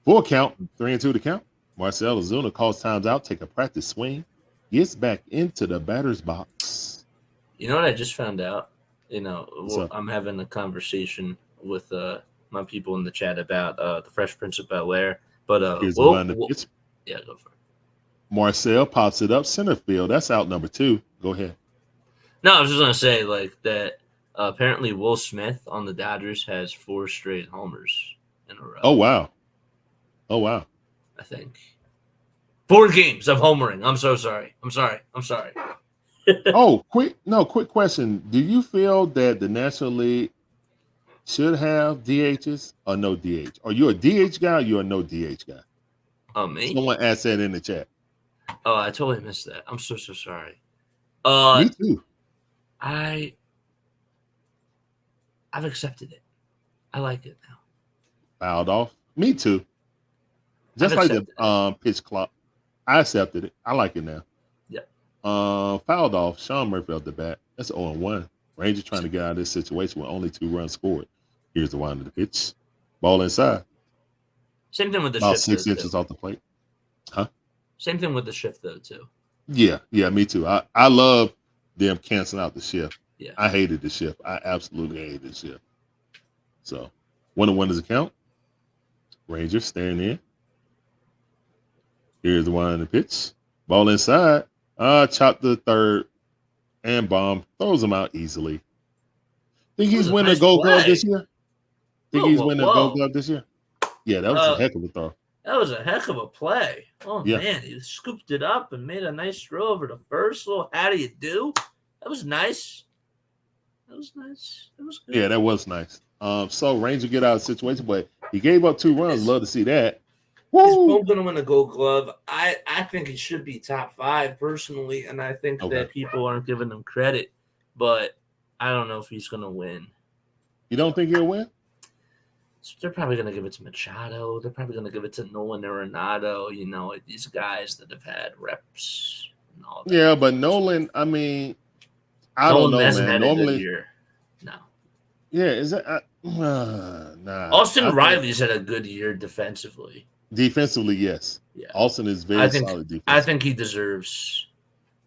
Full count, 3-2 to count. Marcell Ozuna calls times out, take a practice swing, gets back into the batter's box. You know what I just found out? You know, I'm having a conversation with my people in the chat about the Fresh Prince of Bel-Air. But here's the one. Yeah, go for it. Marcell pops it up center field. That's out number 2. Go ahead. No, I was just gonna say like that. Apparently, Will Smith on the Dodgers has 4 straight homers in a row. Oh wow. I think 4 games of homering. I'm so sorry. I'm sorry. Quick question. Do you feel that the National League should have DHs or no DH. Are you a DH guy or you a no DH guy? Oh, me? Someone asked that in the chat. Oh, I totally missed that. I'm so sorry. Me too. I've accepted it. I like it now. Fouled off. Me too. Just like the pitch clock. I accepted it. I like it now. Yeah. Fouled off. Sean Murphy off the bat. That's 0-1. Rangers trying to get out of this situation with only 2 runs scored. Here's the wind of the pitch. Ball inside. Same thing with the about shift. 6 inches off the plate. Huh? Same thing with the shift though too. Yeah, me too. I love them canceling out the shift. Yeah. I hated the shift. I absolutely hated the shift. So 1-1 is a count. Rangers staring in. Here's the wind of the pitch. Ball inside. Chop to the third. And Bohm throws him out easily. Think he's winning a Gold Glove this year? Think he's winning a Gold Glove this year? Yeah, that was a heck of a throw. That was a heck of a play. Oh, yeah. Man, he scooped it up and made a nice throw over the first. Little how do you do? That was nice. That was nice. That was good. Yeah, that was nice. So Ranger get out of the situation, but he gave up 2 runs. Love to see that. Woo! Is Bohm going to win a Gold Glove? I think he should be top 5 personally, and I think that people aren't giving him credit, but I don't know if he's going to win. You don't think he'll win? They're probably going to give it to Machado. They're probably going to give it to Nolan Arenado. You know, these guys that have had reps and all that. Yeah, but Nolan, I mean, I don't know, man. Normally, year. No. Yeah, is that nah? Austin Riley's had a good year defensively. Defensively, yes. Yeah. Austin is very solid defensively. I think he deserves.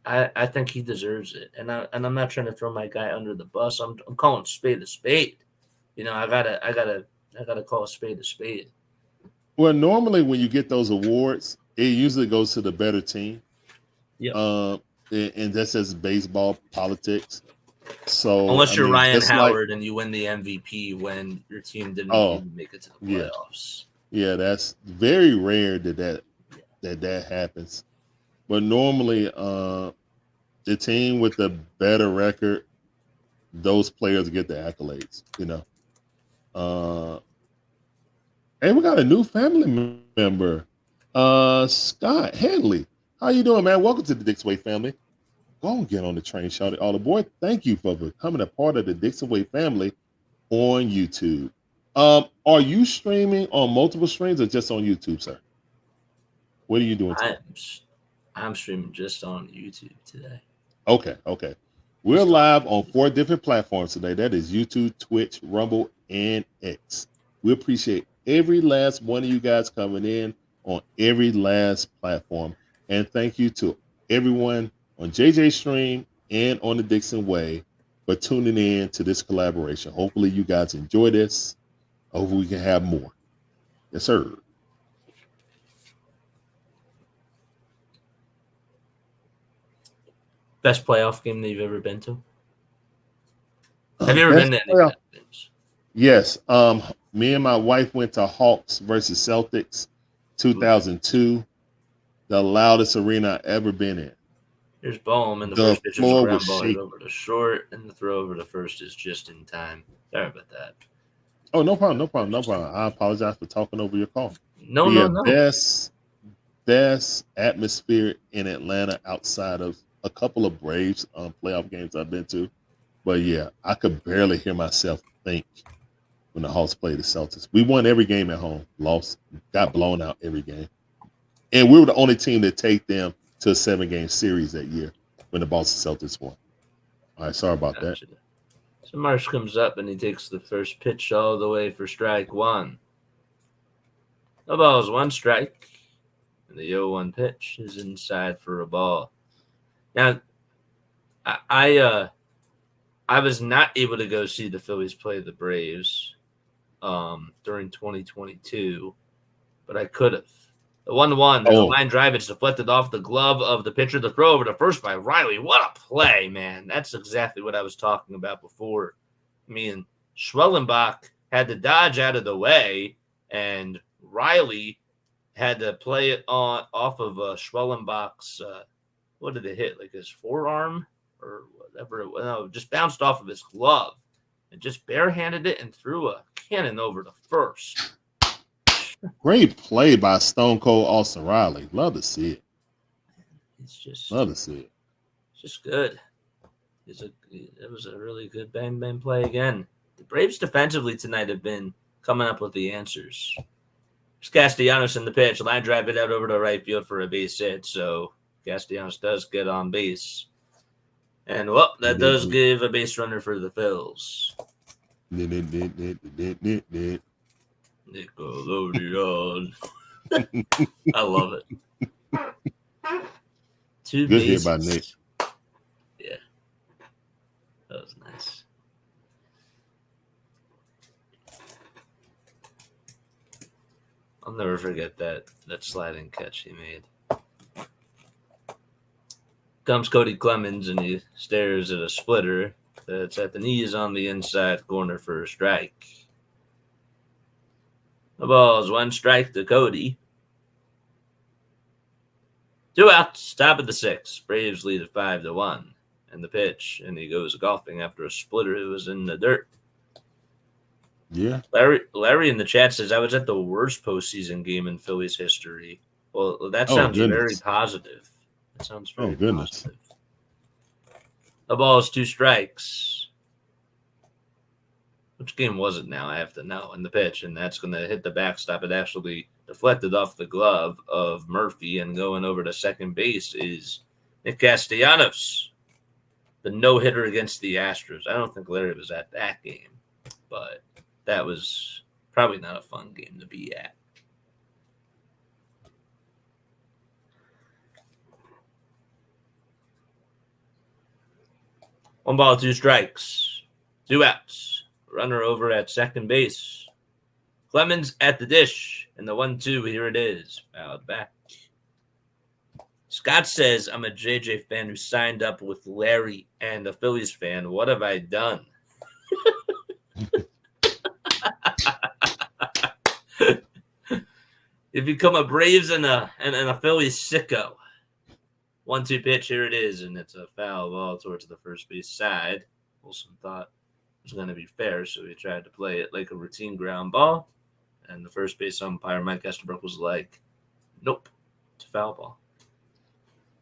I think he deserves it, and I'm not trying to throw my guy under the bus. I'm calling spade a spade. You know, I gotta call a spade a spade. Well, normally when you get those awards, it usually goes to the better team. Yeah. And that's just baseball politics. So unless you're Ryan Howard and you win the MVP when your team didn't even make it to the playoffs. Yeah, that's very rare that happens. But normally, the team with the better record, those players get the accolades. You know. And we got a new family member, Scott Henley. How you doing, man? Welcome to the Dixon Way family. Go and get on the train, shout it all aboard. Thank you for becoming a part of the Dixon Way family on YouTube. Are you streaming on multiple streams or just on YouTube, sir? What are you doing today? I'm streaming just on YouTube today. Okay. We're live on 4 different platforms today. That is YouTube, Twitch, Rumble, and X. We appreciate every last one of you guys coming in on every last platform. And thank you to everyone on JJ Stream and on the Dixon Way for tuning in to this collaboration. Hopefully you guys enjoy this. Hopefully we can have more. Yes, sir. Best playoff game that you've ever been to? Have you ever been to any games? Yes. Me and my wife went to Hawks versus Celtics 2002. The loudest arena I've ever been in. Here's Bohm, and the first pitch is a ground ball over to short, and the throw over to first is just in time. Sorry about that. Oh, no problem. I apologize for talking over your call. No. Best atmosphere in Atlanta outside of a couple of Braves playoff games I've been to. But yeah, I could barely hear myself think when the Hawks played the Celtics. We won every game at home, lost, got blown out every game. And we were the only team to take them to a 7-game series that year when the Boston Celtics won. All right, sorry about that. So Marsh comes up and he takes the first pitch all the way for strike 1. The ball is 1 strike, and the 0-1 pitch is inside for a ball. Now, I was not able to go see the Phillies play the Braves during 2022, but I could have. The 1-1, there's a line drive. It's deflected off the glove of the pitcher. The throw over to first by Riley. What a play, man. That's exactly what I was talking about before. I mean, Schwellenbach had to dodge out of the way, and Riley had to play it off of Schwellenbach's, what did it hit? Like his forearm or whatever. No, just bounced off of his glove. and just barehanded it and threw a cannon over to first. Great play by Stone Cold Austin Riley. Love to see it. Love to see it. It's just good. It was a really good bang play again. The Braves defensively tonight have been coming up with the answers. There's Castellanos in the pitch. Line drive it out over to right field for a base hit. So Castellanos does get on base. And, well, that does give a base runner for the Phillies. Nickelodeon. I love it. Two Good bases. hit by Nick. Yeah. That was nice. I'll never forget that sliding catch he made. Comes Cody Clemens and he stares at a splitter that's at the knees on the inside corner for a strike. The ball is 1 strike to Cody. 2 outs, top of the 6th. Braves lead at 5-1. And the pitch, and he goes golfing after a splitter who was in the dirt. Yeah. Larry in the chat says, I was at the worst postseason game in Phillies history. Well, that sounds very positive. That sounds very positive. The ball is 2 strikes. Which game was it now? I have to know. In the pitch, and that's going to hit the backstop. It actually deflected off the glove of Murphy, and going over to second base is Nick Castellanos, the no-hitter against the Astros. I don't think Larry was at that game, but that was probably not a fun game to be at. One ball, 2 strikes, 2 outs. Runner over at second base. Clemens at the dish, and the 1-2, here it is. Fouled back. Scott says, I'm a JJ fan who signed up with Larry and a Phillies fan. What have I done? You become a Braves and a Phillies sicko. 1-2 pitch, here it is, and it's a foul ball towards the first base side. Olson thought it was going to be fair, so he tried to play it like a routine ground ball, and the first base umpire, Mike Estabrook, was like, nope, it's a foul ball.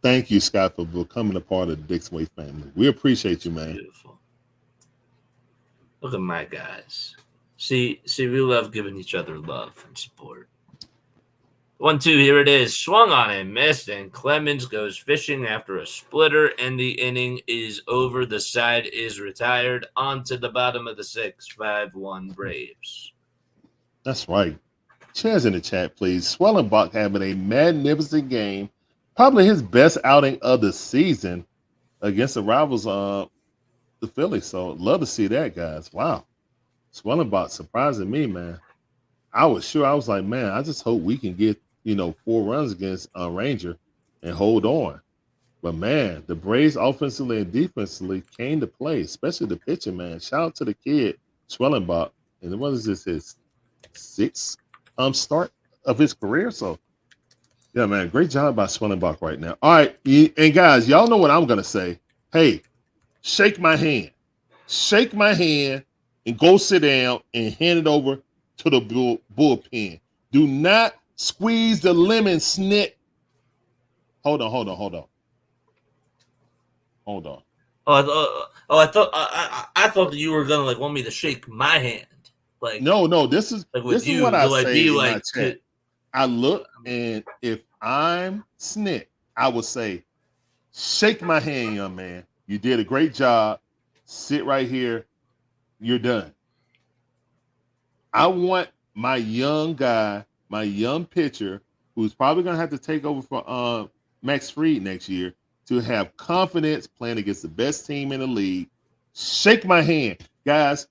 Thank you, Scott, for becoming a part of the Dixon Way family. We appreciate you, man. Beautiful. Look at my guys. See, we love giving each other love and support. 1-2, here it is. Swung on and missed, and Clemens goes fishing after a splitter, and the inning is over. The side is retired. On to the bottom of the 6th, 5-1 Braves. That's right. Shares in the chat, please. Swellenbach having a magnificent game. Probably his best outing of the season against the rivals, the Phillies. So love to see that, guys. Wow. Swellenbach surprising me, man. I was like, man, I just hope we can get, 4 runs against Ranger and hold on. But, man, the Braves offensively and defensively came to play, especially the pitching, man. Shout out to the kid, Swellenbach. And what is this, his 6th start of his career? So, yeah, man, great job by Swellenbach right now. All right, and guys, y'all know what I'm going to say. Hey, shake my hand. Shake my hand and go sit down and hand it over to the bullpen. Do not squeeze the lemon, snit. Hold on. I thought that you were gonna want me to shake my hand. Like no, this is like this you, is what I like, say in my chat. I look, and if I'm snit, I would say, shake my hand, young man. You did a great job. Sit right here. You're done. I want my young guy, my young pitcher, who's probably going to have to take over for Max Fried next year, to have confidence playing against the best team in the league. Shake my hand. Guys,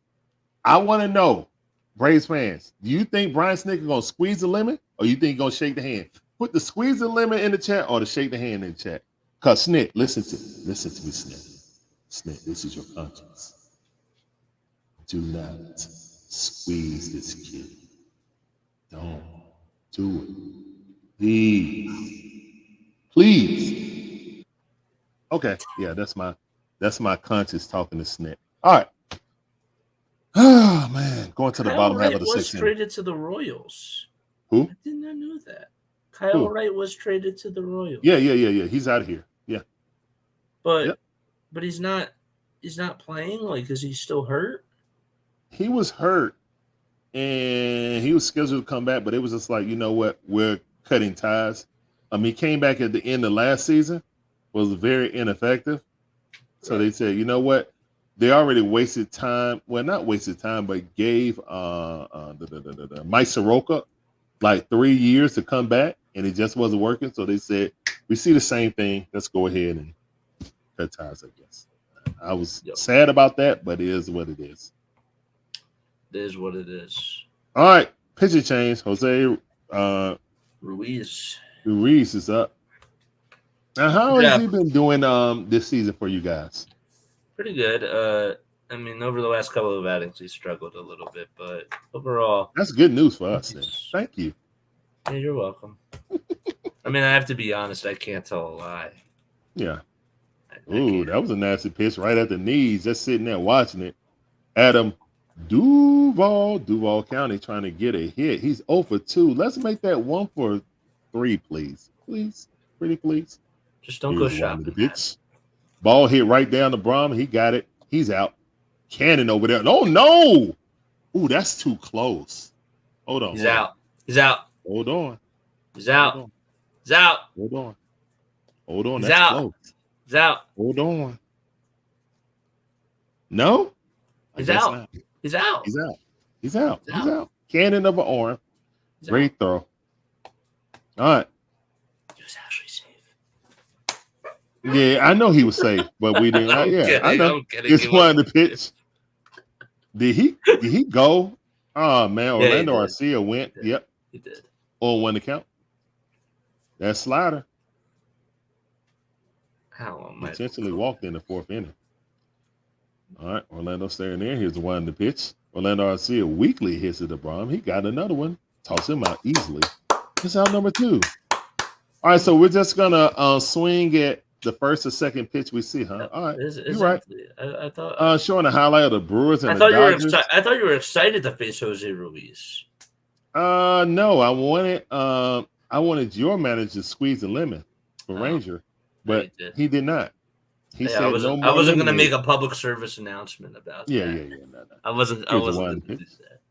I want to know, Braves fans, do you think Brian Snitker is going to squeeze the lemon, or you think he's going to shake the hand? Put the squeeze the lemon in the chat or the shake the hand in the chat. Because Snit, listen to me, Snit. Snit, this is your conscience. Do not squeeze this kid. Don't do it. Please. Okay, yeah, that's my conscience talking to Snit. All right. Oh man, going to the Kyle bottom half Wright of the was 6th inning. traded to the Royals. Who? I did not know that. Kyle Who? Wright was traded to the Royals. Yeah. He's out of here. Yeah. But Yep. but he's not playing. Like, is he still hurt? He was hurt and he was scheduled to come back, but it was just like, you know what? We're cutting ties. He came back at the end of last season, was very ineffective. So they said, you know what? They already wasted time. Well, not wasted time, but gave Mike Soroka like 3 years to come back, and it just wasn't working. So they said, we see the same thing. Let's go ahead and cut ties, I guess. I was sad about that, but it is what it is. It is what it is. All right, pitcher change. Jose Ruiz is up. Now, how has he been doing this season for you guys? Pretty good. I mean, over the last couple of outings, he struggled a little bit, but overall, that's good news for us. Then. Thank you. Yeah, you're welcome. I mean, I have to be honest. I can't tell a lie. Yeah. Ooh, that was a nasty pitch right at the knees. Just sitting there watching it. Adam Duval County trying to get a hit. He's 0 for 2. Let's make that 1 for 3, please. Please. Pretty please. Just don't go shopping. Pitch. Ball hit right down the Braum. He got it. He's out. Cannon over there. Oh, no. Ooh, that's too close. Hold on. He's out. He's out. Hold on. He's out. He's out. Hold on. Hold on. He's That's out. close. He's out. Hold on. No? He's out. He's out. He's out. He's out. He's out. Cannon of an arm. Great throw. All right. He was actually safe. Yeah, I know he was safe, but we didn't. I know. Just wanted to pitch. Did he go? Oh man, Orlando Arcia went. Yep. He did. 0-1 to count. That slider. Potentially walked in the 4th inning. All right, Orlando staring there. Here's the one to pitch. Orlando Arcia weakly hits at the Braum. He got another one. Toss him out easily. It's out number 2. All right, so we're just gonna swing at the first or second pitch we see, huh? All right, you're right. I thought showing a highlight of the Brewers and I thought you were excited to face Jose Ruiz. No, I wanted your manager to squeeze a lemon for Ranger, but he did not. He said no more. I wasn't going to make a public service announcement about that. Yeah. No. I wasn't going to do that.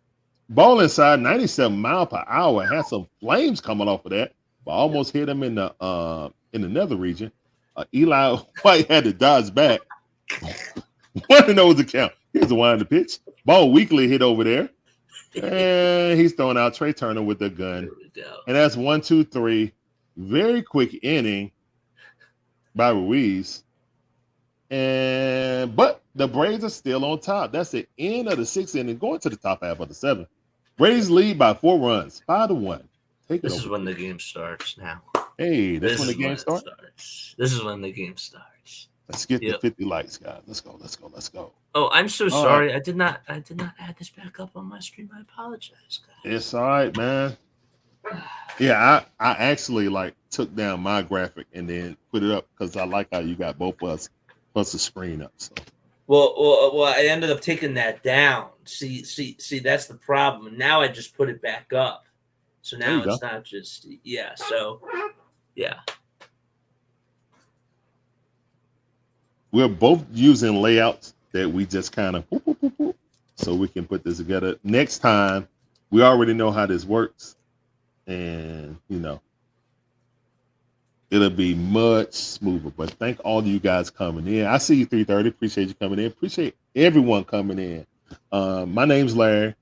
Ball inside, 97 mile per hour. Had some flames coming off of that, but almost hit him in the nether region. Eli White had to dodge back. 1-0 the count. Here's the wind to pitch. Ball weakly hit over there. And he's throwing out Trey Turner with the gun. And that's 1, 2, 3. Very quick inning by Ruiz. But the Braves are still on top. That's the end of the 6th inning, going to the top half of the 7th. Braves lead by 4 runs, 5-1. This is when the game starts now. Hey, that's when the game starts? This is when the game starts. Let's get the 50 likes, guys. Let's go. Oh, I'm so sorry. Right. I did not add this back up on my stream. I apologize, guys. It's all right, man. Yeah, I actually took down my graphic and then put it up because I like how you got both of us plus the screen up. So. Well, I ended up taking that down. See, that's the problem. Now I just put it back up. So now it's not just So yeah. We're both using layouts that we just kind of so we can put this together. Next time, we already know how this works. And, it'll be much smoother. But thank all of you guys coming in. I see you 3:30. Appreciate you coming in. Appreciate everyone coming in. My name's Larry.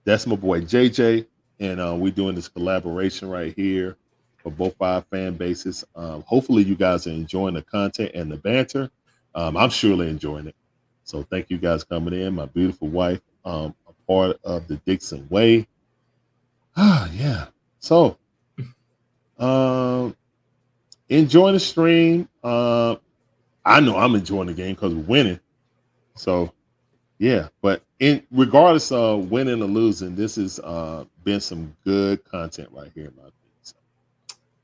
That's my boy JJ. And we're doing this collaboration right here for both our fan bases. Hopefully you guys are enjoying the content and the banter. I'm surely enjoying it. So thank you guys coming in. My beautiful wife, a part of the Dixon Way. Yeah. So enjoying the stream. I know I'm enjoying the game because we're winning. So yeah, but regardless of winning or losing, this has been some good content right here, in my opinion. So,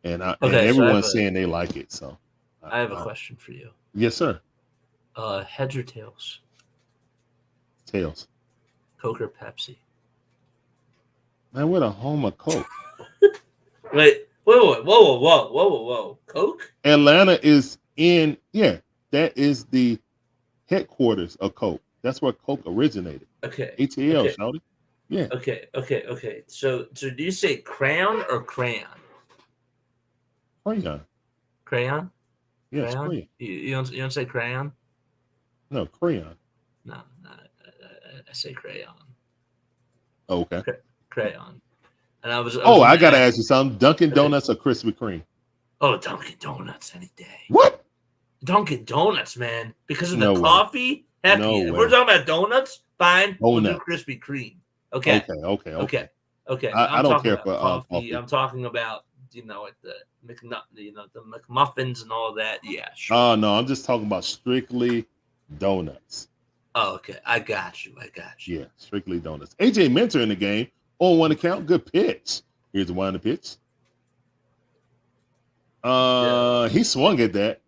and everyone's saying they like it. So I have a question for you. Yes, sir. Heads or tails? Tails. Coke or Pepsi? Man, we're the home of Coke. Wait, whoa. Coke? Atlanta is in, that is the headquarters of Coke. That's where Coke originated. Okay. ATL, Okay. shouty. Yeah. Okay. So do you say crayon or crayon? Crayon. Crayon? Yes, Crayon? crayon. You don't say crayon? No, crayon. No, I say crayon. Oh, okay. Crayon. And I was I gotta ask you something. Dunkin' Donuts or Krispy Kreme? Oh, Dunkin' Donuts any day. What? Dunkin' Donuts, man. Because of No the way. coffee? Heck No yeah. If way. we're talking about donuts, fine. We'll do Donuts. Krispy Kreme. Okay. Okay. I'm I don't talking care about for coffee. I'm talking about, like the the McMuffins and all that. Yeah, sure. Oh no, I'm just talking about strictly donuts. Oh, okay. I got you. Yeah, strictly donuts. AJ Minter in the game on one account. Good pitch. Here's the one to pitch. He swung at that.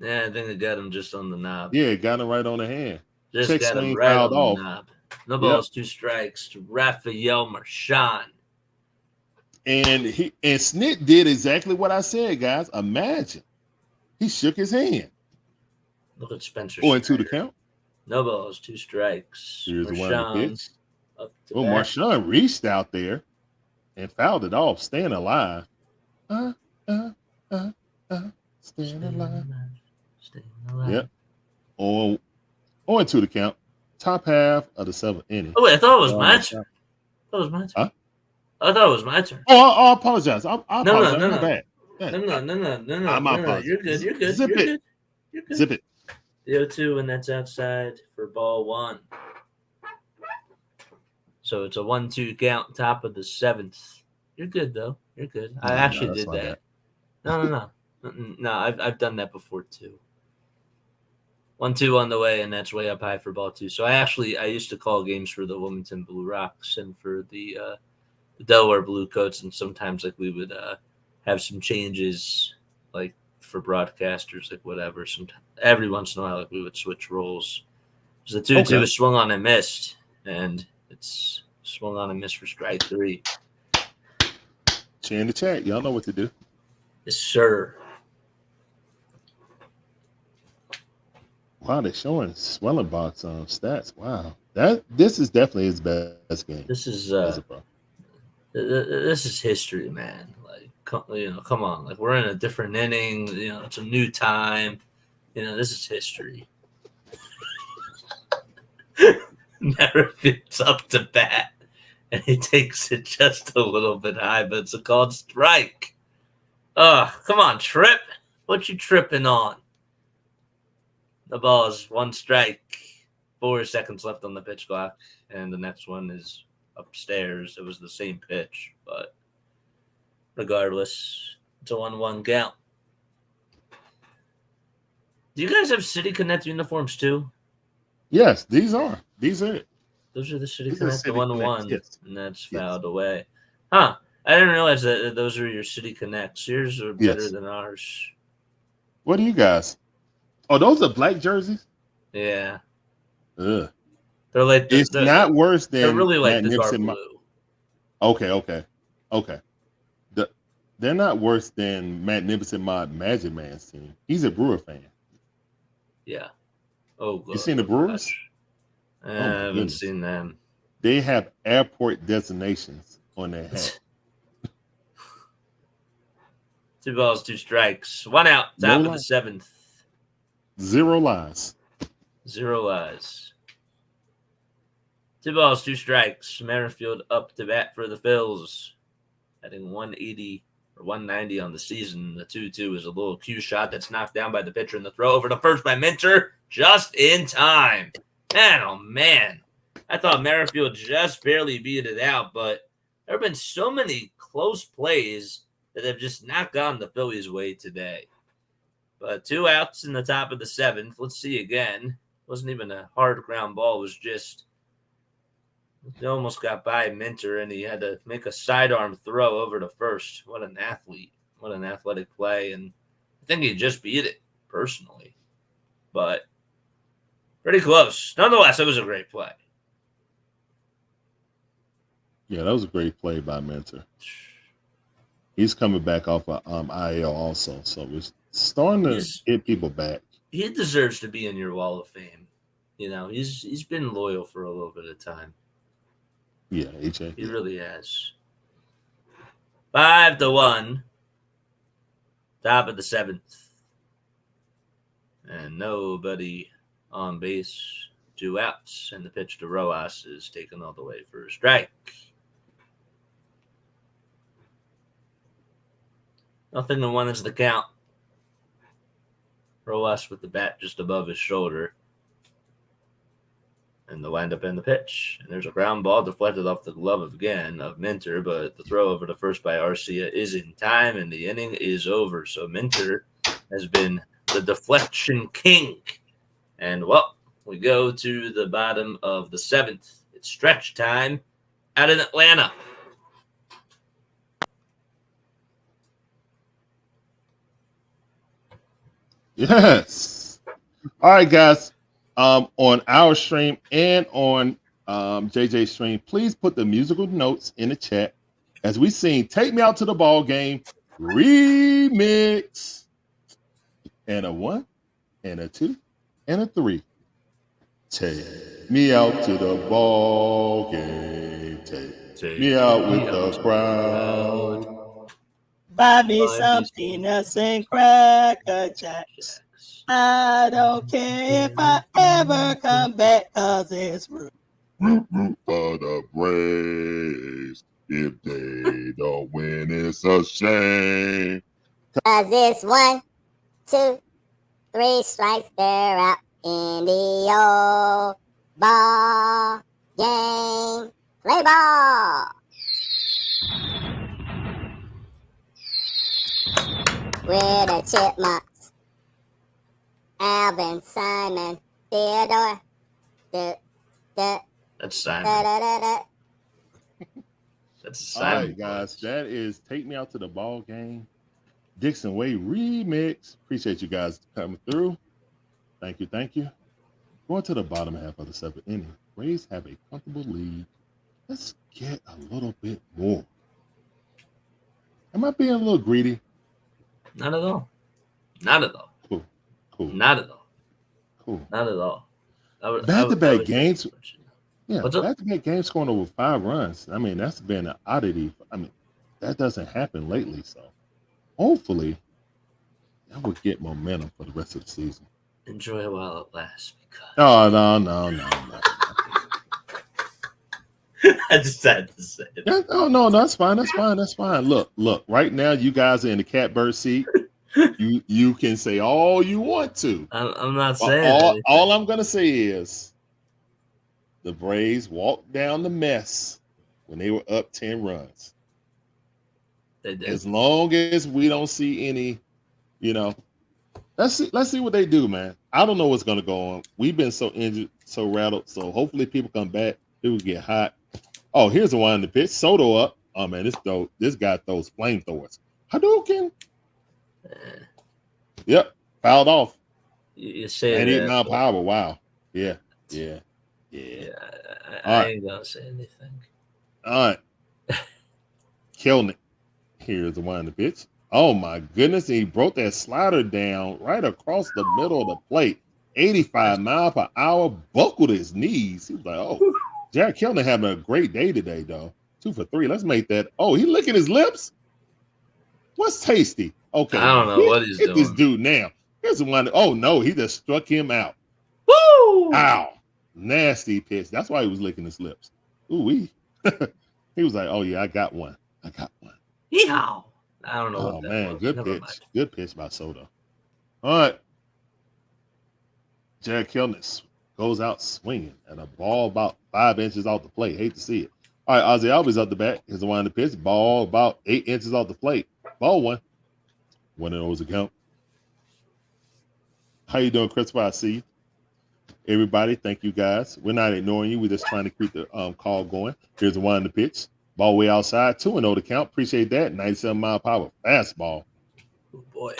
Yeah, I think I got him just on the knob. Yeah, got him right on the hand. Just Check got him swing, right fouled on off. the knob. No balls, 2 strikes to Rafael Marchand. And Snit did exactly what I said, guys. Imagine. He shook his hand. Look at Spencer. 0-2 the count. No balls, 2 strikes. Here's the one to pitch. Up to Well, bat. Marchand reached out there and fouled it off, staying alive. Staying alive. Yep. 0-2 the count. Top half of the 7th inning. Oh, wait, I thought it was my turn. Huh? I thought it was my turn. Oh, I apologize. I apologize. No. My bad. No. You're good. Zip it. Zip it. The 0-2, and that's outside for ball 1. So it's a 1-2 count, top of the 7th. You're good, though. You're good. I actually did that. No. No, I've done that before, too. 1-2 on the way, and that's way up high for ball 2. So I used to call games for the Wilmington Blue Rocks and for the Delaware Blue Coats, and sometimes we would have some changes for broadcasters, whatever. Sometimes every once in a while we would switch roles. So the 2-2 is swung on and missed, and it's swung on and missed for strike 3. Share in the chat. Y'all know what to do. Yes, sir. Wow, they're showing swelling box stats. Wow, this is definitely his best game. This is history, man. Come on. We're in a different inning. It's a new time. This is history. Merrifield's up to bat, and he takes it just a little bit high, but it's a called strike. Come on, Trip. What you tripping on? The ball is 1 strike, 4 seconds left on the pitch clock, and the next one is upstairs. It was the same pitch, but regardless, it's a 1-1 count. Do you guys have City Connect uniforms too? Yes, these are it. Those are the City Connect, the 1-1, yes. and that's fouled away. Huh? I didn't realize that those are your City Connects. Yours are better than ours. What do you guys? Oh, those are black jerseys? Yeah. Ugh. They're it's not worse than they're really like Matt the dark Nipson. blue. Okay. They're not worse than Matt Nipson, my Magic Man's team. He's a Brewer fan. Yeah. Oh, good. You seen the Brewers? I haven't seen them. They have airport designations on their hat. 2 balls, 2 strikes. 1 out. Top of the 7th. 0 lies. 0 lies. 2 balls, 2 strikes. Merrifield up to bat for the Phils. Hitting 180 or 190 on the season. The 2-2 is a little cue shot that's knocked down by the pitcher, and the throw over to first by Minter just in time. Man, oh man. I thought Merrifield just barely beat it out, but there have been so many close plays that have just not gone the Phillies' way today. But 2 outs in the top of the 7th. Let's see again. Wasn't even a hard ground ball. It was just, he almost got by Minter, and he had to make a sidearm throw over to first. What an athlete. What an athletic play. And I think he just beat it, personally. But pretty close. Nonetheless, it was a great play. Yeah, that was a great play by Mentor. He's coming back off of IL also, so we're starting to get people back. He deserves to be in your Wall of Fame. You know, he's been loyal for a little bit of time. Yeah, HA. He really has. 5-1. Top of the 7th. And nobody on base. 2 outs. And the pitch to Rojas is taken all the way for a strike. 0-1 is the count. Rojas with the bat just above his shoulder. And the windup and the pitch. And there's a ground ball deflected off the glove again of Minter, but the throw over to first by Arcia is in time, and the inning is over. So Minter has been the deflection king. And, well, we go to the bottom of the 7th. It's stretch time out in Atlanta. Yes. All right, guys. On our stream and on JJ's stream, please put the musical notes in the chat as we sing "Take Me Out to the Ball Game" remix. And a 1, and a 2, and a 3. Take me out to the ball game. Take me out with the crowd. Buy me some peanuts and Cracker Jacks. I don't care if I ever come back, 'cause it's rude. For the Braves, if they don't win, it's a shame. 'Cause it's 1, 2, 3 strikes, they're out in the old ball game. Play ball. With the Chipmunks, Alvin, Simon, Theodore. That's Simon. That's Simon. All right, guys, that is "Take Me Out to the Ball Game" Dixon Way remix. Appreciate you guys coming through. Thank you, thank you. Going to the bottom half of the 7th inning. Rays have a comfortable lead. Let's get a little bit more. Am I being a little greedy? Not at all. Not at all. Cool. Not at all. Cool. Not at all. Back-to-back games. Yeah, What's up? back-to-back games scoring over 5 runs. I mean, that's been an oddity. I mean, that doesn't happen lately. So hopefully that will get momentum for the rest of the season. Enjoy it while it lasts. Because No. I just had to say it. Yeah, no, that's fine. Look. Right now, you guys are in the catbird seat. You can say all you want to. I'm not saying all I'm gonna say is the Braves walked down the mess when they were up 10 runs. They did. As long as we don't see any, let's see what they do, man. I don't know what's gonna go on. We've been so injured, so rattled. So hopefully people come back. People get hot. Oh, here's the one in the pitch. Soto up. Oh man, this guy throws flamethrowers. Hadouken. Yep, fouled off. You say 88 mile power. Wow. Yeah. I ain't gonna say anything. All right. Killing it. Here's the one in the pitch. Oh my goodness. He broke that slider down right across the middle of the plate. 85 mile per hour, buckled his knees. He was like, oh, Jared Kelly having a great day today, though. 2 for 3. Let's make that. Oh, he licking his lips? What's tasty? Okay. I don't know what he's doing. This dude now. Here's the one. Oh no, he just struck him out. Woo! Ow. Nasty pitch. That's why he was licking his lips. Ooh-wee. He was like, oh yeah, I got one. Yeehaw. I don't know. Oh what that man, was. good Never pitch. mind. Good pitch by Soto. All right. Jared Kelnick goes out swinging and a ball about 5 inches off the plate. Hate to see it. All right, Ozzie Albies up the bat. Here's the one in the pitch. Ball about 8 inches off the plate. Ball 1. 1-0 account. How you doing, Christopher? I see you. Everybody, thank you guys. We're not ignoring you. We're just trying to keep the call going. Here's the one in the pitch. Ball way outside. 2-0 to count. Appreciate that. 97 mile power fastball. Oh boy.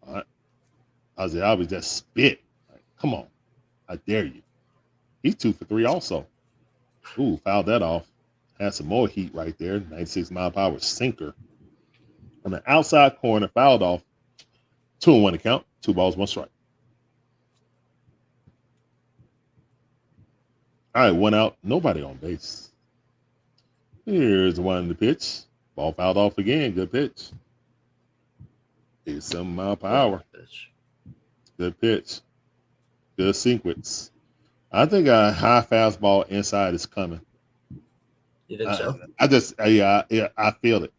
All right. Ozzie Albies just spit. Come on. I dare you. He's 2 for 3 also. Ooh, fouled that off. Had some more heat right there. 96-mile-per-hour sinker. On the outside corner, fouled off. 2-1 to count. 2 balls, 1 strike. All right, 1 out. Nobody on base. Here's one in the pitch. Ball fouled off again. Good pitch. 87-mile-per-hour. Good pitch. Good sequence. I think a high fastball inside is coming. You think so? I feel it.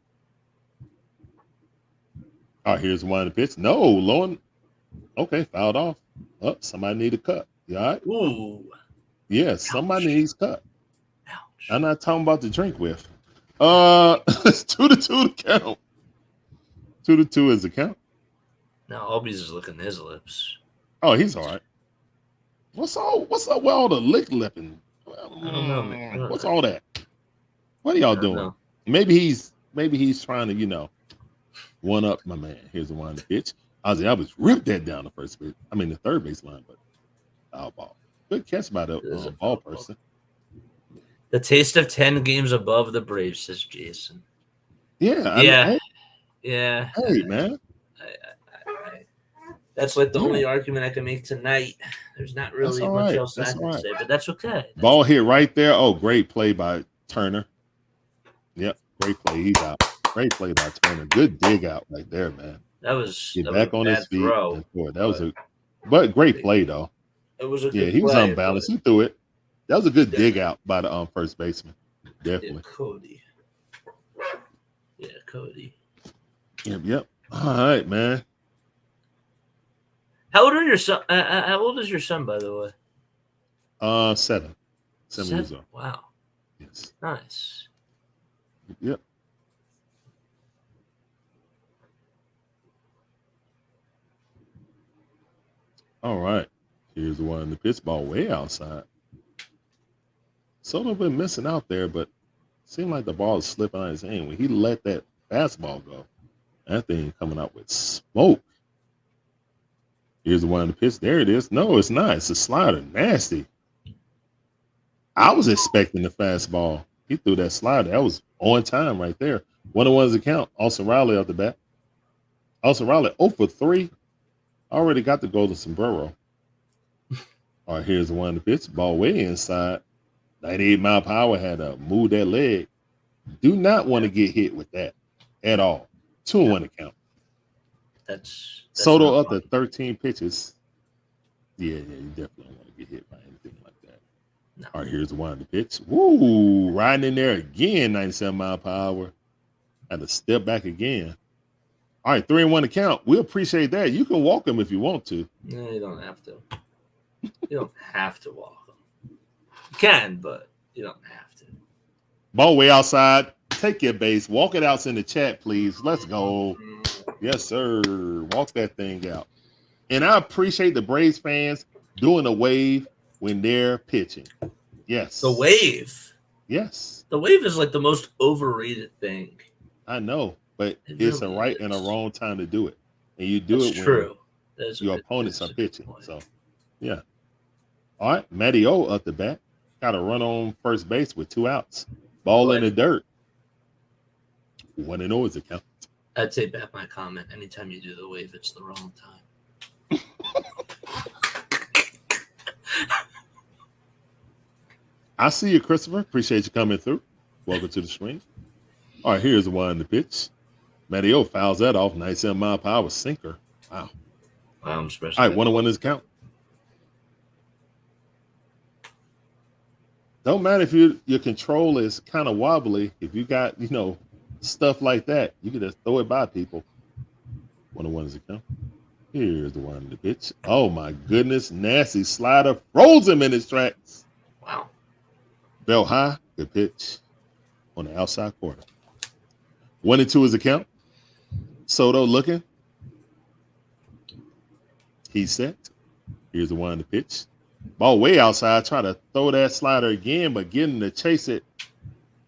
All right, here's one in the pitch. No, Lauren. Okay, fouled off. Oh, somebody need a cut. You all right? Ooh. Yeah, somebody needs cut. Ouch. I'm not talking about the drink with. It's 2-2 to count. 2-2 is the count. Now Albies is licking his lips. Oh, he's all right. What's up with all the lipping? I don't know, man. What's all that? What are y'all doing? Know. Maybe he's trying to, one up my man. Here's the one on the pitch. Ozzy Albies ripped that down the third baseline, but foul ball. Good catch by the ball person. The taste of 10 games above the Braves, says Jason. Yeah. Yeah. Hey, man. That's like the only argument I can make tonight. There's not really much else I can say, but that's okay. Ball hit right there. Oh, great play by Turner. Yep, great play. He's out. Great play by Turner. Good dig out right there, man. That was Get back on his feet. Throw, but great play though. It was a good he was play, unbalanced. He threw it. That was a good dig out by the first baseman. Definitely. Yeah, Cody. Yep. All right, man. How old are your son? How old is your son, by the way? 7 years old. Wow. Yes. Nice. Yep. All right. Here's the one in the pitch ball way outside. Soto been missing out there, but seemed like the ball is slipping out of his hand. When he let that fastball go, that thing coming out with smoke. Here's the one in the pitch. There it is. No, it's not. It's a slider. Nasty. I was expecting the fastball. He threw that slider. That was on time right there. 1-1 to count. Austin Riley out the bat. Austin Riley 0 for 3. Already got the golden sombrero. All right, here's the one in the pitch. Ball way inside. 98-mile-per-hour had to move that leg. Do not want to get hit with that at all. 2-1 to count. That's Soto up to 13 pitches. Yeah, you definitely don't want to get hit by anything like that. No. All right, here's the one on the pitch. Woo, riding in there again, 97-mile-per-hour. Had to step back again. All right, 3-1 to count. We appreciate that. You can walk him if you want to. No, you don't have to. You don't have to walk him. You can, but you don't have to. Ball way outside. Take your base. Walk it out in the chat, please. Let's go. Yes, sir. Walk that thing out. And I appreciate the Braves fans doing a wave when they're pitching. Yes. The wave. Yes. The wave is like the most overrated thing. I know, but it's a right and a wrong time to do it. And you do it when your opponents are pitching. So, yeah. All right. Matty O up the bat. Got a run on first base with 2 outs. Ball in the dirt. 1-0 is the count. I'd take back my comment. Anytime you do the wave, it's the wrong time. I see you, Christopher. Appreciate you coming through. Welcome to the stream. All right, here's the one in the pitch. Matty O fouls that off. 97-mile-per-hour sinker. Wow. I'm special. All right, 1-1 is the count. Don't matter if your control is kind of wobbly. If you got, stuff like that, you can just throw it by people. 1-1 is the count. Here's the one in the pitch. Oh, my goodness. Nasty slider. Froze him in his tracks. Wow. Bell high. Good pitch on the outside corner. 1-2 is the count. Soto looking. He's set. Here's the one in the pitch. Ball way outside. Try to throw that slider again, but getting to chase it.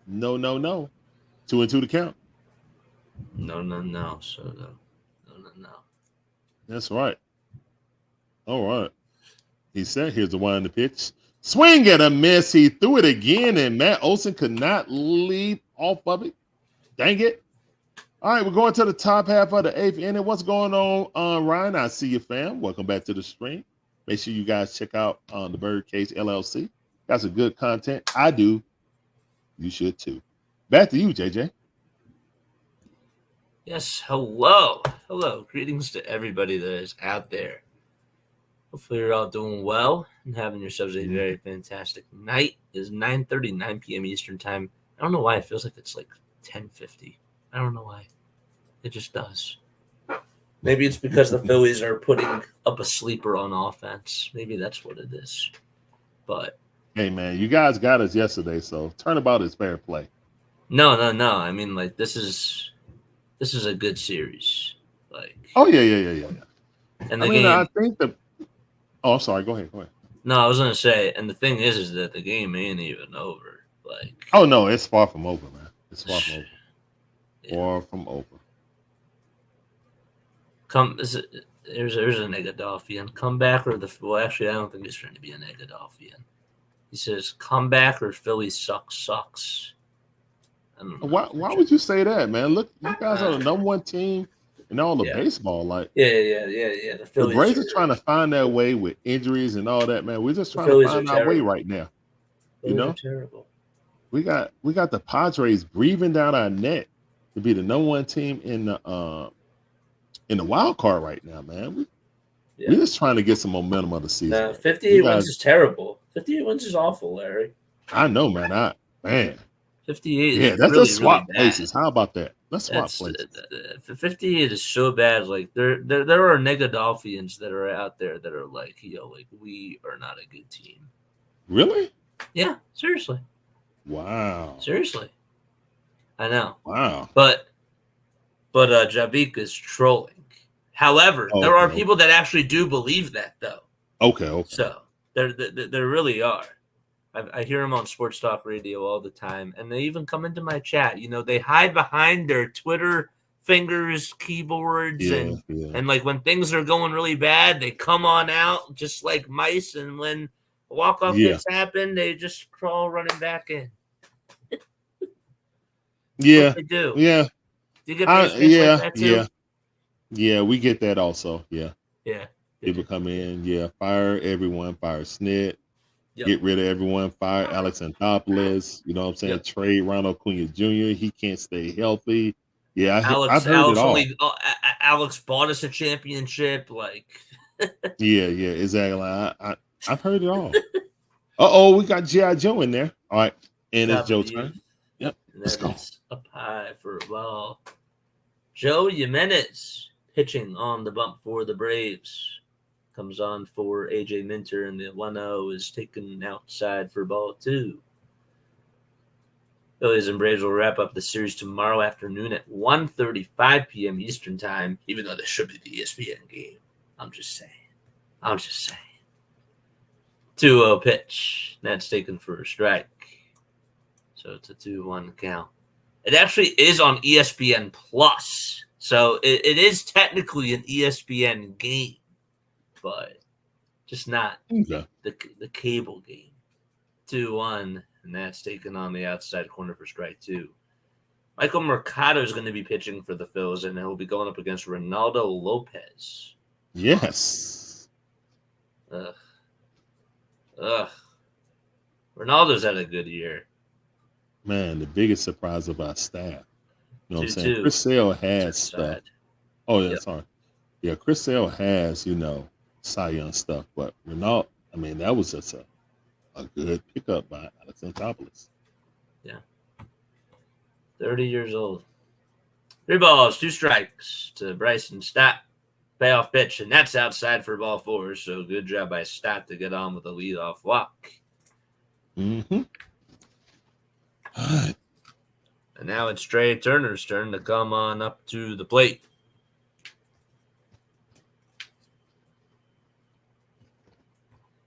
No. 2-2 to count. No, Soto. No. That's right. All right. He said, here's the one in the pitch. Swing and a miss. He threw it again, and Matt Olson could not leap off of it. Dang it. All right, we're going to the top half of the 8th inning. What's going on, Ryan? I see you, fam. Welcome back to the stream. Make sure you guys check out the Birdcage LLC. Got some good content. I do. You should too. Back to you, JJ. Yes, hello. Hello. Greetings to everybody that is out there. Hopefully you're all doing well and having yourselves a very fantastic night. It is 9:30, 9 p.m. Eastern time. I don't know why it feels like it's like 10:50. I don't know why. It just does. Maybe it's because the Phillies are putting up a sleeper on offense. Maybe that's what it is. But hey, man, you guys got us yesterday, so turnabout is fair play. No. I mean, like this is a good series. Like, oh yeah. And the game. I think the. Oh, I'm sorry. Go ahead. No, I was gonna say, and the thing is that the game ain't even over. Like, oh no, it's far from over, man. It's far from over. Yeah. Far from over. There's a Negadolfian comeback or well, actually, I don't think he's trying to be a Negadolfian. He says comeback or Phillies sucks. I don't know. Why would you say that, man? Look, you guys are the number one team in all of baseball. Like, yeah. The Braves are trying to find their way with injuries and all that, man. We're just trying to find our way right now. You know, terrible. We got the Padres breathing down our neck to be the number one team in the wild card right now, man. We're just trying to get some momentum of the season. 58 wins is terrible. 58 wins is awful, Larry. I know, man. 58 yeah, is let's really, just swap really places. How about that? Let's swap places. 58 is so bad. Like there are Negadolfians that are out there that are like, like we are not a good team. Really? Yeah, seriously. Wow. Seriously. I know. Wow. But Javik is trolling. However, there are people that actually do believe that, though. Okay. So there really are. I hear them on sports talk radio all the time, and they even come into my chat. They hide behind their Twitter fingers, keyboards, and like when things are going really bad, they come on out just like mice, and when walk-off hits happen, they just crawl running back in. Yeah, they do. Yeah. Do you get like that too? Yeah, we get that also. Yeah. People come in, fire everyone, fire Snit, get rid of everyone, fire Alex Anthopoulos, you know what I'm saying? Trade Ronald Acuna Jr., he can't stay healthy. Yeah, I've heard it all. Alex bought us a championship, like. yeah, exactly. I've heard it all. We got G.I. Joe in there. All right, and it's Joe's turn. Yep, let's go. Up high for a ball. Joe Jimenez pitching on the bump for the Braves. Comes on for AJ Minter, and the 1-0 is taken outside for ball 2. Phillies and Braves will wrap up the series tomorrow afternoon at 1:35 p.m. Eastern time, even though this should be the ESPN game. I'm just saying. 2-0 pitch. That's taken for a strike. So it's a 2-1 count. It actually is on ESPN Plus. So it is technically an ESPN game, but just not the cable game. 2-1, and that's taken on the outside corner for strike 2. Michael Mercado is going to be pitching for the Phils, and he'll be going up against Ronaldo Lopez. Yes. Ugh. Ronaldo's had a good year. Man, the biggest surprise of our staff. You know what I'm saying? Chris Sale has stuff. Oh, yeah, sorry. Yeah, Chris Sale has, Cy Young stuff. But Ronaldo, that was just a good pickup by Alex Anthopoulos. Yeah. 30 years old. 3 balls, 2 strikes to Bryson Stott. Payoff pitch, and that's outside for ball 4. So good job by Stott to get on with a leadoff walk. Mm-hmm. All right. And now it's Trey Turner's turn to come on up to the plate.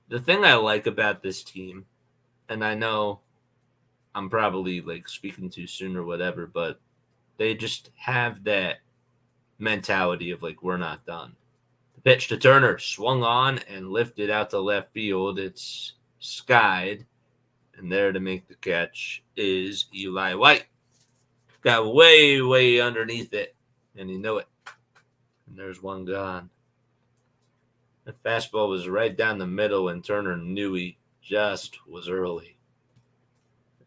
The thing I like about this team, and I know I'm probably like speaking too soon or whatever, but they just have that mentality of like, we're not done. The pitch to Turner swung on and lifted out to left field. It's skied. And there to make the catch is Eli White. Got way, way underneath it, and you know it. And there's one gone. The fastball was right down the middle, and Turner knew he just was early.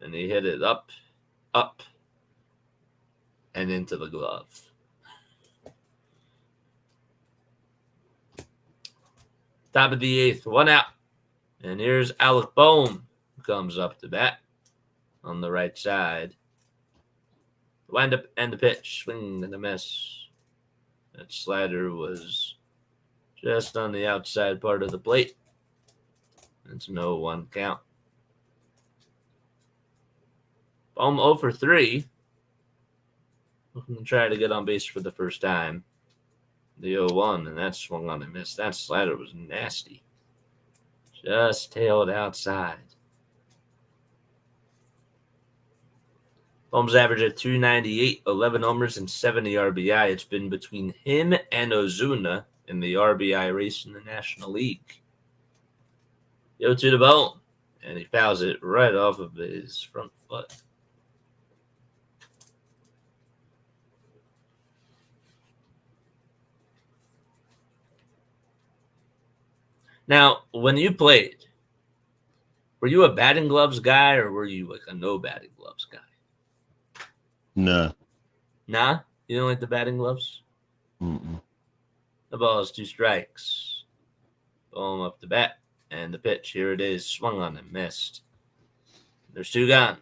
And he hit it up, and into the glove. Top of the 8th, 1 out. And here's Alec Bohm, who comes up to bat on the right side. Wind up and the pitch, swing and a miss. That slider was just on the outside part of the plate. It's no 1 count. Bohm 0 for 3. Looking to try to get on base for the first time. The 0-1, and that swung on and missed. That slider was nasty. Just tailed outside. Bohm's average at 298, 11 homers, and 70 RBI. It's been between him and Ozuna in the RBI race in the National League. 0-2 to Bohm, and he fouls it right off of his front foot. Now, when you played, were you a batting gloves guy or were you like a no batting gloves guy? Nah. Nah? You don't like the batting gloves? Mm-mm. The ball is 2 strikes. Bohm up the bat. And the pitch, here it is. Swung on and missed. There's 2 gone.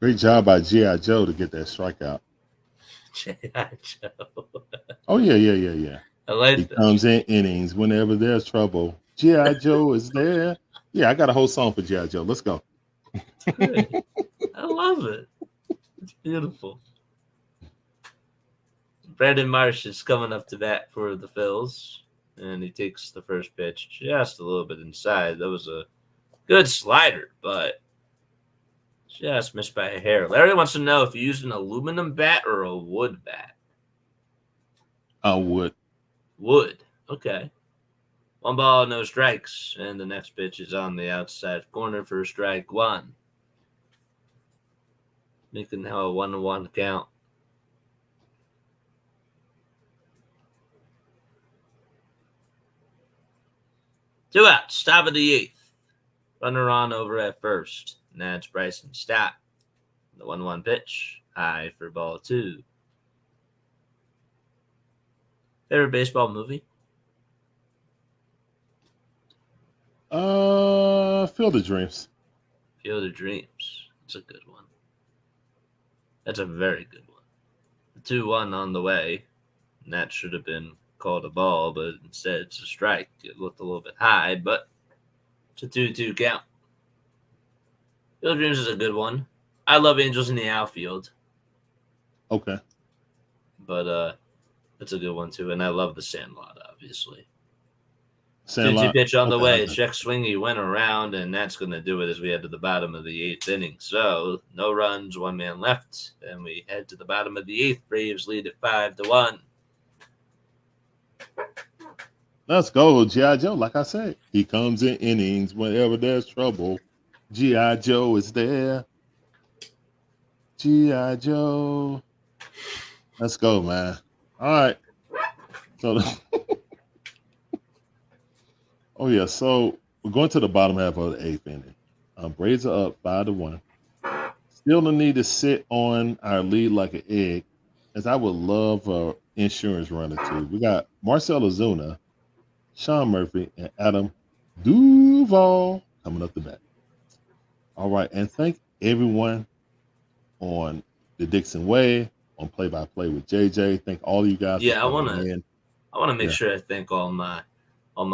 Great job by G.I. Joe to get that strikeout. G.I. Joe. Oh, yeah. I like He that. comes in innings whenever there's trouble. G.I. Joe is there. Yeah, I got a whole song for G.I. Joe. Let's go. Good. I love it. It's beautiful. Brandon Marsh is coming up to bat for the Phils, and he takes the first pitch just a little bit inside. That was a good slider, but just missed by a hair. Larry wants to know if you used an aluminum bat or a wood bat. I would. Wood. Okay. 1 ball, no strikes, and the next pitch is on the outside corner for strike 1. Making now a 1-1 count. Two outs, top of the 8th. Runner on over at first. And that's Bryson Stott. The 1-1 pitch. High for ball 2. Favorite baseball movie? Field of Dreams. Field of Dreams. That's a good one. That's a very good one. The 2-1 on the way. And that should have been called a ball, but instead it's a strike. It looked a little bit high, but it's a 2-2 count. Field of Dreams is a good one. I love Angels in the Outfield. Okay. But that's a good one too. And I love The Sandlot, obviously. Sandlot. 2-2 pitch on the way. Okay. Check swingy went around, and that's going to do it as we head to the bottom of the 8th inning. So no runs, 1 man left, and we head to the bottom of the 8th. Braves lead at 5-1. Let's go, G.I. Joe. Like I said, he comes in innings whenever there's trouble. G.I. Joe is there. G.I. Joe. Let's go, man. All right. So, oh, yeah. So we're going to the bottom half of the 8th inning. Braves are up 5-1. Still no need to sit on our lead like an egg, as I would love an insurance runner too. We got Marcell Ozuna, Sean Murphy, and Adam Duvall coming up the bat. All right, and thank everyone on the Dixon Way, on play-by-play with JJ. Thank all you guys. Yeah, I for want coming to make sure I thank all my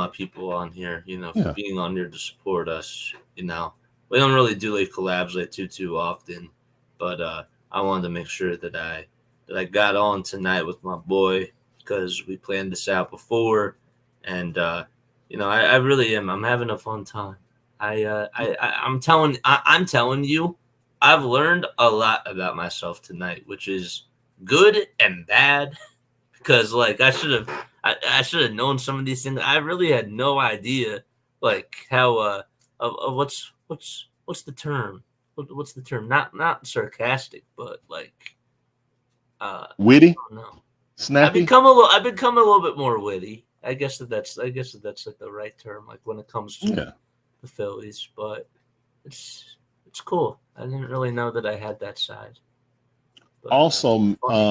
people on here, for being on here to support us. We don't really do like collabs like too often, but I wanted to make sure that I got on tonight with my boy because we planned this out before, and I really am. I'm having a fun time. I'm telling you, I've learned a lot about myself tonight, which is good and bad, because like I should have known some of these things. I really had no idea like how what's the term? What's the term? Not sarcastic, but like Witty, I don't know. snappy. I've become a little bit more witty. I guess that's like the right term, like when it comes to the Phillies. But it's cool. I didn't really know that I had that side. But Also,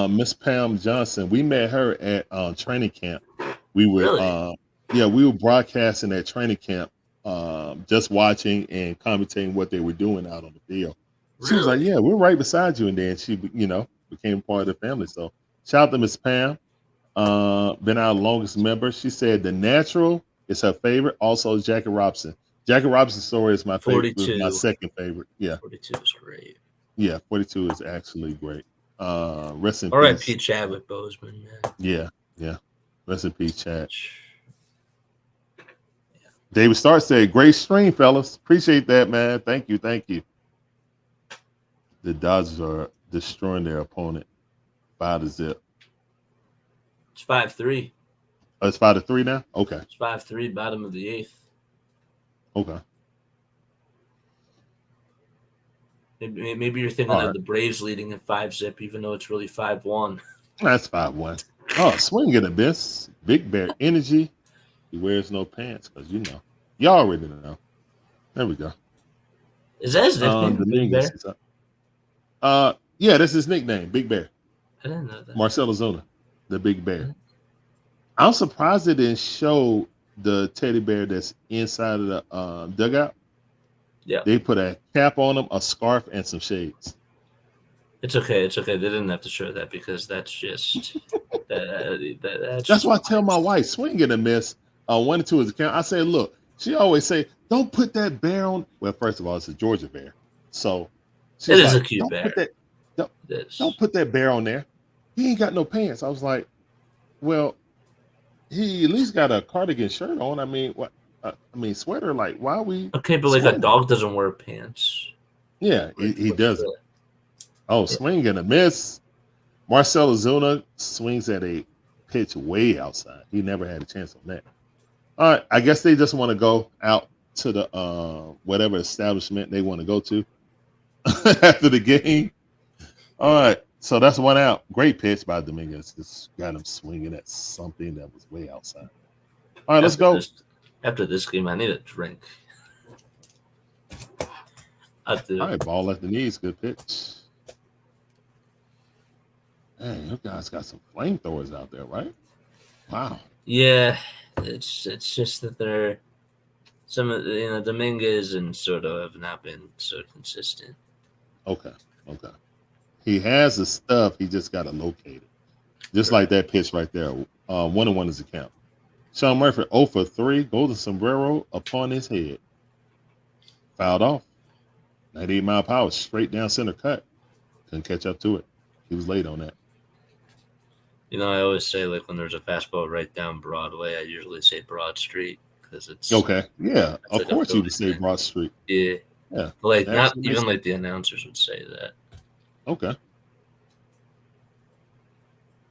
Miss Pam Johnson, we met her at training camp. We were really? we were broadcasting at training camp, just watching and commentating what they were doing out on the field. She was like, "Yeah, we're right beside you," and then she, became part of the family. So, shout out to Miss Pam. Been our longest member. She said the natural is her favorite. Also, Jackie Robinson. Jackie Robinson's story is my favorite. 42. My second favorite. Yeah, 42 is great. Yeah, 42 is actually great. Rest in All right, peace. Pete Chadwick Boseman, man. Yeah. Rest in peace, Chad. David Stark said, "Great stream, fellas. Appreciate that, man. Thank you. The Dodgers are destroying their opponent 5-0. It's 5-3. Oh, it's 5-3 now? Okay. It's 5-3, bottom of the 8th. Okay. Maybe you're thinking of the Braves leading at 5-zip, even though it's really 5-1. That's 5-1. Oh, swing and a miss. Big Bear energy. He wears no pants because y'all already know. There we go. Is that his nickname, Big Bear? Yeah, that's his nickname, Big Bear. I didn't know that. Marcell Ozuna, the Big Bear. I'm surprised they didn't show the teddy bear that's inside of the dugout. Yeah. They put a cap on him, a scarf, and some shades. It's okay. They didn't have to show that because that's just that's why I tell my wife, swing and a miss. 1 and 2 is the count. I say, look, she always say, don't put that bear on. Well, first of all, it's a Georgia bear. So it is a cute bear. Don't put that bear on there. He ain't got no pants. I was like, well, he at least got a cardigan shirt on. I mean, what? Sweater. Like, why are we? Okay, but like a dog doesn't wear pants. Yeah, he doesn't. Oh, swing and a miss. Marcell Ozuna swings at a pitch way outside. He never had a chance on that. All right, I guess they just want to go out to the whatever establishment they want to go to after the game. All right, so that's one out. Great pitch by Dominguez. Just got him swinging at something that was way outside. All right, let's go. After this game, I need a drink. All right, ball at the knees. Good pitch. Man, you guys got some flamethrowers out there, right? Wow. Yeah, it's just that they're some of Dominguez and Soto have not been so consistent. Okay. He has the stuff. He just got to locate it. Just like that pitch right there. 1-1 is the count. Sean Murphy 0 for 3. Golden sombrero upon his head. Fouled off. 98 mile per hour straight down center cut. Couldn't catch up to it. He was late on that. I always say, like, when there's a fastball right down Broadway, I usually say Broad Street because it's okay. Yeah, of course you would say Broad Street. Yeah. Like not even like the announcers would say that. Okay.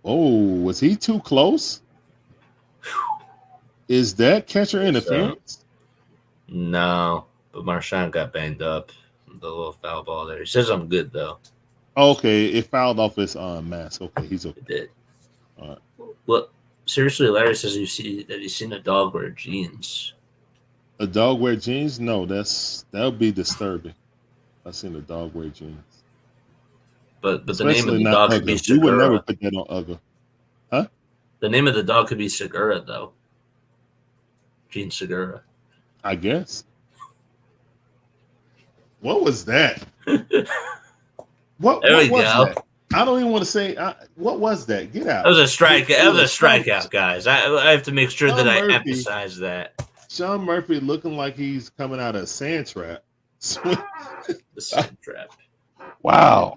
Oh, was he too close? Is that catcher interference? No, but Marchand got banged up. The little foul ball there. He says I'm good though. Okay, it fouled off his mask. Okay, he's okay. It did. All right. Well, seriously, Larry says he's seen a dog wear jeans. A dog wear jeans? No, that would be disturbing. I've seen a dog wear jeans. But the name of the dog could be Segura. You would never put that on Uga. Huh? The name of the dog could be Segura, though. Gene Segura. I guess. What was that? What was that? I don't even want to say. What was that? Get out. That was a strike. That was a strikeout, guys. I have to make sure that I emphasize that. Sean Murphy looking like he's coming out of a sand trap. The sand trap. Wow.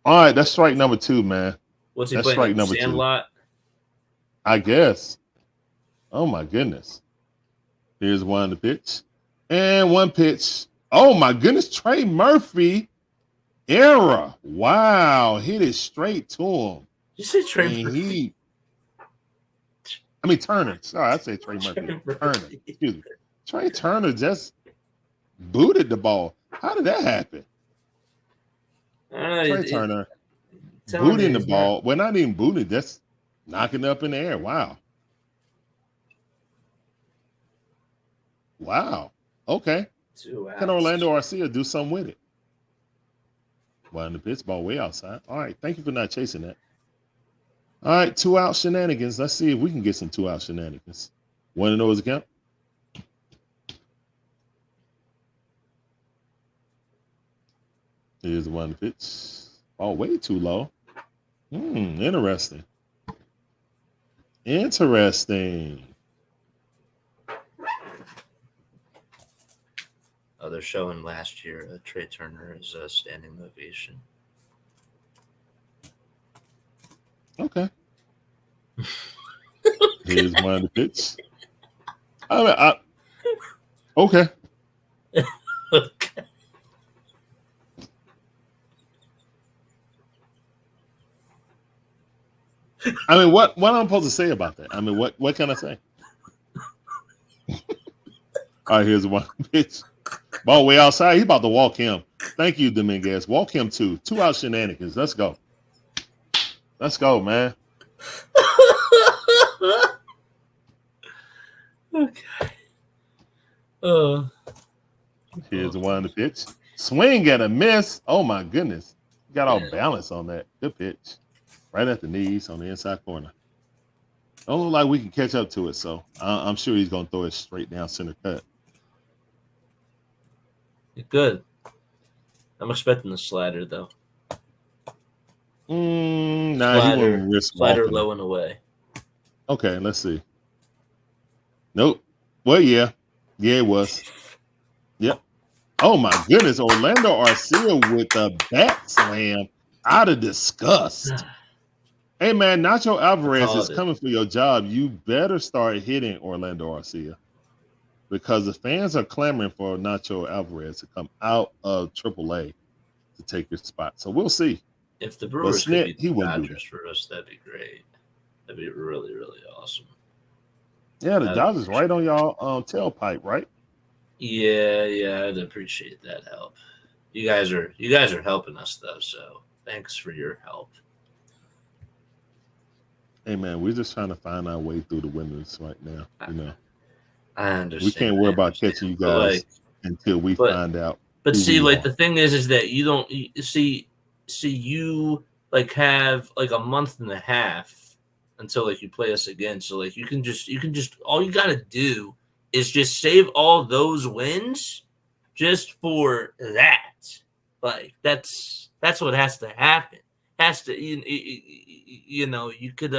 All right, that's strike number 2, man. What's he that's playing? Strike number Sandlot? 2. I guess. Oh my goodness. Here's one to pitch. And one pitch. Oh my goodness. Trey Murphy. Error. Wow. Hit it straight to him. You say Trey Murphy? Turner. Sorry, I say Trey Murphy. Turner. Excuse me. Trey Turner just booted the ball. How did that happen? Trey Turner booting the ball. Well, not even booting, just knocking it up in the air. Wow. Wow. Okay. Can Orlando Arcia do something with it? Well, the pitch ball way outside. All right. Thank you for not chasing that. All right. 2-out shenanigans. Let's see if we can get some 2-out shenanigans. Want to know his account? Here's the one pitch. Oh, way too low. Interesting. Interesting. Oh, they're showing last year Trey Turner is a standing ovation. Okay. Here's one of the pitch. Okay. Okay. I mean, what am I supposed to say about that? I mean, what can I say? All right, here's one pitch. Ball way outside. He's about to walk him. Thank you, Dominguez. Walk him too. 2-out shenanigans. Let's go. Let's go, man. Okay. Here's the one on the pitch. Swing and a miss. Oh my goodness. Got off balance on that. Good pitch. Right at the knees on the inside corner. Don't look like we can catch up to it, so I'm sure he's gonna throw it straight down center cut. Good. I'm expecting the slider though. Nah, he wouldn't risk slider walking. low and away. Okay, let's see. Nope. Well, yeah, it was. Yep. Oh my goodness, Orlando Arcia with the bat slam out of disgust. Hey man, Nacho Alvarez is coming for your job. You better start hitting Orlando Arcia because the fans are clamoring for Nacho Alvarez to come out of AAA to take your spot. So we'll see. If the Brewers could beat the Dodgers for us, that'd be great. That'd be really, really awesome. Yeah, the Dodgers right on y'all tailpipe, right? Yeah, I'd appreciate that help. You guys are helping us though, so thanks for your help. Hey man, we're just trying to find our way through the winners right now. You know, I understand. We can't worry about catching you guys until we find out. But see, like the thing is that you don't see you like have like a month and a half until like you play us again. So like you can just all you gotta do is just save all those wins just for that. Like that's what has to happen. Has to you know, you could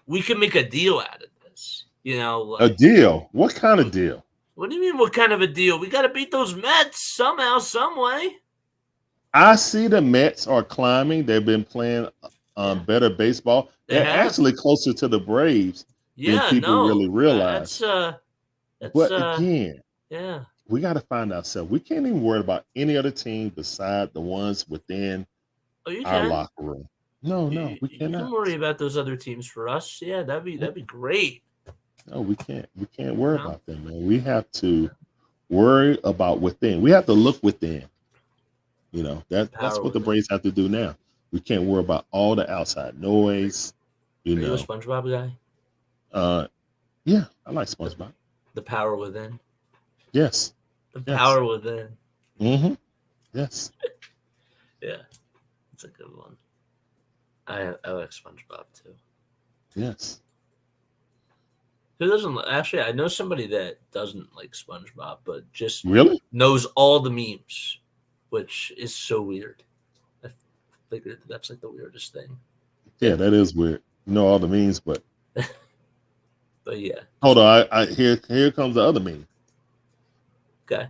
we can make a deal out of this. You know, like, a deal. What kind of deal? What do you mean? What kind of a deal? We got to beat those Mets somehow, some way. I see the Mets are climbing. They've been playing better baseball. They're actually closer to the Braves than people really realize. But again, we got to find ourselves. We can't even worry about any other team beside the ones within our locker room. No, we cannot. You can worry about those other teams for us. Yeah, that'd be great. No, we can't. We can't worry about them, man. We have to worry about within. We have to look within. You know, that's what the Braves have to do now. We can't worry about all the outside noise. Are you a SpongeBob guy? Yeah, I like SpongeBob. The power within. Yes. The power within. Mm-hmm. Yes. Yeah, it's a good one. I like SpongeBob too. Yes. Who doesn't actually? I know somebody that doesn't like SpongeBob, but just really knows all the memes, which is so weird. I figured that's like the weirdest thing. Yeah, that is weird. You know all the memes, but but yeah. Hold on, I here comes the other meme. Okay.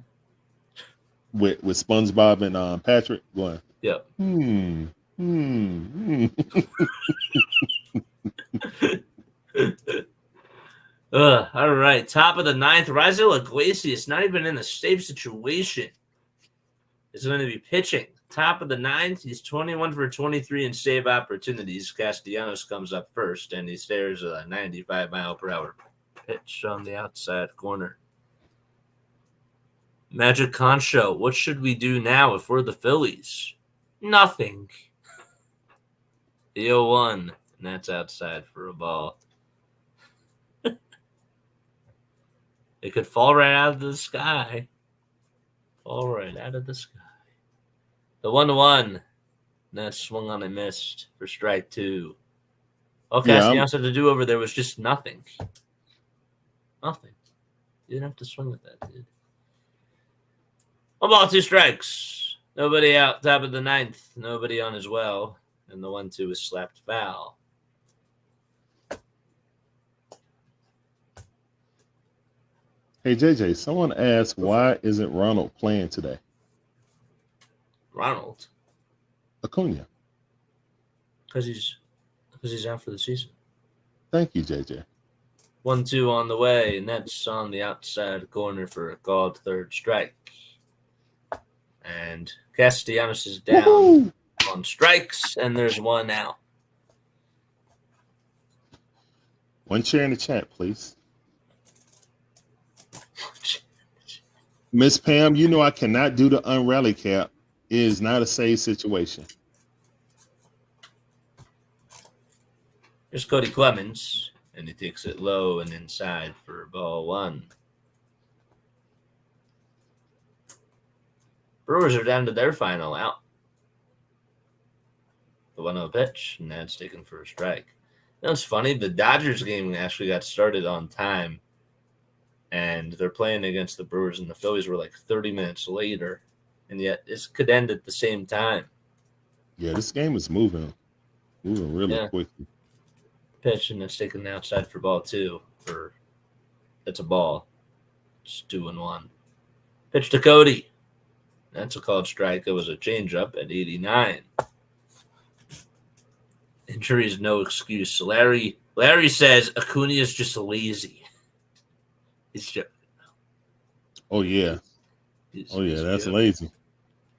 With SpongeBob and Patrick going. Yep. All right. Top of the ninth. Raisel Iglesias, not even in a safe situation, is going to be pitching. Top of the ninth. He's 21 for 23 in save opportunities. Castellanos comes up first, and he stares a 95 mile per hour pitch on the outside corner. Magic Concho, what should we do now if we're the Phillies? Nothing. The 0-1, and that's outside for a ball. It could fall right out of the sky. Fall right out of the sky. The 1-1. That's swung on and missed for strike 2. All Castellanos had to do over there was just nothing. Nothing. You didn't have to swing with that, dude. 1 ball, 2 strikes. Nobody out, top of the 9th. Nobody on as well. And the 1-2 is slapped foul. Hey, JJ, someone asked, why isn't Ronald playing today? Ronald? Acuna. Because he's out for the season. Thank you, JJ. 1-2 on the way, and that's on the outside corner for a called third strike. And Castellanos is down on strikes, and there's 1 out. 1 chair in the chat, please. Miss Pam, you know I cannot do the unrally cap. It is not a safe situation. Here's Cody Clemens, and he takes it low and inside for ball 1. Brewers are down to their final out. The 1-0 pitch, and that's taken for a strike. You know, it's funny. The Dodgers game actually got started on time, and they're playing against the Brewers, and the Phillies were like 30 minutes later, and yet this could end at the same time. Yeah, this game is moving really quickly. Pitch, and it's taken outside for ball 2. It's a ball. It's 2-1. Pitch to Cody. That's a called strike. It was a changeup at 89. Injury is no excuse. Larry says Acuna is just lazy. He's just. Oh yeah. That's lazy,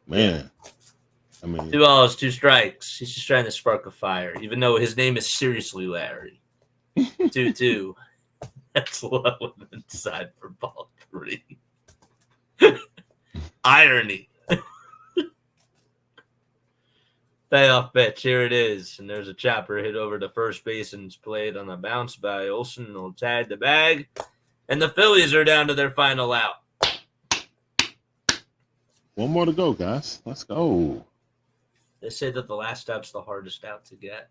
man. I mean, 2 balls, 2 strikes. He's just trying to spark a fire, even though his name is seriously Larry. 2-2. That's low and inside for ball 3. Irony. Payoff pitch. Here it is. And there's a chopper hit over to first base and it's played on a bounce by Olson. Will tag the bag. And the Phillies are down to their final out. 1 more to go, guys. Let's go. They say that the last out's the hardest out to get.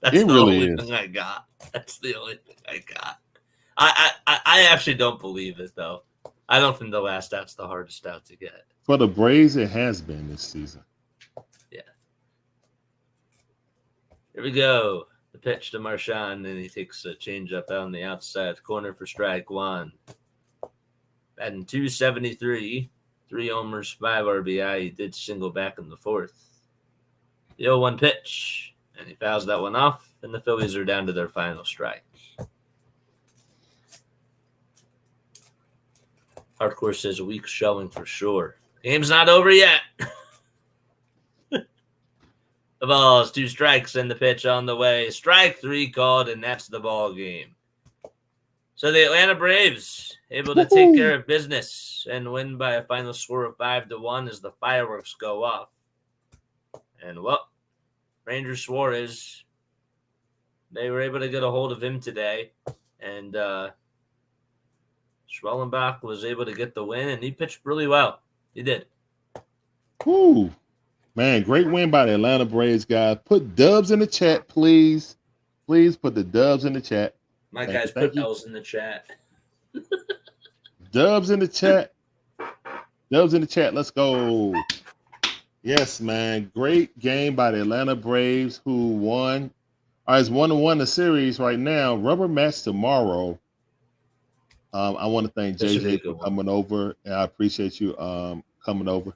That's It the really only is. thing I got. That's the only thing I got. I actually don't believe it, though. I don't think the last out's the hardest out to get. For the Braves, it has been this season. Yeah. Here we go. The pitch to Marchand, and he takes a changeup out on the outside corner for strike 1. Batting .273, 3 homers, 5 RBI. He did single back in the 4th. The 0-1 pitch, and he fouls that one off, and the Phillies are down to their final strike. Hardcore says a weak showing for sure. Game's not over yet. The ball is 2 strikes and the pitch on the way. Strike 3 called, and that's the ball game. So the Atlanta Braves able to take care of business and win by a final score of 5-1 as the fireworks go off. And Ranger Suarez, they were able to get a hold of him today, and Schwellenbach was able to get the win, and he pitched really well. He did. Woo. Man, great win by the Atlanta Braves, guys. Put dubs in the chat, please. Please put the dubs in the chat. My guys put L's in the chat. Dubs in the chat. Dubs in the chat. Let's go. Yes, man. Great game by the Atlanta Braves, who won. All right, it's 1-1 the series right now. Rubber match tomorrow. I want to thank JJ for coming over, and I appreciate you coming over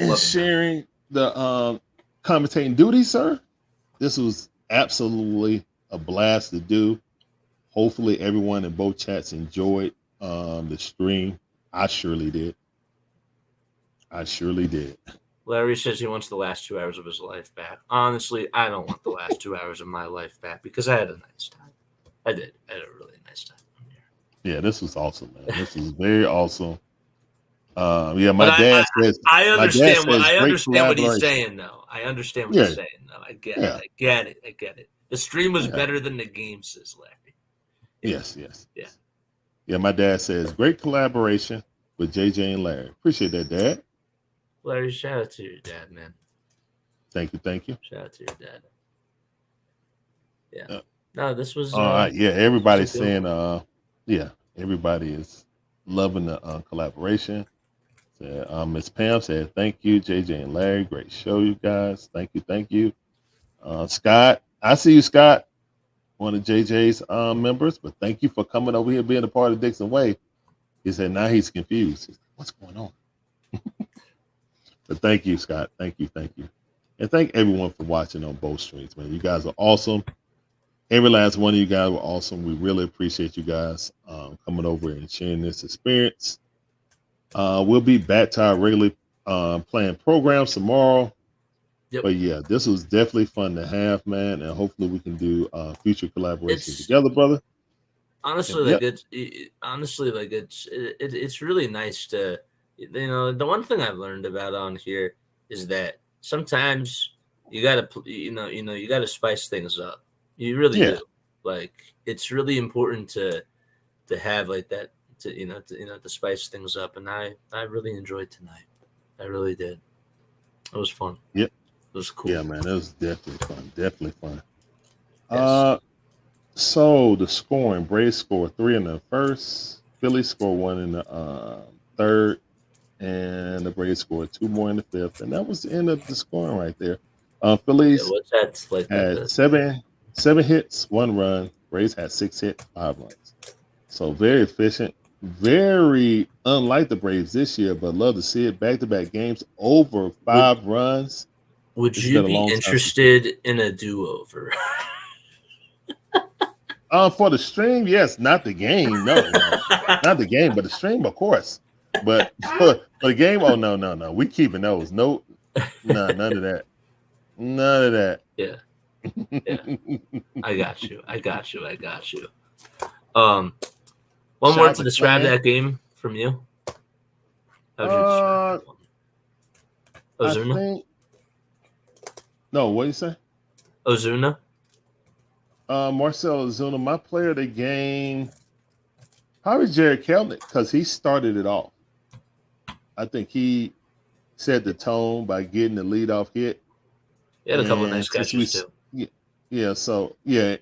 and sharing the commentating duty, sir. This was absolutely a blast to do. Hopefully everyone in both chats enjoyed the stream. I surely did. Larry says he wants the last 2 hours of his life back. Honestly, I don't want the last 2 hours of my life back because I had a nice time. I did. I had a really nice time here. Yeah, this was awesome, man. This was very awesome. Yeah, But my dad says I understand great what he's collaboration. saying though. I understand what Yeah, he's saying though. I get yeah, it. I get it. I get it. The stream was yeah. better than the game, says Larry. Yeah. Yes, yes. Yeah. Yeah, my dad says great collaboration with JJ and Larry. Appreciate that, Dad. Larry, shout out to your dad, man. Thank you, thank you. Shout out to your dad. Yeah. Uh, No, this was yeah, everybody's this was a good saying one. yeah, everybody is loving the collaboration. Miss Pam said, thank you, JJ and Larry. Great show, you guys. Thank you, thank you. Scott, I see you, Scott, one of JJ's members, but thank you for coming over here, being a part of Dixon Way. He said now he's confused. He's like, what's going on? But thank you, Scott. Thank you, thank you. And thank everyone for watching on both streams, man. You guys are awesome. Every last one of you guys were awesome. We really appreciate you guys coming over and sharing this experience. We'll be back to our regularly playing programs tomorrow. Yep. But yeah, this was definitely fun to have, man. And hopefully we can do future collaborations together, brother. Honestly, Yep. It's really nice to, the one thing I've learned about on here is that sometimes you gotta you gotta spice things up. You really do. Like, it's really important to have like that to spice things up. And I really enjoyed tonight. I really did. It was fun. Yep. It was cool. Yeah, man. It was definitely fun. Definitely fun. Yes. So the scoring: Braves score 3 in the first, Phillies score 1 in the third, and the Braves scored 2 more in the fifth, and that was the end of the scoring right there. Phillies what's that like? had seven hits, 1 run. Braves had 6 hits, 5 runs. So very efficient, very unlike the Braves this year, but love to see it. Back-to-back games over 5 runs. Would It's you been a be long time interested in a do-over? For the stream, yes, not the game. No, not the game, but the stream, of course. But for the game, oh no. We keeping those. No, none of that. None of that. Yeah. I got you. One word to describe that game from you. How would you describe that one? Ozuna? No, what do you say? Ozuna? Marcell Ozuna, my player of the game, probably Jared Kelnick, because he started it off. I think he set the tone by getting the leadoff hit. He had a couple of nice catches too. Yeah,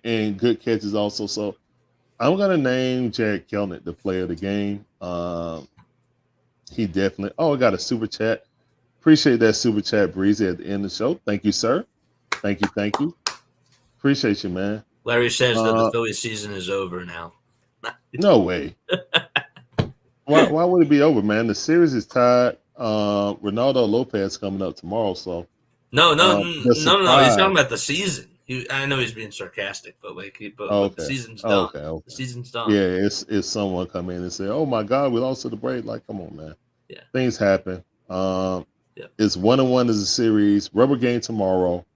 and good catches also. So I'm gonna name Jared Kelnick the player of the game. He definitely. Oh, I got a super chat. Appreciate that super chat, Breezy, at the end of the show. Thank you, sir. Thank you. Appreciate you, man. Larry says that the Phillies season is over now. No way. Why would it be over, man? The series is tied. Ronaldo Lopez coming up tomorrow, so no. He's talking about the season. I know he's being sarcastic, but but the season's done. Okay. The season's done. Yeah, it's someone come in and say, "Oh my God, we lost to the Braves." Like, come on, man. Yeah, things happen. It's 1-1 as a series. Rubber game tomorrow.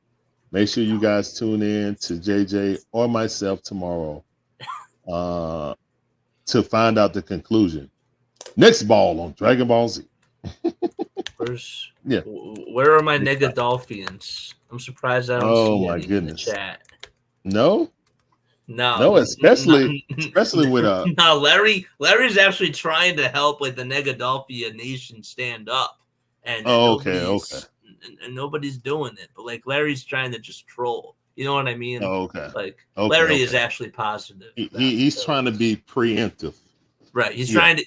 Make sure you guys tune in to JJ or myself tomorrow to find out the conclusion. Next ball on Dragon Ball Z. Where are my Negadolphians? I'm surprised I don't see any in the chat. No, especially with No, Larry's actually trying to help like the Negadolphia nation stand up. And and nobody's doing it. But like Larry's trying to just troll. You know what I mean? Larry is actually positive. He's trying to be preemptive. Right. He's trying to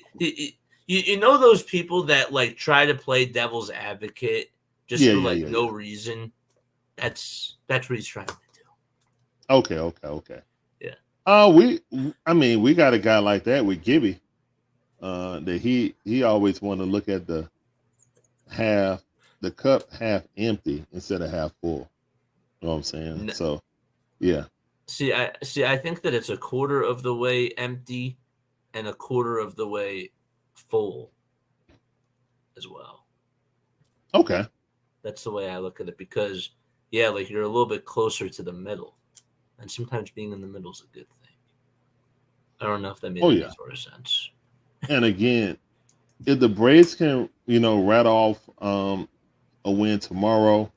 you know those people that like try to play devil's advocate just for no reason? That's what he's trying to do. Okay. Yeah. We got a guy like that with Gibby. That he always want to look at the cup half empty instead of half full. You know what I'm saying? So yeah. See, I think that it's a quarter of the way empty and a quarter of the way full as well. Okay. That's the way I look at it because like you're a little bit closer to the middle. And sometimes being in the middle is a good thing. I don't know if that made Oh any yeah. sort of sense. And again, if the Braves can, rat off a win tomorrow,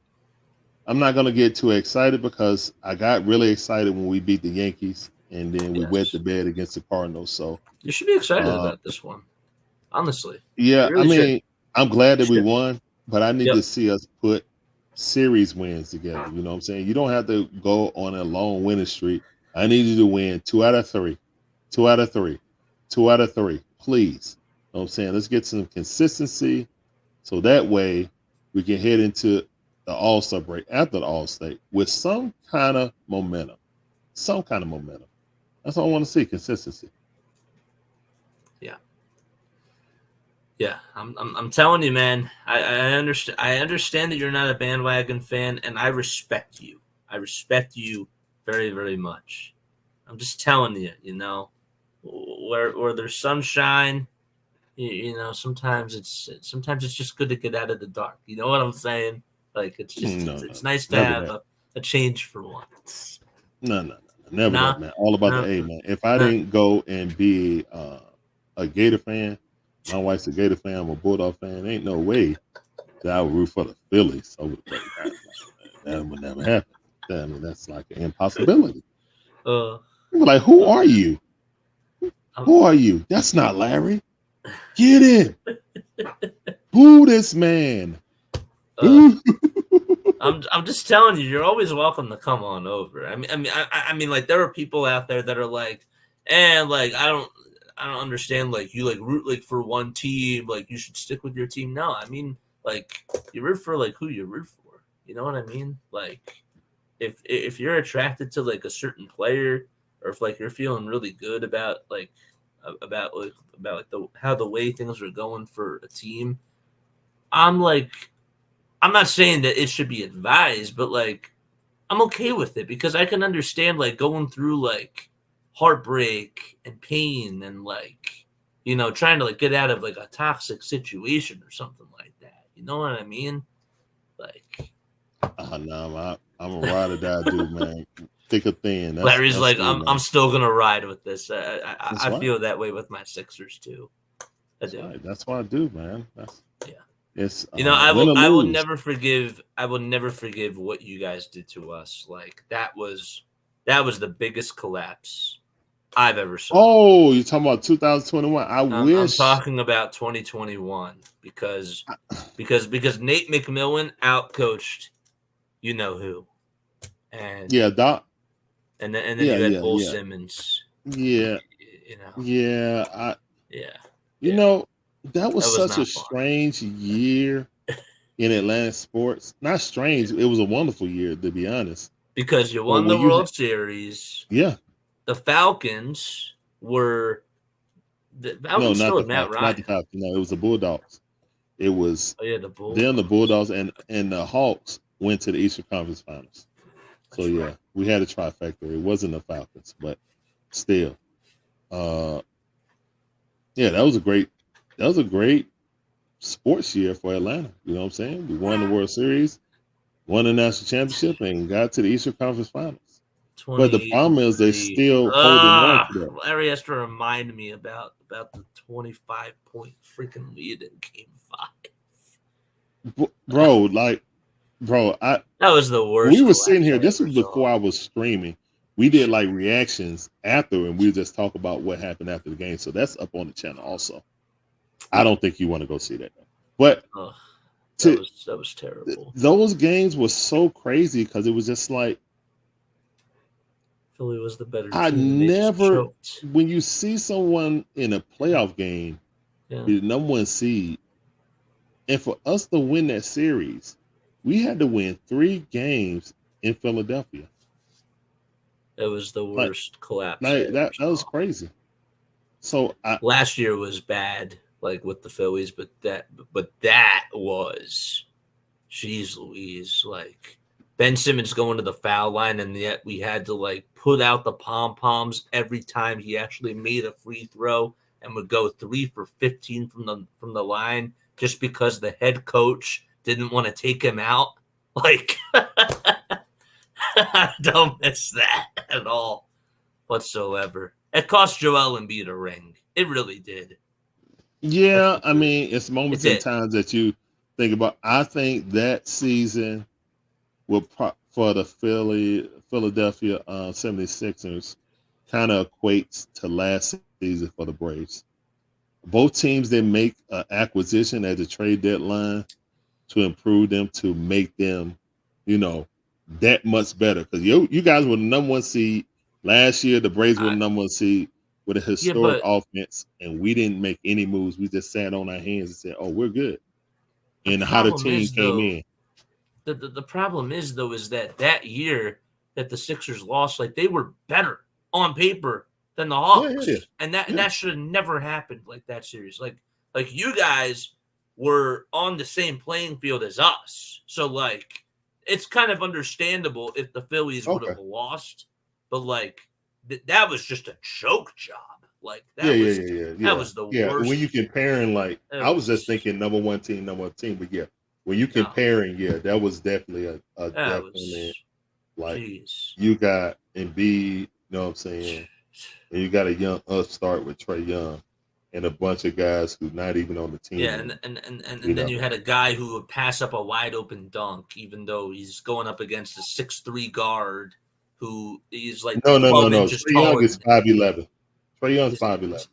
I'm not gonna get too excited because I got really excited when we beat the Yankees and then we wet the Yes. bed against the Cardinals. So You should be excited uh, about this one. Honestly. yeah, You I really should. mean, I'm glad You that we should. won, but I need Yep. to see us put series wins together. You know what I'm saying? You don't have to go on a long winning streak. I need you to win 2 out of 3, 2 out of 3, 2 out of 3, please. You know what I'm saying? Let's get some consistency so that way we can head into the All-Star break after the All-State with some kind of momentum. Some kind of momentum. That's all I want to see, consistency. Yeah, I'm telling you, man. I understand. I understand that you're not a bandwagon fan, and I respect you. I respect you very, very much. I'm just telling you, where there's sunshine, sometimes it's just good to get out of the dark. You know what I'm saying? Like it's just No, it's no, nice to never have that. a change for once. No, never Nah, that, man. All about the nah, A, man. If I nah. didn't go and be a Gator fan, my wife's a Gator fan, I'm a Bulldog fan. Ain't no way that I would root for the Phillies over the Braves. That would never happen. I mean, that's like an impossibility. Uh, Like, who are you? I'm, Who are you? That's not Larry. Get in. Boo this man. uh, Boo. I'm just telling you, you're always welcome to come on over. I mean, like there are people out there that are like, and like I don't understand. Like you like root like for one team, like you should stick with your team. No, I mean like you root for like who you root for. You know what I mean? Like if you're attracted to like a certain player, or if like you're feeling really good about like the how the way things are going for a team, I'm like I'm not saying that it should be advised, but like I'm okay with it because I can understand like going through like heartbreak and pain and like trying to like get out of like a toxic situation or something like that. You know what I mean? Like No, I'm a ride or die dude, man. Thick or thin. Larry's That's like me, I'm man. still gonna ride with this. That's I right. feel that way with my Sixers too. I That's do. right. That's what I do, man. Yeah. It's I win will or I will lose. never forgive what you guys did to us. Like that was the biggest collapse I've ever saw. Oh, you're talking about 2021. I I'm wish. talking about 2021 because Nate McMillan outcoached you know who, and Yeah, Doc. and then Yeah, you had yeah, Bull yeah, Simmons. yeah, You know, yeah. yeah, You yeah. know, that was That was such a not fun strange year in Atlanta sports. Not strange. It was a wonderful year, to be honest. because you But won the when you had, World Series. yeah, The Falcons were the no, Falcons not still the had Matt Falcons, not the Ryan. Falcons. No, it was the Bulldogs. It was Oh yeah, the then the Bulldogs. Bulldogs and the Hawks went to the Eastern Conference Finals. So That's yeah, right. we had a trifecta. It wasn't the Falcons, but still, uh, yeah, that was a great sports year for Atlanta. You know what I'm saying? We won the World Series, won the national championship, and got to the Eastern Conference Finals. But the 28 problem and is they're 3. still holding on to that. Larry has to remind me about the 25-point freaking lead in Game 5. Bro, like, bro, That was the we worst were sitting collapse here. I This ever was before saw. I was streaming. We did like reactions after, and we just talk about what happened after the game. So that's up on the channel also. I don't think you want to go see that, but Ugh, to that was terrible. those games were so crazy because it was just like Philly was the better I team, and they just never. choked. When you see someone in a playoff game, Yeah, be the number one seed, and for us to win that series, we had to win 3 games in Philadelphia. it was the Like, worst collapse I like ever that was saw. crazy. So Last year was bad, like with the Phillies, but that was, jeez Louise, like Ben Simmons going to the foul line, and yet we had to like put out the pom poms every time he actually made a free throw, and would go 3 for 15 from the line just because the head coach didn't want to take him out. Like, I don't miss that at all whatsoever. It cost Joel Embiid a ring. It really did. Yeah, I mean, it's moments It and did. times that you think about. I think that season for the Philadelphia 76ers kind of equates to last season for the Braves. Both teams didn't make an acquisition at the trade deadline to improve them, to make them, that much better. Because you guys were the number one seed last year. The Braves were the number one seed with a historic offense, and we didn't make any moves. We just sat on our hands and said, "Oh, we're good." And how the team came in. The problem is though is that year that the Sixers lost, like they were better on paper than the Hawks, and that should have never happened. Like that series, like you guys were on the same playing field as us, so like it's kind of understandable if the Phillies would have lost, but like that was just a choke job. Like that was the worst. When you comparing, like I was just thinking number one team, but yeah. When you comparing, that was definitely a definite like geez. You got Embiid, you know what I'm saying? And you got a young upstart with Trae Young and a bunch of guys who's not even on the team. Yeah, and then you had a guy who would pass up a wide open dunk, even though he's going up against a 6'3" guard who is like no. Inches Trae Young is 5'11". Trae Young's 5'11".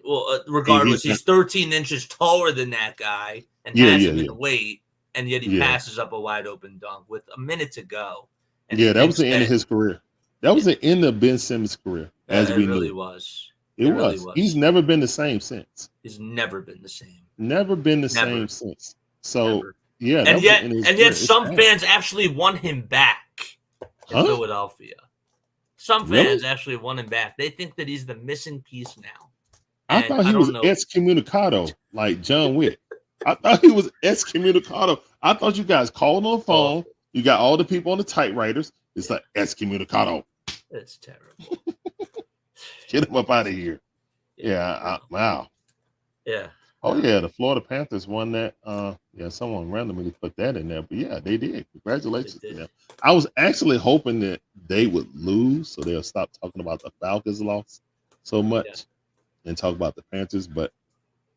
Well, regardless, he's 13 inches taller than that guy and has him in weight. And yet he passes up a wide open dunk with a minute to go. And that was the end of his career. That was the end of Ben Simmons' career, as we really knew. Was. It really was. He's never been the same since. He's never been the same. Never been the same since. So and yet some fans actually want him back in Philadelphia. Some fans actually want him back. They think that he's the missing piece now. I thought he was excommunicado, like John Wick. I thought he was excommunicado. I thought you guys called on the phone. You got all the people on the typewriters. It's like excommunicado. It's terrible. Get him up out of here. Wow. Yeah. Oh yeah, the Florida Panthers won that. Someone randomly put that in there, but yeah, they did. Congratulations to them. I was actually hoping that they would lose, so they'll stop talking about the Falcons loss so much and talk about the Panthers, but.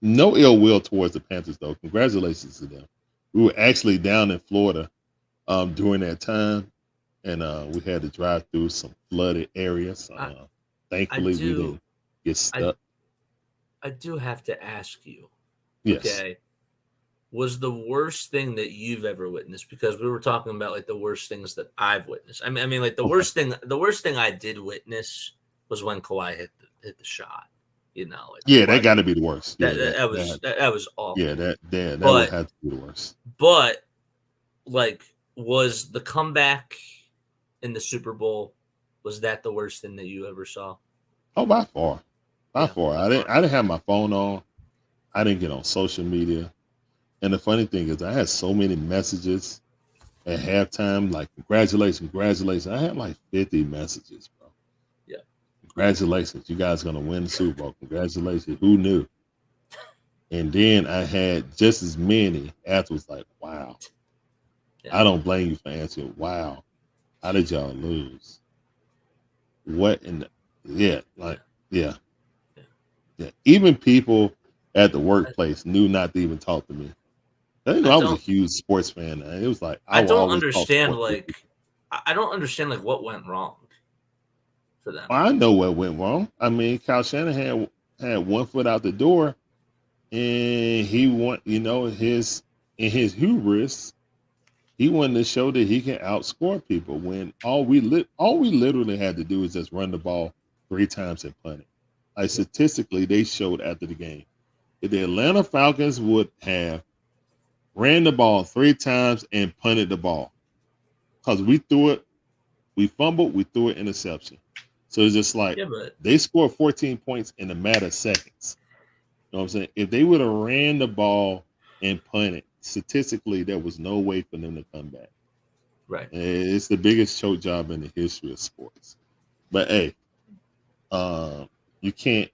No ill will towards the Panthers, though. Congratulations to them. We were actually down in Florida during that time, and we had to drive through some flooded areas. Thankfully, we didn't get stuck. I do have to ask you. Yes. Okay. Was the worst thing that you've ever witnessed? Because we were talking about like the worst things that I've witnessed. I mean, like the worst thing I did witness was when Kawhi hit the shot. That got to be the worst. That was awful. Yeah, that would have to be the worst. But like, was the comeback in the Super Bowl? Was that the worst thing that you ever saw? Oh, by far. I didn't have my phone on. I didn't get on social media. And the funny thing is, I had so many messages at halftime, like congratulations. I had like 50 messages. Congratulations, you guys are going to win the Super Bowl. Congratulations. Who knew? And then I had just as many afterwards, like, wow. I don't blame you for answering, wow. How did y'all lose? What in the, yeah. Even people at the workplace knew not to even talk to me. I was a huge sports fan. It was like, I don't understand, what went wrong. Them. I know what went wrong. I mean, Kyle Shanahan had 1 foot out the door, and he want, in his hubris, he wanted to show that he can outscore people. When all we literally had to do is just run the ball 3 times and punt it. Like statistically, they showed after the game, if the Atlanta Falcons would have ran the ball 3 times and punted the ball, because we threw it, we fumbled, we threw it interception. So it's just like they scored 14 points in a matter of seconds. You know what I'm saying? If they would have ran the ball and punted, statistically, there was no way for them to come back. Right. And it's the biggest choke job in the history of sports. But hey, you can't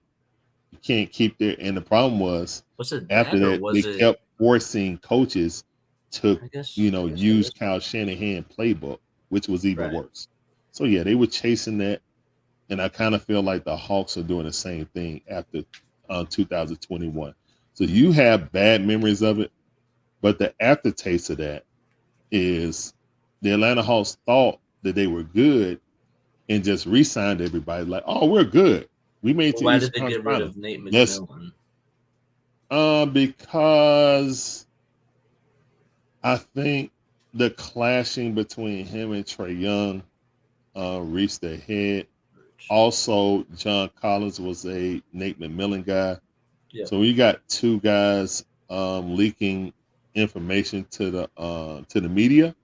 keep there. And the problem was after that, they kept forcing coaches to use Kyle Shanahan playbook, which was even worse. So yeah, they were chasing that. And I kind of feel like the Hawks are doing the same thing after 2021. So you have bad memories of it, but the aftertaste of that is the Atlanta Hawks thought that they were good and just re-signed everybody like, oh, we're good. We made to Why East did they Conference get rid Final. of Nate Yes. McMillan? Because I think the clashing between him and Trae Young reached their head. Also, John Collins was a Nate McMillan guy. Yeah. So we got two guys leaking information to the media.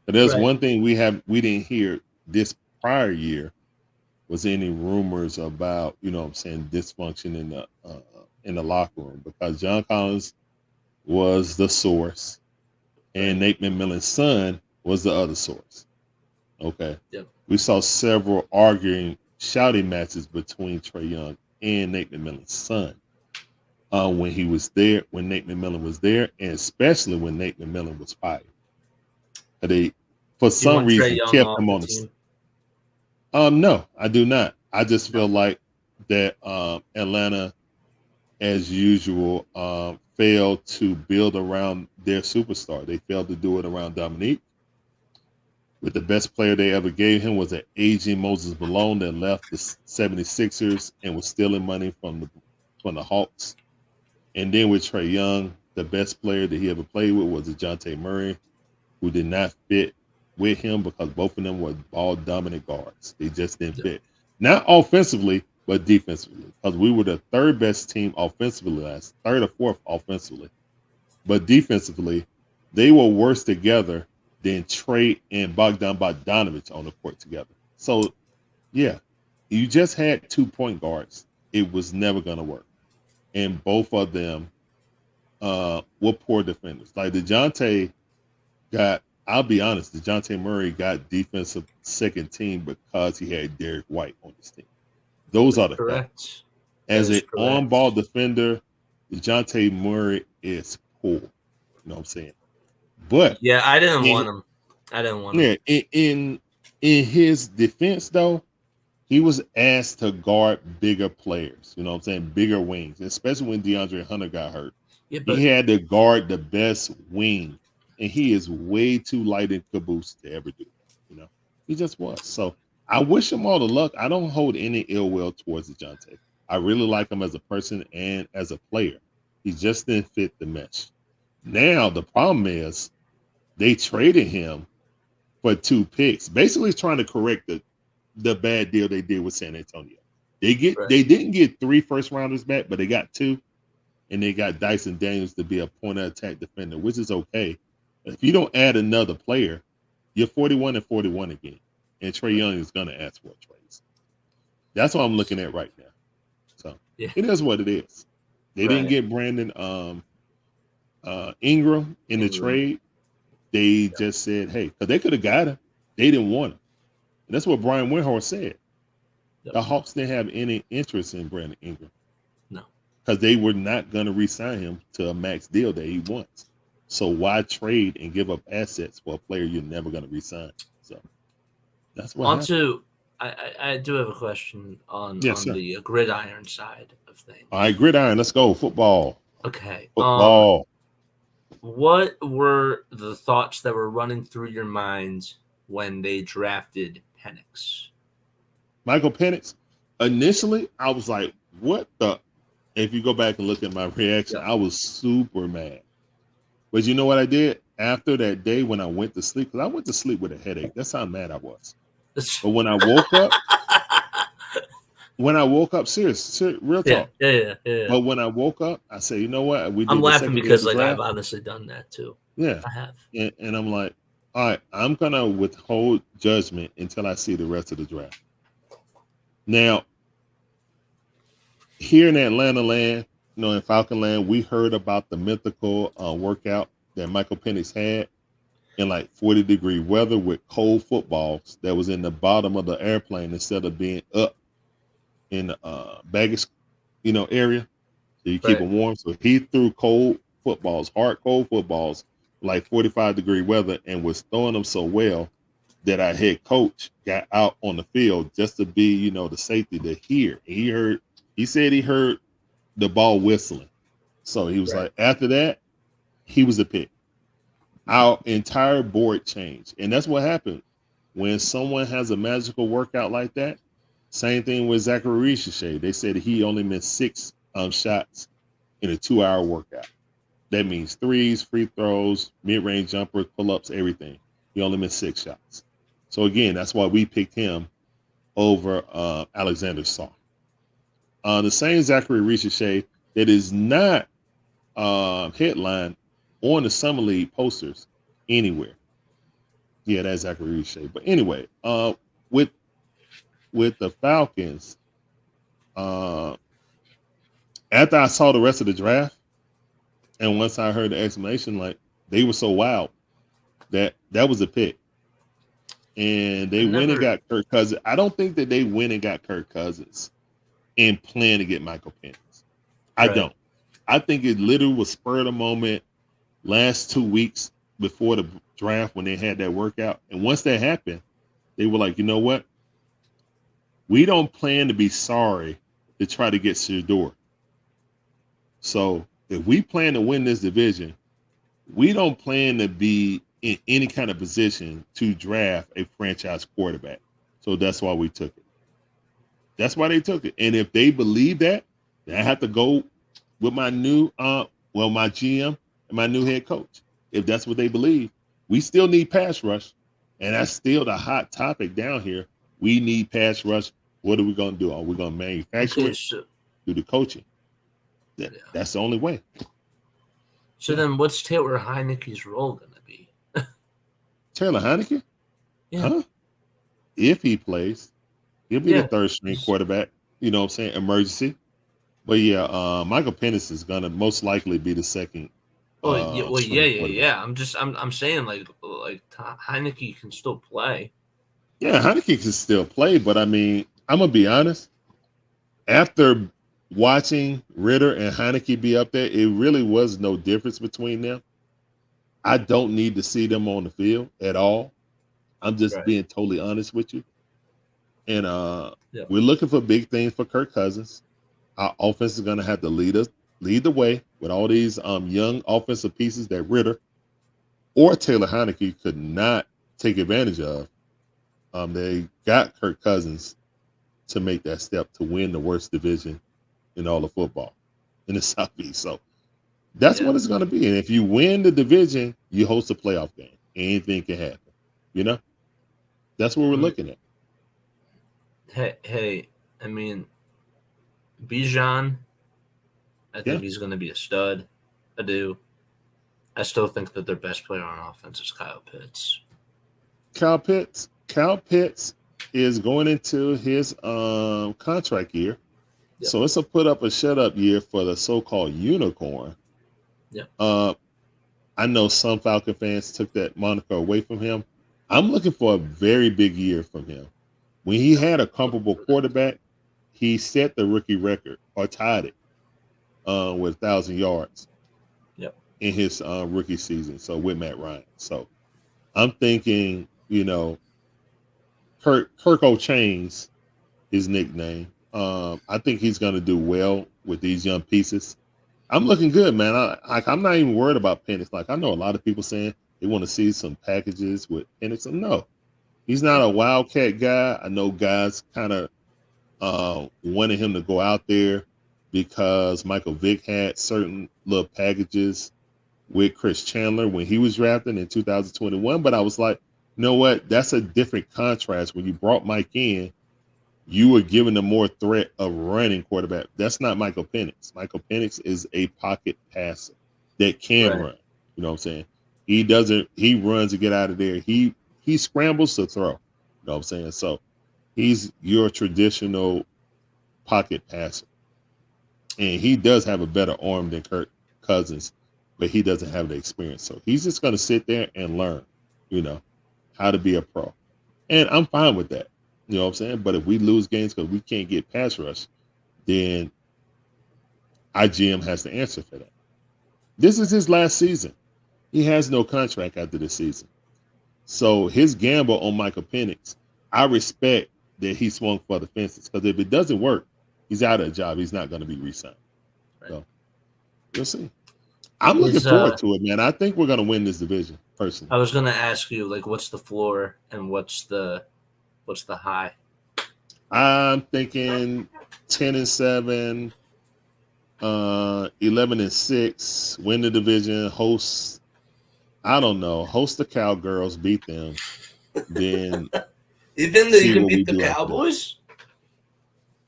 But there's Right. one thing we didn't hear this prior year was any rumors about, you know what I'm saying, dysfunction in the locker room, because John Collins was the source and Nate McMillan's son was the other source. Okay. Yep. We saw several shouting matches between Trae Young and Nate McMillan's son when he was there, when Nate McMillan was there, and especially when Nate McMillan was fired. They, for some reason, kept him on the team. No, I do not. I just feel like that Atlanta, as usual, failed to build around their superstar. They failed to do it around Dominique. With the best player they ever gave him was an aging Moses Malone that left the 76ers and was stealing money from the Hawks. And then with Trae Young, the best player that he ever played with was DeJounte Murray, who did not fit with him because both of them were ball dominant guards. They just didn't fit. Not offensively, but defensively. Because we were the third best team offensively third or fourth offensively. But defensively, they were worse together than Trae and Bogdan Bogdanovic on the court together. So, yeah, you just had 2 point guards. It was never going to work. And both of them were poor defenders. Like DeJounte I'll be honest, DeJounte Murray got defensive second team because he had Derek White on his team. Those are the facts. As an on-ball defender, DeJounte Murray is poor. You know what I'm saying? But yeah, I didn't want him. Yeah, in his defense though, he was asked to guard bigger players. You know what I'm saying? Bigger wings, especially when DeAndre Hunter got hurt. Yeah, he had to guard the best wing. And he is way too light in caboose to ever do that. You know, he just was. So I wish him all the luck. I don't hold any ill will towards DeJounte. I really like him as a person and as a player. He just didn't fit the mesh. Now the problem is they traded him for 2 picks, basically trying to correct the bad deal they did with San Antonio. They didn't get 3 first rounders back, but they got 2, and they got Dyson Daniels to be a point of attack defender, which is okay. If you don't add another player, you're 41-41 again. And Trae Young is going to ask for a trade. That's what I'm looking at right now. So It is what it is. They didn't get Brandon Ingram in the trade. They just said, hey, because they could have got him. They didn't want him. And that's what Brian Windhorst said. Yep. The Hawks didn't have any interest in Brandon Ingram. No. Because they were not going to re-sign him to a max deal that he wants. So why trade and give up assets for a player you're never going to re-sign? So that's what happened. I do have a question on the gridiron side of things. All right, gridiron, let's go. Football. Okay. Football. What were the thoughts that were running through your mind when they drafted Penix? Michael Penix? Initially, I was like, what the? If you go back and look at my reaction, I was super mad. But you know what I did after that day when I went to sleep? Because I went to sleep with a headache. That's how mad I was. But when I woke up, serious real talk. Yeah. But when I woke up, I said, you know what? I'm laughing because I've honestly done that too. Yeah, I have. And I'm like, all right, I'm gonna withhold judgment until I see the rest of the draft. Now, here in Atlanta land, in Falcon Land, we heard about the mythical workout that Michael Penix had in like 40-degree weather with cold footballs that was in the bottom of the airplane instead of being up in the baggage, area. So you keep it warm. So he threw cold footballs, hard cold footballs, like 45-degree weather, and was throwing them so well that our head coach got out on the field just to be, you know, the safety to hear. He said he heard the ball whistling. So he was like, after that, he was a pick. Our entire board changed. And that's what happened. When someone has a magical workout like that, same thing with Zachary Ricochet. They said he only missed 6 shots in a 2-hour workout. That means threes, free throws, mid-range jumpers, pull-ups, everything. He only missed 6 shots. So again, that's why we picked him over Alexander Sarr. The same Zachary Ricochet that is not headline on the Summer League posters anywhere. Yeah, that's Zachary Ricochet. But anyway, with the Falcons, after I saw the rest of the draft, and once I heard the explanation, like they were so wild that was a pick. And they went and got Kirk Cousins. I don't think that they went and got Kirk Cousins and plan to get Michael Penix. I don't. I think it literally was spur of the moment last 2 weeks before the draft when they had that workout. And once that happened, they were like, you know what? We don't plan to be sorry to try to get Shedeur. So if we plan to win this division, we don't plan to be in any kind of position to draft a franchise quarterback. So that's why we took it. That's why they took it. And if they believe that, then I have to go with my new, my GM and my new head coach. If that's what they believe, we still need pass rush. And that's still the hot topic down here. We need pass rush. What are we going to do? Are we going to manufacture it through the coaching? That's the only way. So then what's Taylor Heineke's role going to be? Taylor Heineke? Yeah. Huh? If he plays, he'll be the third string quarterback. You know what I'm saying? Emergency. But yeah, Michael Penix is going to most likely be the second. Yeah. I'm saying like Heineke can still play. Yeah, Heineke can still play, but I mean, I'm gonna be honest. After watching Ritter and Heineke be up there, it really was no difference between them. I don't need to see them on the field at all. I'm just being totally honest with you. And we're looking for big things for Kirk Cousins. Our offense is gonna have to lead the way with all these young offensive pieces that Ritter or Taylor Heineke could not take advantage of. They got Kirk Cousins to make that step to win the worst division in all of football in the Southeast. So that's what it's going to be. And if you win the division, you host a playoff game. Anything can happen. You know, that's what we're looking at. Hey, I mean, Bijan, I think he's going to be a stud. I do. I still think that their best player on offense is Kyle Pitts. Kyle Pitts is going into his contract year. Yep. So it's a put up or shut up year for the so-called unicorn. Yeah. I know some Falcon fans took that moniker away from him. I'm looking for a very big year from him. When he had a comparable quarterback, he set the rookie record or tied it with 1,000 yards. Yep. In his rookie season. So with Matt Ryan. So I'm thinking, you know, Kirk O'Chains, his nickname. I think he's going to do well with these young pieces. I'm looking good, man. I'm not even worried about Penix. Like I know a lot of people saying they want to see some packages with Penix. No, he's not a wildcat guy. I know guys kind of wanted him to go out there because Michael Vick had certain little packages with Chris Chandler when he was drafted in 2021. But I was like, you know what? That's a different contrast. When you brought Mike in, you were given a more threat of running quarterback. That's not Michael Penix. Michael Penix is a pocket passer that can run. You know what I'm saying? He runs to get out of there. He scrambles to throw. You know what I'm saying? So he's your traditional pocket passer. And he does have a better arm than Kirk Cousins, but he doesn't have the experience. So he's just going to sit there and learn, you know, how to be a pro. And I'm fine with that. You know what I'm saying? But if we lose games because we can't get pass rush, then our GM has to answer for that. This is his last season. He has no contract after this season. So his gamble on Michael Penix, I respect that he swung for the fences, because if it doesn't work, he's out of a job. He's not going to be re-signed. Right. So we'll see. I'm looking forward to it, man. I think we're going to win this division, personally. I was going to ask you, like, what's the floor and what's the high? I'm thinking 10-7, 11-6, win the division, host. I don't know, host the Cowgirls, beat them, then. You think that you can beat the Cowboys?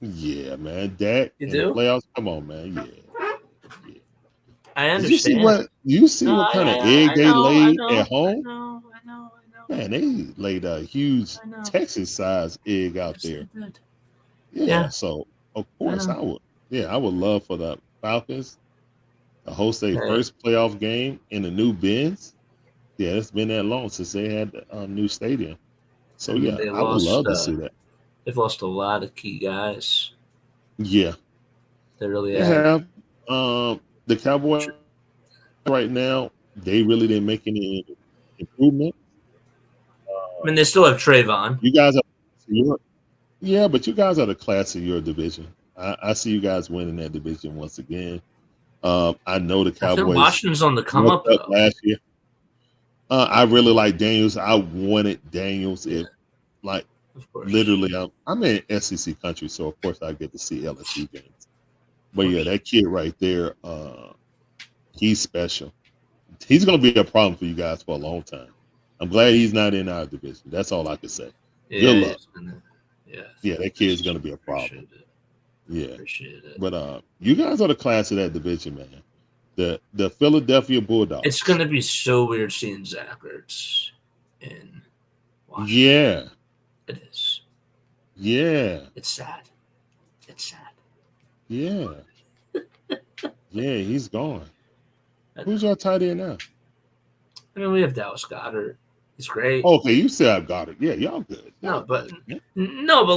Yeah, man. Dak you in do? the playoffs. Come on, man. Yeah. I understand. Did you see what kind of egg they laid at home? I know. Man, they laid a huge Texas-sized egg out there. Yeah. So of course I would. Yeah, I would love for the Falcons to host their first playoff game in the new Benz. Yeah, it's been that long since they had a new stadium. So yeah, I would love to see that. They've lost a lot of key guys. Yeah, they really have. The Cowboys right now, they really didn't make any improvement. I mean, they still have Trayvon. You guys are, yeah, but you guys are the class of your division. I see you guys winning that division once again. I know the Cowboys. I think Washington's on the come up last year. I really like Daniels. I wanted Daniels. If like literally, I'm in SEC country, so of course I get to see LSU games. But yeah, that kid right there, he's special. He's going to be a problem for you guys for a long time. I'm glad he's not in our division. That's all I can say. Good luck. Yeah, that kid's going to be a problem. Yeah, appreciate it. But you guys are the class of that division, man. The Philadelphia Bulldogs. It's going to be so weird seeing Zach Ertz in Washington. Yeah, it is. Yeah, it's sad. Yeah. Yeah, he's gone. Who's your tight end now? I mean, we have Dallas Goedert. He's great. Okay, you said I've got it. Yeah, y'all good. No, but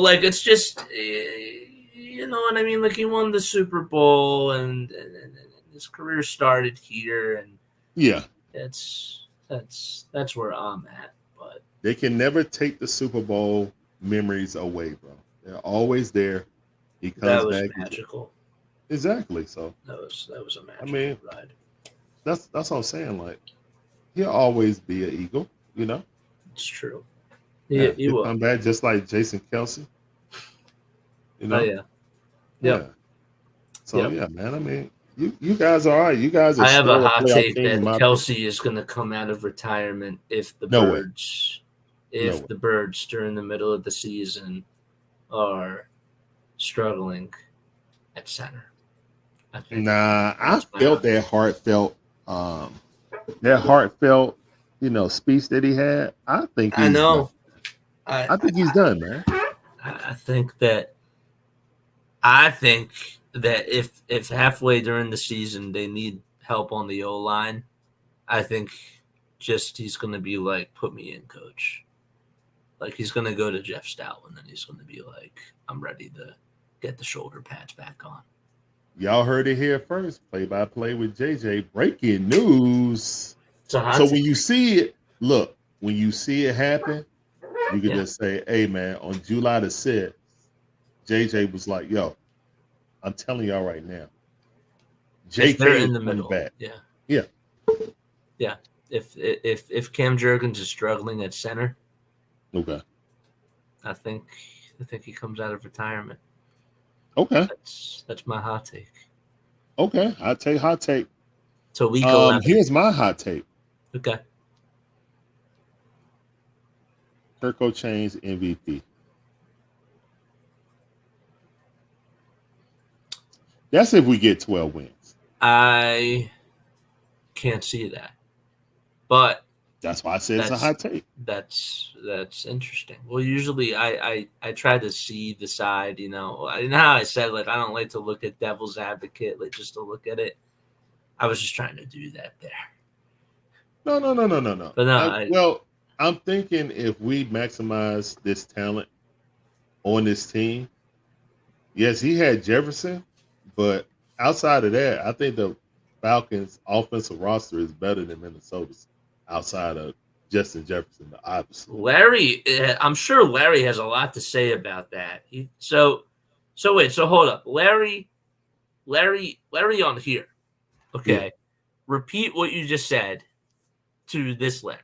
like it's just you know what I mean. Like he won the Super Bowl, and his career started here, and yeah, that's where I'm at. But they can never take the Super Bowl memories away, bro. They're always there. He comes back. Magical. Exactly. So that was a magical ride. That's what I'm saying. Like he'll always be an Eagle. You know. It's true. Yeah, he will come back just like Jason Kelsey. You know. Oh, yeah. Yeah. So yeah, man. I mean, you guys are all right. You guys are. I have a hot take that Kelsey is going to come out of retirement if the Birds, the Birds during the middle of the season are struggling at center. I felt that heartfelt, speech that he had. I think he's done. I think he's done, man. I think that if halfway during the season they need help on the O-line, I think he's going to be like, put me in, coach. Like he's going to go to Jeff Stoutland and he's going to be like, I'm ready to get the shoulder pads back on. Y'all heard it here first. Play-by-play with JJ. Breaking news. So when you see it, when you see it happen, you can just say, hey, man, on July the 6th, JJ was like, yo, I'm telling y'all right now. JK in the middle. Back. Yeah. If Cam Jurgens is struggling at center, okay, I think he comes out of retirement. Okay, that's my hot take. Okay, I'll take hot take. So week 11. Here's my hot take. Okay. Kirko Chainz MVP. That's if we get 12 wins. I can't see that. But that's why I said it's a hot take. That's interesting. Well, usually I try to see the side, you know how I said, like, I don't like to look at devil's advocate, like just to look at it. I was just trying to do that there. No. But no, I'm thinking if we maximize this talent on this team, yes, he had Jefferson, but outside of that, I think the Falcons' offensive roster is better than Minnesota's outside of Justin Jefferson, obviously. Larry, I'm sure Larry has a lot to say about that. So hold up. Larry on here. Okay. Yeah. Repeat what you just said to this Larry.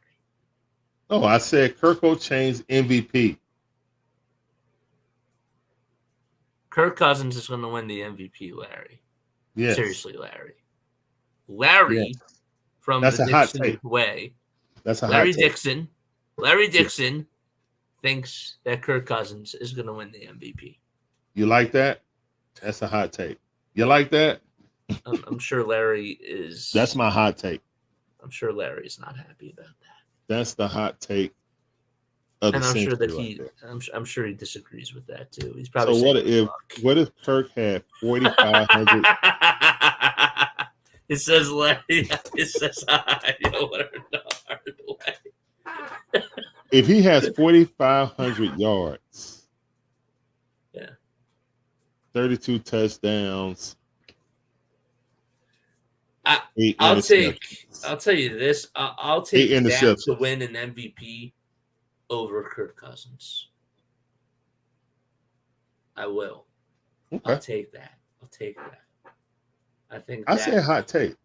Oh, I said Kirk O'Chain's MVP. Kirk Cousins is going to win the MVP, Larry. Yes. Seriously, Larry. Larry from That's the a hot Dixon take. way. That's a Larry hot take. Larry Dixon thinks that Kirk Cousins is going to win the MVP. You like that? That's a hot take. You like that? I'm sure Larry is. That's my hot take. I'm sure Larry's not happy about that. That's the hot take of the century. Sure that I'm sure he disagrees with that too. He's probably. So what if Kirk had 4,500? It says Larry. It says if he has 4,500 yards, 32 touchdowns. I'll tell you this. I'll take that to win an MVP over Kirk Cousins. I will. Okay. I'll take that. I think I said hot take.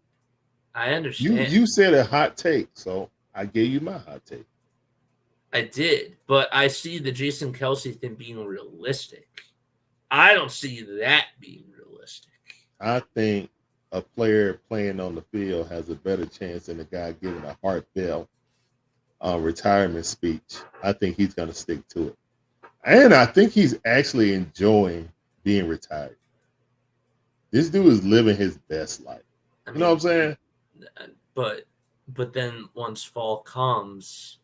I understand. You said a hot take, so I gave you my hot take. I did, but I see the Jason Kelce thing being realistic. I don't see that being realistic. I think a player playing on the field has a better chance than a guy giving a heartfelt retirement speech. I think he's going to stick to it. And I think he's actually enjoying being retired. This dude is living his best life. You know what I'm saying? But then once fall comes,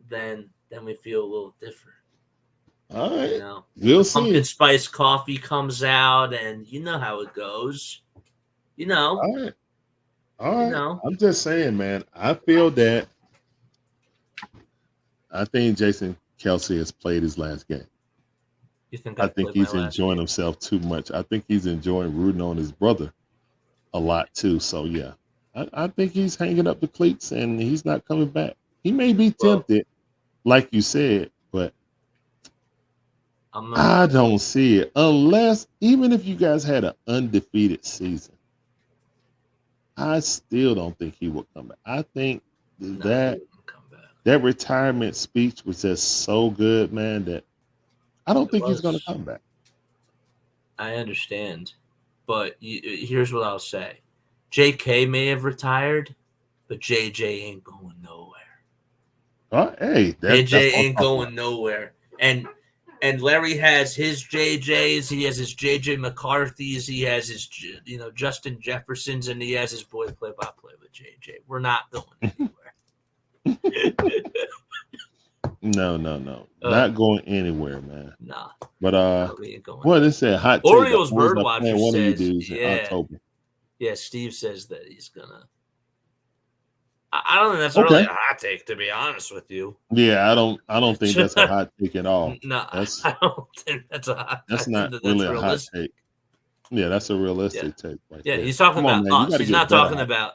then we feel a little different. All right. You know, we'll see. Pumpkin spice coffee comes out, and you know how it goes. You know. All right. You know. I'm just saying, man. I feel that. I think Jason Kelce has played his last game. You think? I think he's enjoying himself too much. I think he's enjoying rooting on his brother a lot too. So yeah, I think he's hanging up the cleats and he's not coming back. He may be tempted, like you said, but I don't see it. Unless, even if you guys had an undefeated season, I still don't think he will come back. I think that retirement speech was just so good, man, that I don't think he's going to come back. I understand, but here's what I'll say. JK may have retired, but JJ ain't going nowhere. Hey, JJ ain't going nowhere. And Larry has his JJs. He has his JJ McCarthy's. He has his, Justin Jefferson's, and he has his boy play-by-play with JJ. We're not going anywhere. No. Not going anywhere, man. Nah. But what is that? Hot take. Orioles Birdwatcher one says, of you dudes in October. Yeah, Steve says that he's gonna. I don't think that's really a hot take, to be honest with you. Yeah, I don't think that's a hot take at all. No, I don't think that's a hot. That's not really a hot take. Yeah, that's a realistic take. Right there. He's talking about us. He's not talking about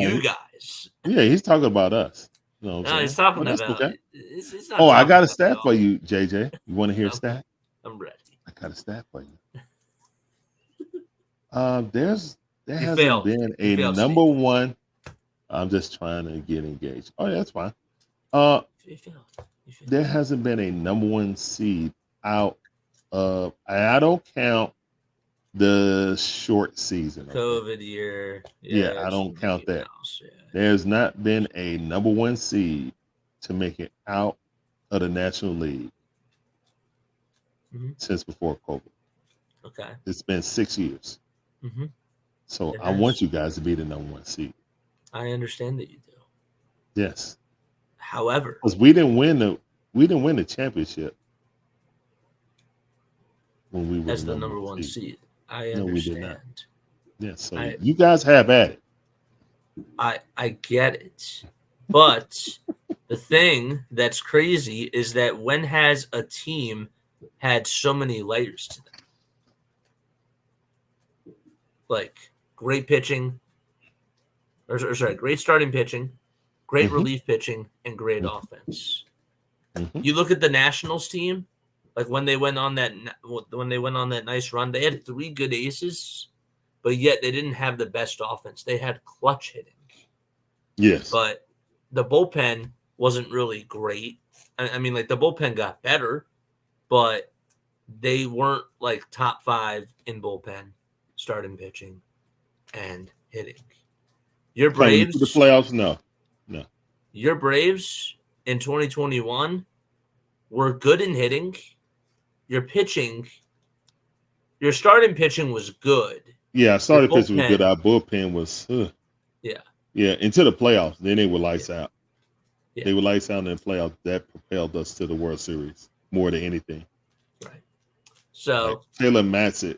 you guys. Yeah, he's talking about us. You know no, he's talking about. Okay. He's not I got a stat for you, JJ. You want to hear a stat? I'm ready. I got a stat for you. There hasn't been a number one. I'm just trying to get engaged. Oh, yeah, that's fine. There hasn't been a number one seed out of. I don't count the short season. COVID year. Yeah, I don't count that. There's not been a number one seed to make it out of the National League since before COVID. Okay. It's been 6 years. Mm-hmm. So I want you guys to be the number one seed. I understand that you do. Yes. However, because we didn't win the championship when we were as the number one seed. I understand. No, we did not. Yes. So you guys have at it. I get it. But the thing that's crazy is that when has a team had so many layers to them? Like great pitching, great starting pitching, great Mhm. relief pitching, and great Mhm. offense. Mhm. You look at the Nationals team, like when they went on that nice run, they had 3 good aces, but yet they didn't have the best offense. They had clutch hitting, Yes. but the bullpen wasn't really great. I mean, like the bullpen got better, but they weren't like top 5 in bullpen, starting pitching, and hitting. Your So when you put the Braves, playoffs, no. your Braves in 2021 were good in hitting. Your pitching, your starting pitching was good. Yeah, I saw Your the pitch was good. bullpen, Our bullpen was, yeah, into the playoffs. Then they were lights yeah, out. yeah, They were lights out in the playoffs. That propelled us to the World Series more than anything. right. Like So, Taylor Matzett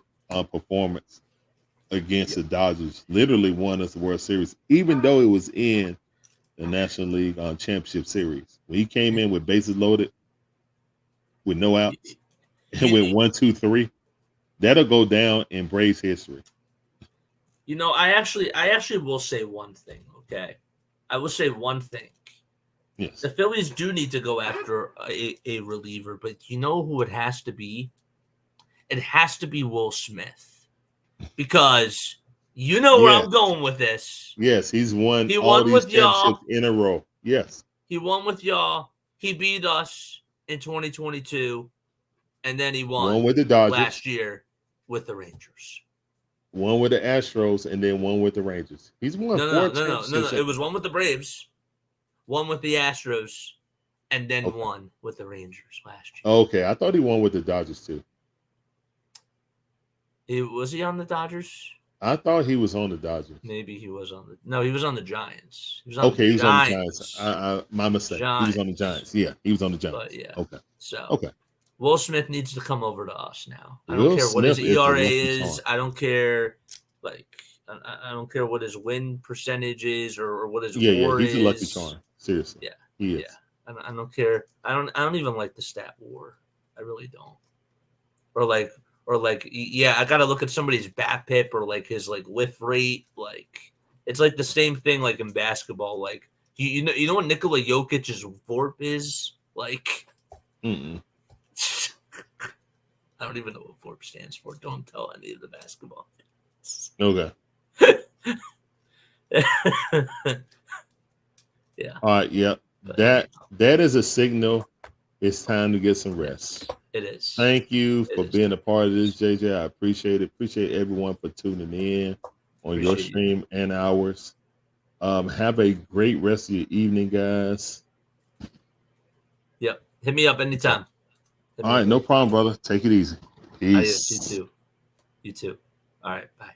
performance against yeah, the Dodgers literally won us the World Series, even though it was in the National League Championship Series. When he came in with bases loaded, with no outs, and went you, 1-2-3, that'll go down in Braves history. I actually will say one thing. Okay, I will say one thing. Yes. The Phillies do need to go after a reliever, but you know who it has to be? It has to be Will Smith, because you know where Yes. I'm going with this. Yes, he's won He all won these with y'all. championships in a row. Yes. He won with y'all. He beat us in 2022, and then he One won with the Dodgers, last year with the Rangers. one with the Astros, and then one with the Rangers. He's won four No. championships. It was one with the Braves, one with the Astros, and then Okay. one with the Rangers last year. Okay, I thought he won with the Dodgers too. Was he on the Dodgers? I thought he was on the Dodgers. Maybe he was on the. No, he was on the Giants. He was on Okay, the he was on the Giants. Giants. My mistake. He was on the Giants. Yeah, he was on the Giants. But yeah. Okay. So Okay. Will Smith needs to come over to us now. I don't Will care what his Smith is the ERA lucky is. charm. I don't care, like, I don't care what his win percentage is or what his Yeah, WAR he's a lucky is. charm. Seriously. Yeah, He is. yeah. I don't care. I don't even like the stat WAR. I really don't. Or like, yeah, I gotta look at somebody's BABIP or like his like whiff rate. Like, it's like the same thing like in basketball. Like, you know what Nikola Jokic's VORP is? Like, Mm-mm. I don't even know what VORP stands for. Don't tell any of the basketball fans. Okay. Yeah. All right. Yep. But that is a signal. It's time to get some rest. yes, it is. Thank you It for is. being a part of this, JJ. I appreciate it. Appreciate everyone for tuning in on your Appreciate stream and ours. Have a great rest of your evening, guys. Yep. Hit me up anytime. All right, no problem, brother. Take it easy. Adios. Peace. You too. You too. All right. Bye.